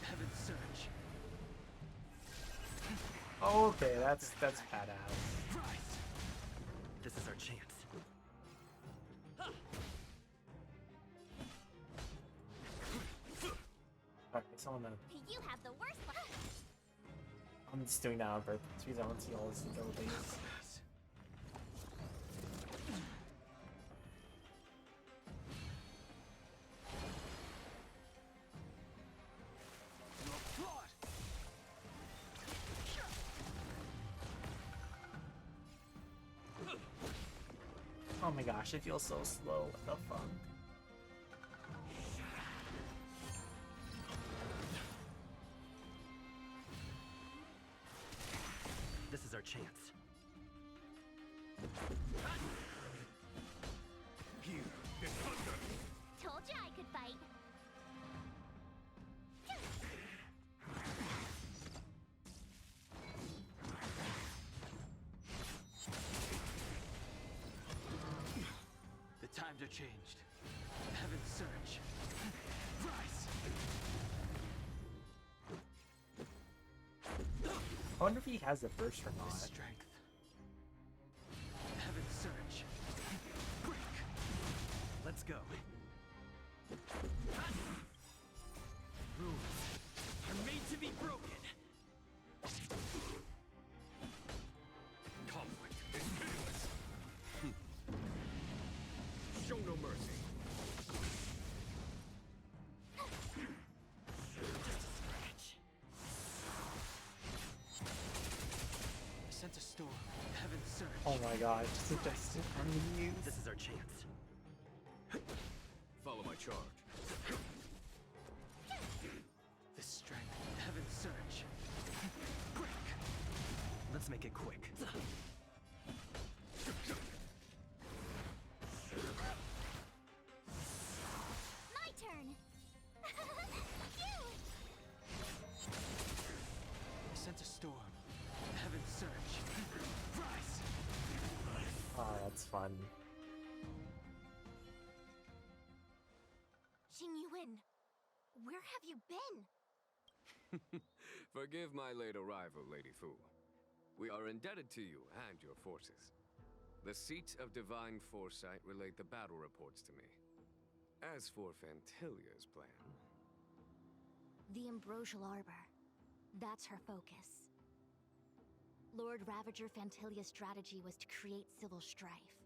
Heaven Surge. Oh, okay, that's badass. Rise! This is our chance. Alright, so You have the worst one. I'm just doing that on purpose because I want to see all these abilities. Oh my gosh, it feels so slow. What the fuck? This is our chance. Here, the thunder! Told you I could fight. The times are changed. Heaven's surge. Rise! I wonder if he has the burst or not. Strength. Heaven's surge. Break! Let's go. Rules are made to be broken. Conflict is pitiless! Show no mercy. I sense a storm. Heaven's surge. Oh my god, just unused. This is our chance. Follow my charge. The strength. Heaven's surge. Break! Let's make it quick. My turn. I sense a storm. Heaven's surge. Rise! Oh, that's fun. Jingyuan, where have you been? Forgive my late arrival, Lady Fu. We are indebted to you and your forces. The Seat of Divine Foresight relayed the battle reports to me. As for Fantilia's plan... The Ambrosial Arbor. That's her focus. Lord Ravager Fantilia's strategy was to create civil strife,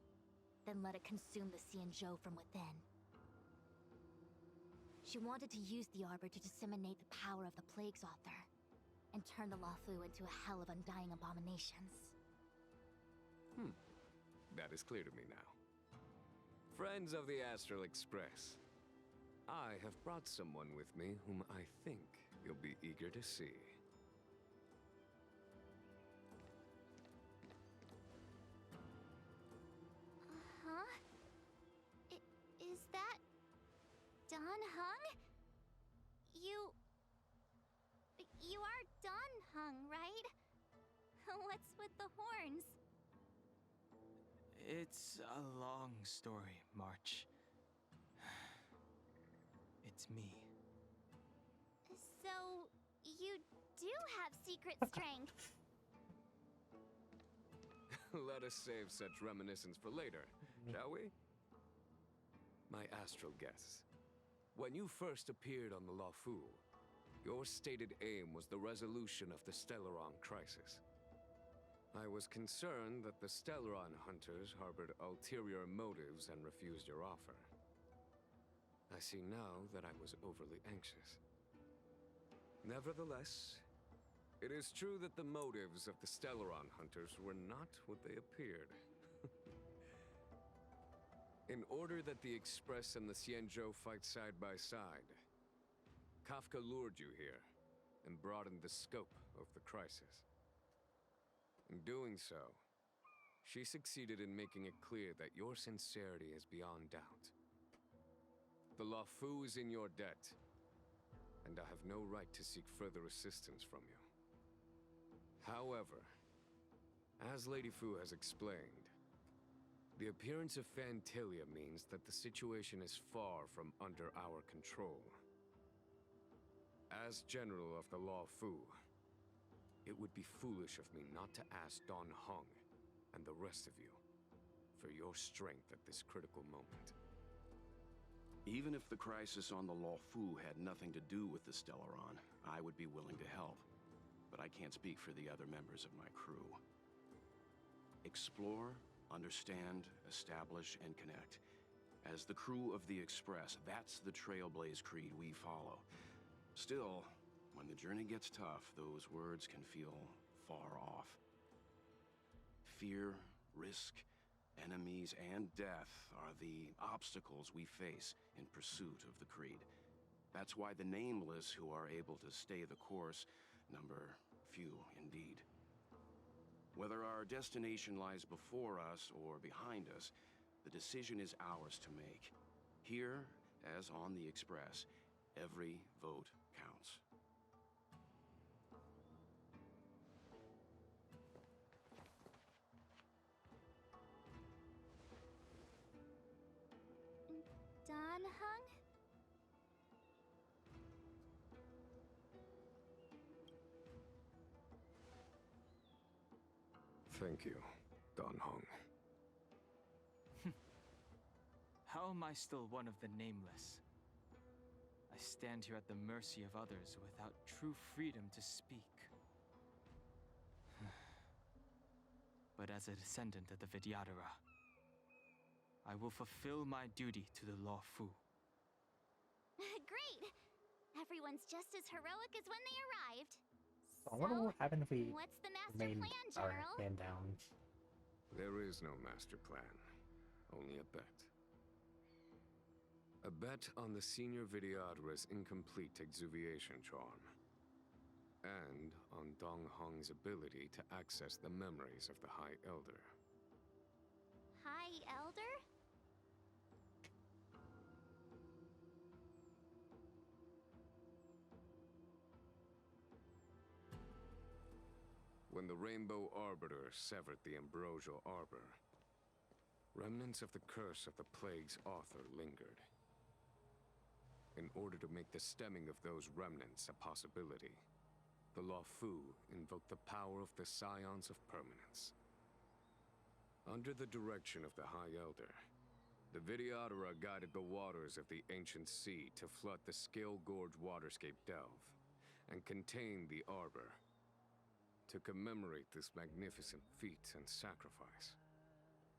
then let it consume the Xianzhou from within. She wanted to use the Arbor to disseminate the power of the Plague's author, and turn the Luofu into a hell of undying abominations. That is clear to me now. Friends of the Astral Express, I have brought someone with me whom I think you'll be eager to see. Huh? Is that Don Hung? You are Don Hung, right? What's with the horns? It's a long story, March. It's me. So, you do have secret strength. Let us save such reminiscence for later, shall we? My astral guests, when you first appeared on the Luofu, your stated aim was the resolution of the Stellaron crisis. I was concerned that the Stellaron hunters harbored ulterior motives and refused your offer. I see now that I was overly anxious. Nevertheless, it is true that the motives of the Stellaron hunters were not what they appeared. In order that the Express and the Xianzhou fight side by side, Kafka lured you here and broadened the scope of the crisis. In doing so, she succeeded in making it clear that your sincerity is beyond doubt. The Luofu is in your debt, and I have no right to seek further assistance from you. However, as Lady Fu has explained, the appearance of Fantilia means that the situation is far from under our control. As General of the Luofu, it would be foolish of me not to ask Don Hung and the rest of you for your strength at this critical moment. Even if the crisis on the Luofu had nothing to do with the Stellaron, I would be willing to help. But I can't speak for the other members of my crew. Explore, understand, establish, and connect. As the crew of the Express, that's the Trailblaze creed we follow. Still, when the journey gets tough, those words can feel far off. Fear, risk, Enemies and death are the obstacles we face in pursuit of the creed. That's why the nameless who are able to stay the course number few indeed. Whether our destination lies before us or behind us, the decision is ours to make. Here, as on the Express, every vote counts. Don Hung? Thank you, Don Hong. How am I still one of the nameless? I stand here at the mercy of others without true freedom to speak. But as a descendant of the Vidyadhara, I will fulfill my duty to the Law Fu. Great! Everyone's just as heroic as when they arrived. I wonder what happened if we What's the master remained plan, our General? hand down. There is no master plan, only a bet. A bet on the Senior Vidyadhara's incomplete exuviation charm. And on Dong Hong's ability to access the memories of the High Elder. High Elder? When the Rainbow Arbiter severed the Ambrosial Arbor, remnants of the curse of the Plague's author lingered. In order to make the stemming of those remnants a possibility, the Law Fu invoked the power of the Scions of Permanence. Under the direction of the High Elder, the Vidyadhara guided the waters of the ancient sea to flood the Scale Gorge waterscape delve and contain the Arbor. To commemorate this magnificent feat and sacrifice,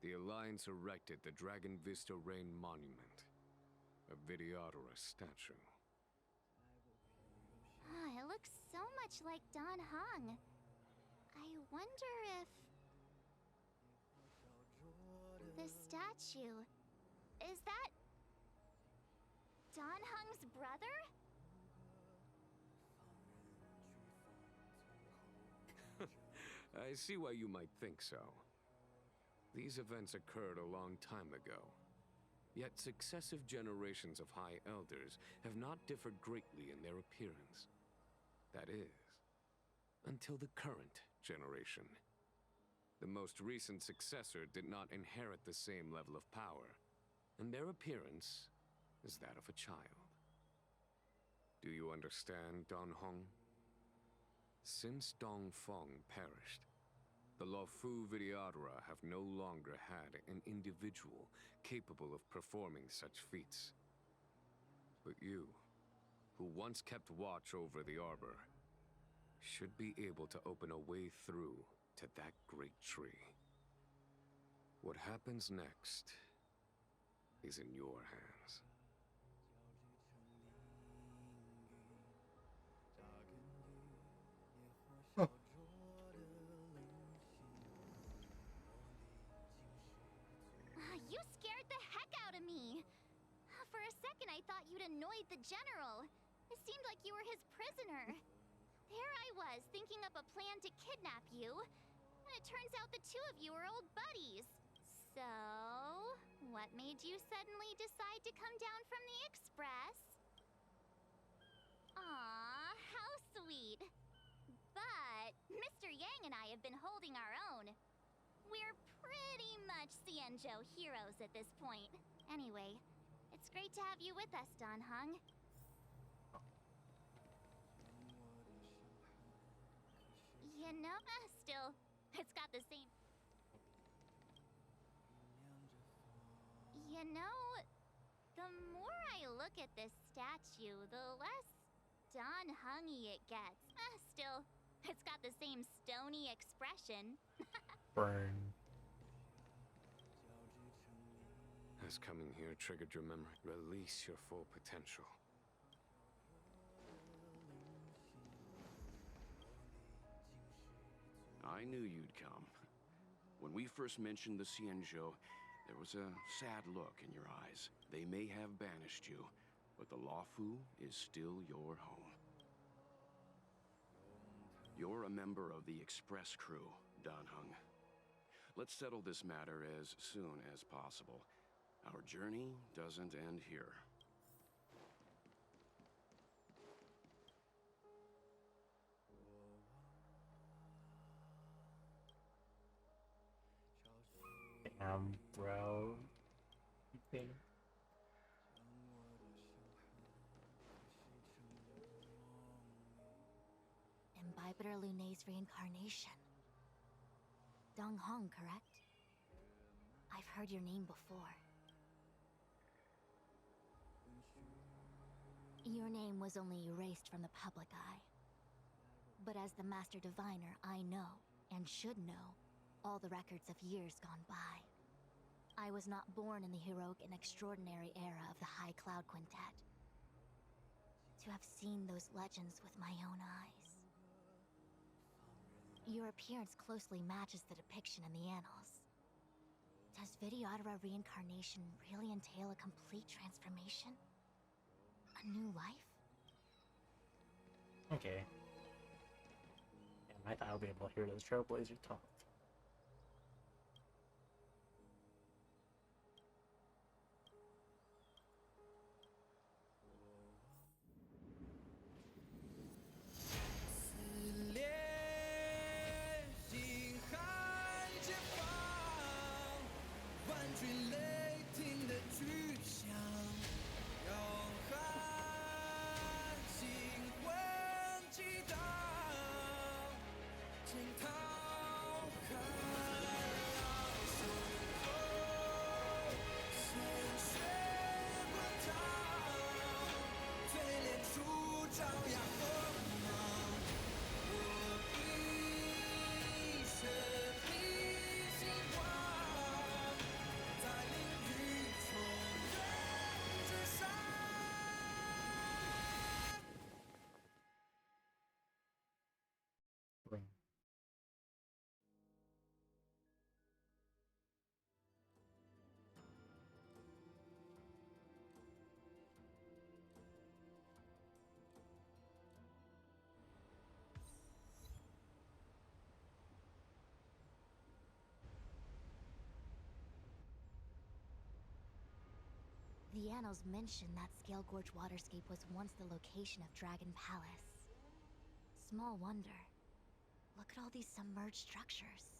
the Alliance erected the Dragon Vista Rain Monument, a Vidyadhara statue. It looks so much like Don Hung. I wonder if... the statue... is that... Don Hung's brother? I see why you might think so. These events occurred a long time ago. Yet successive generations of High Elders have not differed greatly in their appearance. That is, until the current generation. The most recent successor did not inherit the same level of power, and their appearance is that of a child. Do you understand, Don Hong? Since Dong Feng perished, the Law Fu Vidyadhara have no longer had an individual capable of performing such feats. But you, who once kept watch over the Arbor, should be able to open a way through to that great tree. What happens next is in your hands. You scared the heck out of me! For a second I thought you'd annoyed the General. It seemed like you were his prisoner. There I was, thinking up a plan to kidnap you, and it turns out the two of you are old buddies. So, what made you suddenly decide to come down from the Express? Aw, how sweet. But Mr. Yang and I have been holding our own. We're pretty much Xianzhou heroes at this point. Anyway, it's great to have you with us, Don Hung. You know, still, it's got the same... You know, the more I look at this statue, the less Don Hung-y it gets. Still, it's got the same stony expression. Burn. Has coming here triggered your memory? Release your full potential. I knew you'd come. When we first mentioned the Xianzhou, there was a sad look in your eyes. They may have banished you, but the Luofu is still your home. You're a member of the express crew, Danheng. Let's settle this matter as soon as possible. Our journey doesn't end here. Damn, bro. You think? Imbibitor Lunay's reincarnation. Dong Hong, correct? I've heard your name before. Your name was only erased from the public eye. But as the Master Diviner, I know, and should know, all the records of years gone by. I was not born in the heroic and extraordinary era of the High Cloud Quintet. To have seen those legends with my own eyes. Your appearance closely matches the depiction in the annals. Does Videodora reincarnation really entail a complete transformation? A new life? Okay. Damn, I thought I would be able to hear those Trailblazer talk. The annals mention that Scale Gorge Waterscape was once the location of Dragon Palace. Small wonder. Look at all these submerged structures.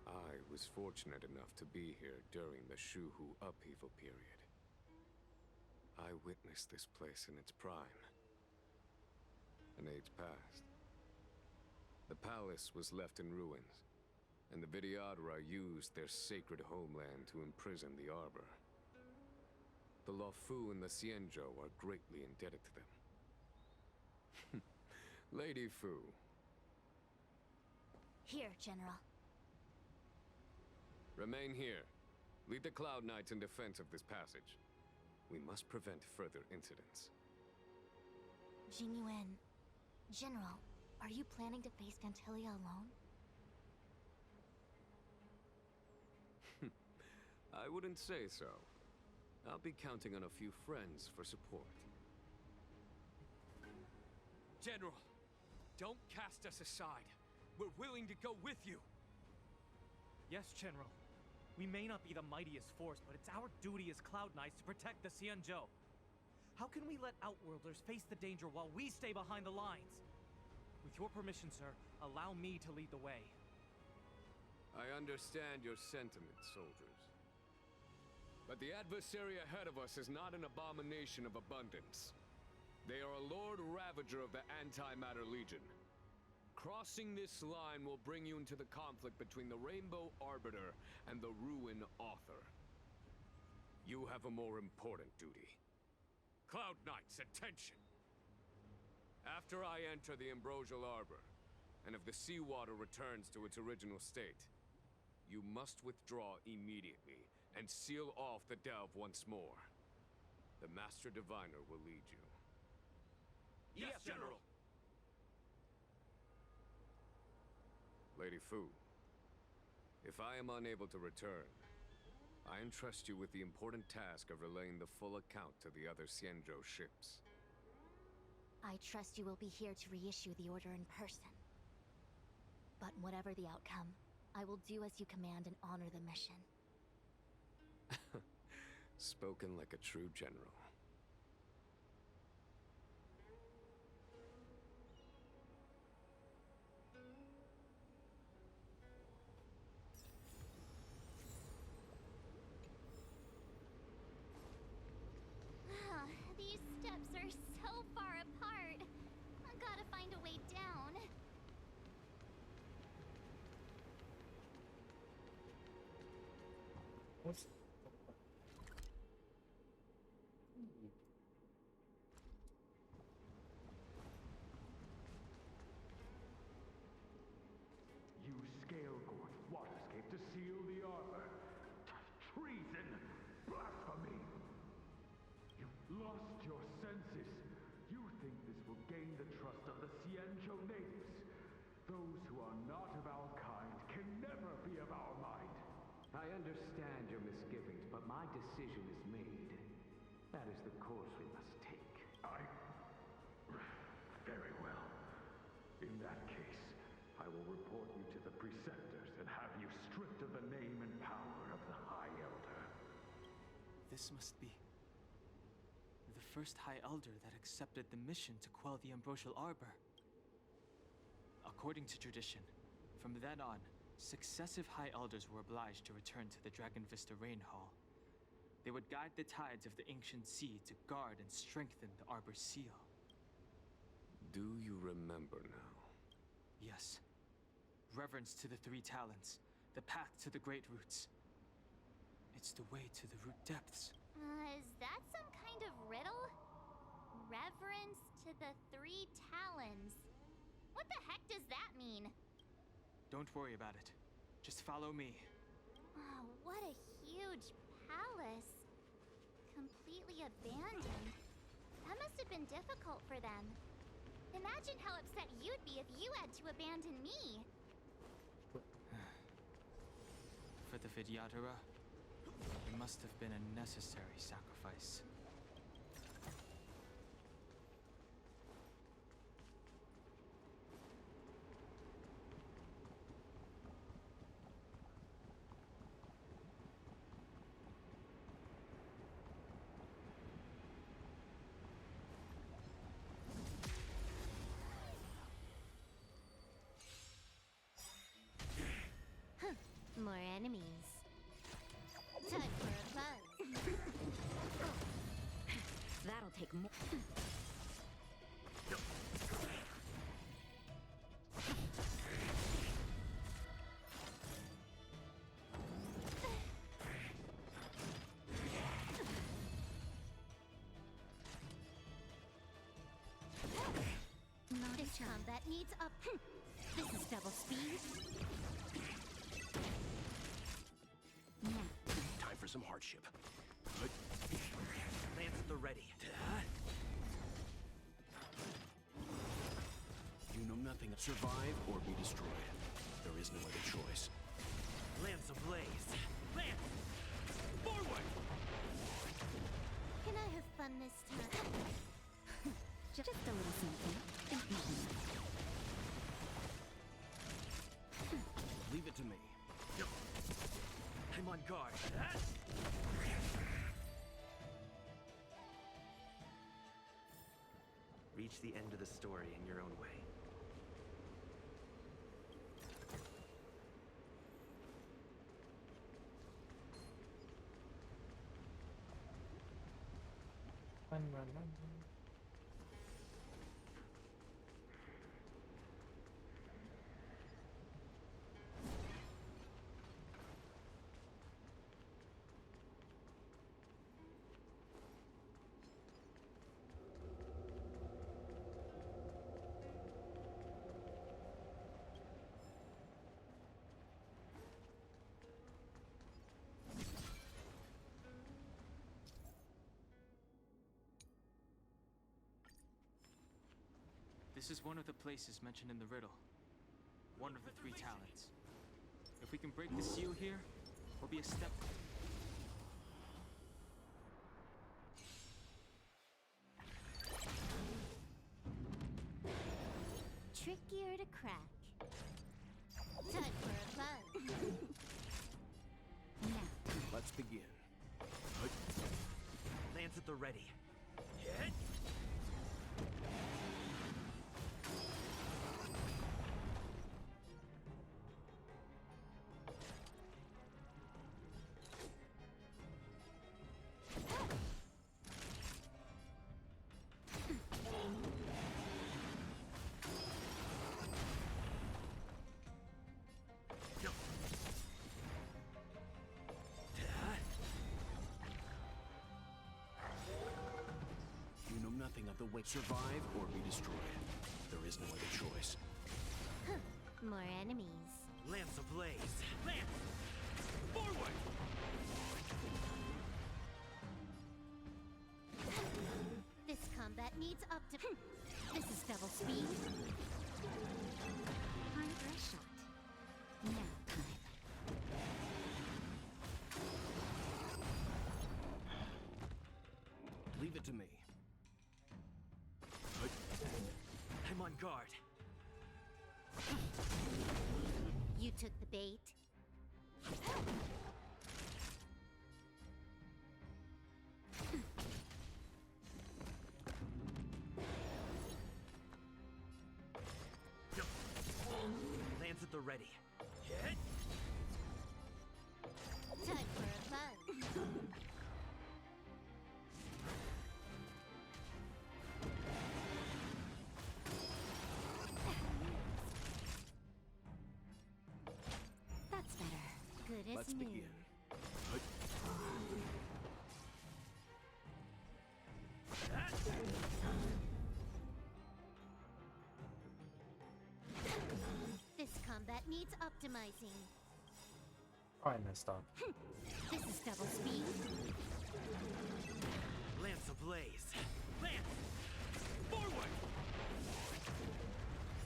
I was fortunate enough to be here during the Shuhu upheaval period. I witnessed this place in its prime. An age passed. The palace was left in ruins, and the Videodora used their sacred homeland to imprison the Arbor. The Luofu and the Xianzhou are greatly indebted to them. Lady Fu. Here, General. Remain here. Lead the Cloud Knights in defense of this passage. We must prevent further incidents. Jingyuan, General, are you planning to face Phantilia alone? I wouldn't say so. I'll be counting on a few friends for support. General, don't cast us aside. We're willing to go with you. Yes, General. We may not be the mightiest force, but it's our duty as Cloud Knights to protect the Xianzhou. How can we let Outworlders face the danger while we stay behind the lines? With your permission, sir, allow me to lead the way. I understand your sentiments, soldiers. But the adversary ahead of us is not an abomination of abundance. They are a Lord Ravager of the Antimatter Legion. Crossing this line will bring you into the conflict between the Rainbow Arbiter and the Ruin Author. You have a more important duty. Cloud Knights, attention! After I enter the Ambrosial Arbor, and if the seawater returns to its original state, you must withdraw immediately and seal off the delve once more. The Master Diviner will lead you. Yes, General! Lady Fu, If I am unable to return, I entrust you with the important task of relaying the full account to the other Xianzhou ships. I trust you will be here to reissue the order in person. But whatever the outcome, I will do as you command and honor the mission. Spoken like a true general. These steps are so far apart. I gotta find a way down. What's... Use scale-gorge waterscape to seal the arbor. Treason! Blasphemy! You've lost your senses. You think this will gain the trust of the Xianzhou natives. Those who are not of our kind can never be of our mind. I understand your misgivings, but my decision is made. That is the course we must take. Very well. In that case, I will report you to the preceptors and have you stripped of the name and power of the High Elder. This must be the first High Elder that accepted the mission to quell the Ambrosial Arbor. According to tradition, from then on, successive High Elders were obliged to return to the Dragon Vista Rain Hall. They would guide the tides of the ancient sea to guard and strengthen the Arbor's seal. Do you remember now? Yes. Reverence to the three talents, the path to the great roots. It's the way to the root depths. Is that some kind of riddle? Reverence to the three talons. What the heck does that mean? Don't worry about it. Just follow me. Oh, what a huge palace. Completely abandoned. That must have been difficult for them. Imagine how upset you'd be if you had to abandon me. For the Vidyadhara, it must have been a necessary sacrifice. More enemies. Time for a buzz. That'll take more. This combat needs up. This is double speed. Time for some hardship. Lance at the ready. You know nothing. Survive or be destroyed. There is no other choice. Lance ablaze. Lance! Forward! Can I have fun this time? Just a little something. Leave it to me. I'm on guard. Reach the end of the story in your own way. Run, run, run. This is one of the places mentioned in the riddle. One of the three talents. If we can break the seal here, we'll be a step. Trickier to crack. Time for a fun. Now. Let's begin. Lance at the ready. You know nothing of the way. Survive or be destroyed. There is no other choice. More enemies. Lance ablaze. Lance! Forward! This combat needs This is double speed. Time for a shot. Now time. Leave it to me. I'm on guard. You took the bait. Lance at the ready. Time for a fun. That's better. Good as Let's new. begin. This combat needs optimizing. Oh, I messed up. This is double speed. Lance ablaze. Lance! Forward!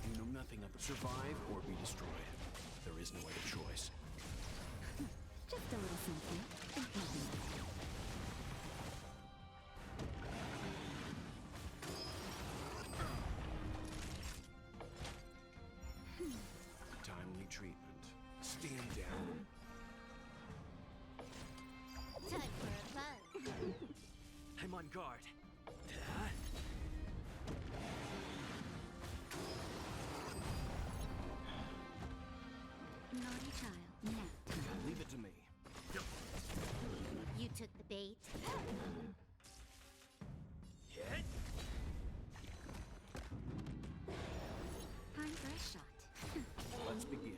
You know nothing of survive or be destroyed. There is no other choice. Just a little something. Timely treatment. Stand down. Time for a fun. I'm on guard. Naughty child. Now. Leave it to me. You took the bait. Time for a shot. Let's begin.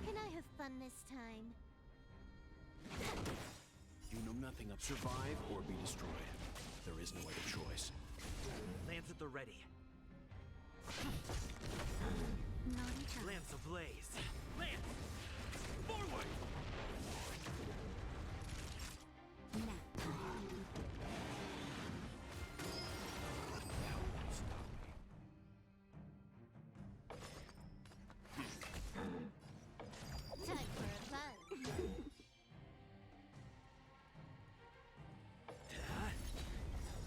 Can I have fun this time? You know nothing of survive or be destroyed. There is no other choice. Lance at the ready. Naughty child. Lance ablaze. Lance! Forward! Now. Time for a fun.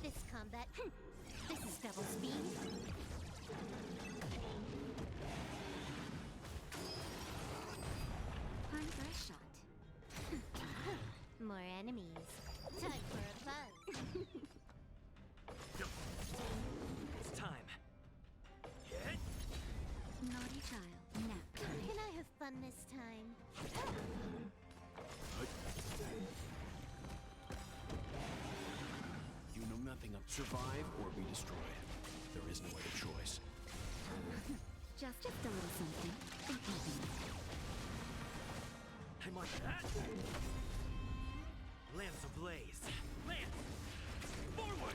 This combat. This is double speed. Time for a shot. More enemies. Time for a fun. It's time. Naughty child. Now. Can I have fun this time? You know nothing of survive or be destroyed. There is no other choice. Just a little something. I'm on that. Lance ablaze. Lance! Forward!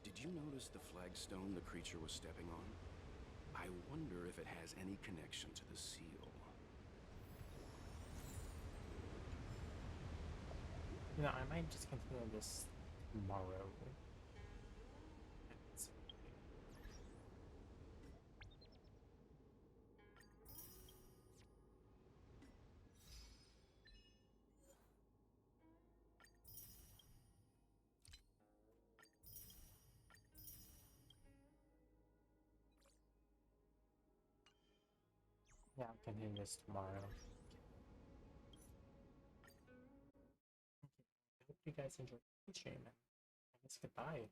Did you notice the flagstone the creature was stepping on? I wonder if it has any connection to the seal. You know, I might just continue this tomorrow. Yeah, I'll continue this tomorrow. I hope you guys enjoyed the stream. I guess goodbye.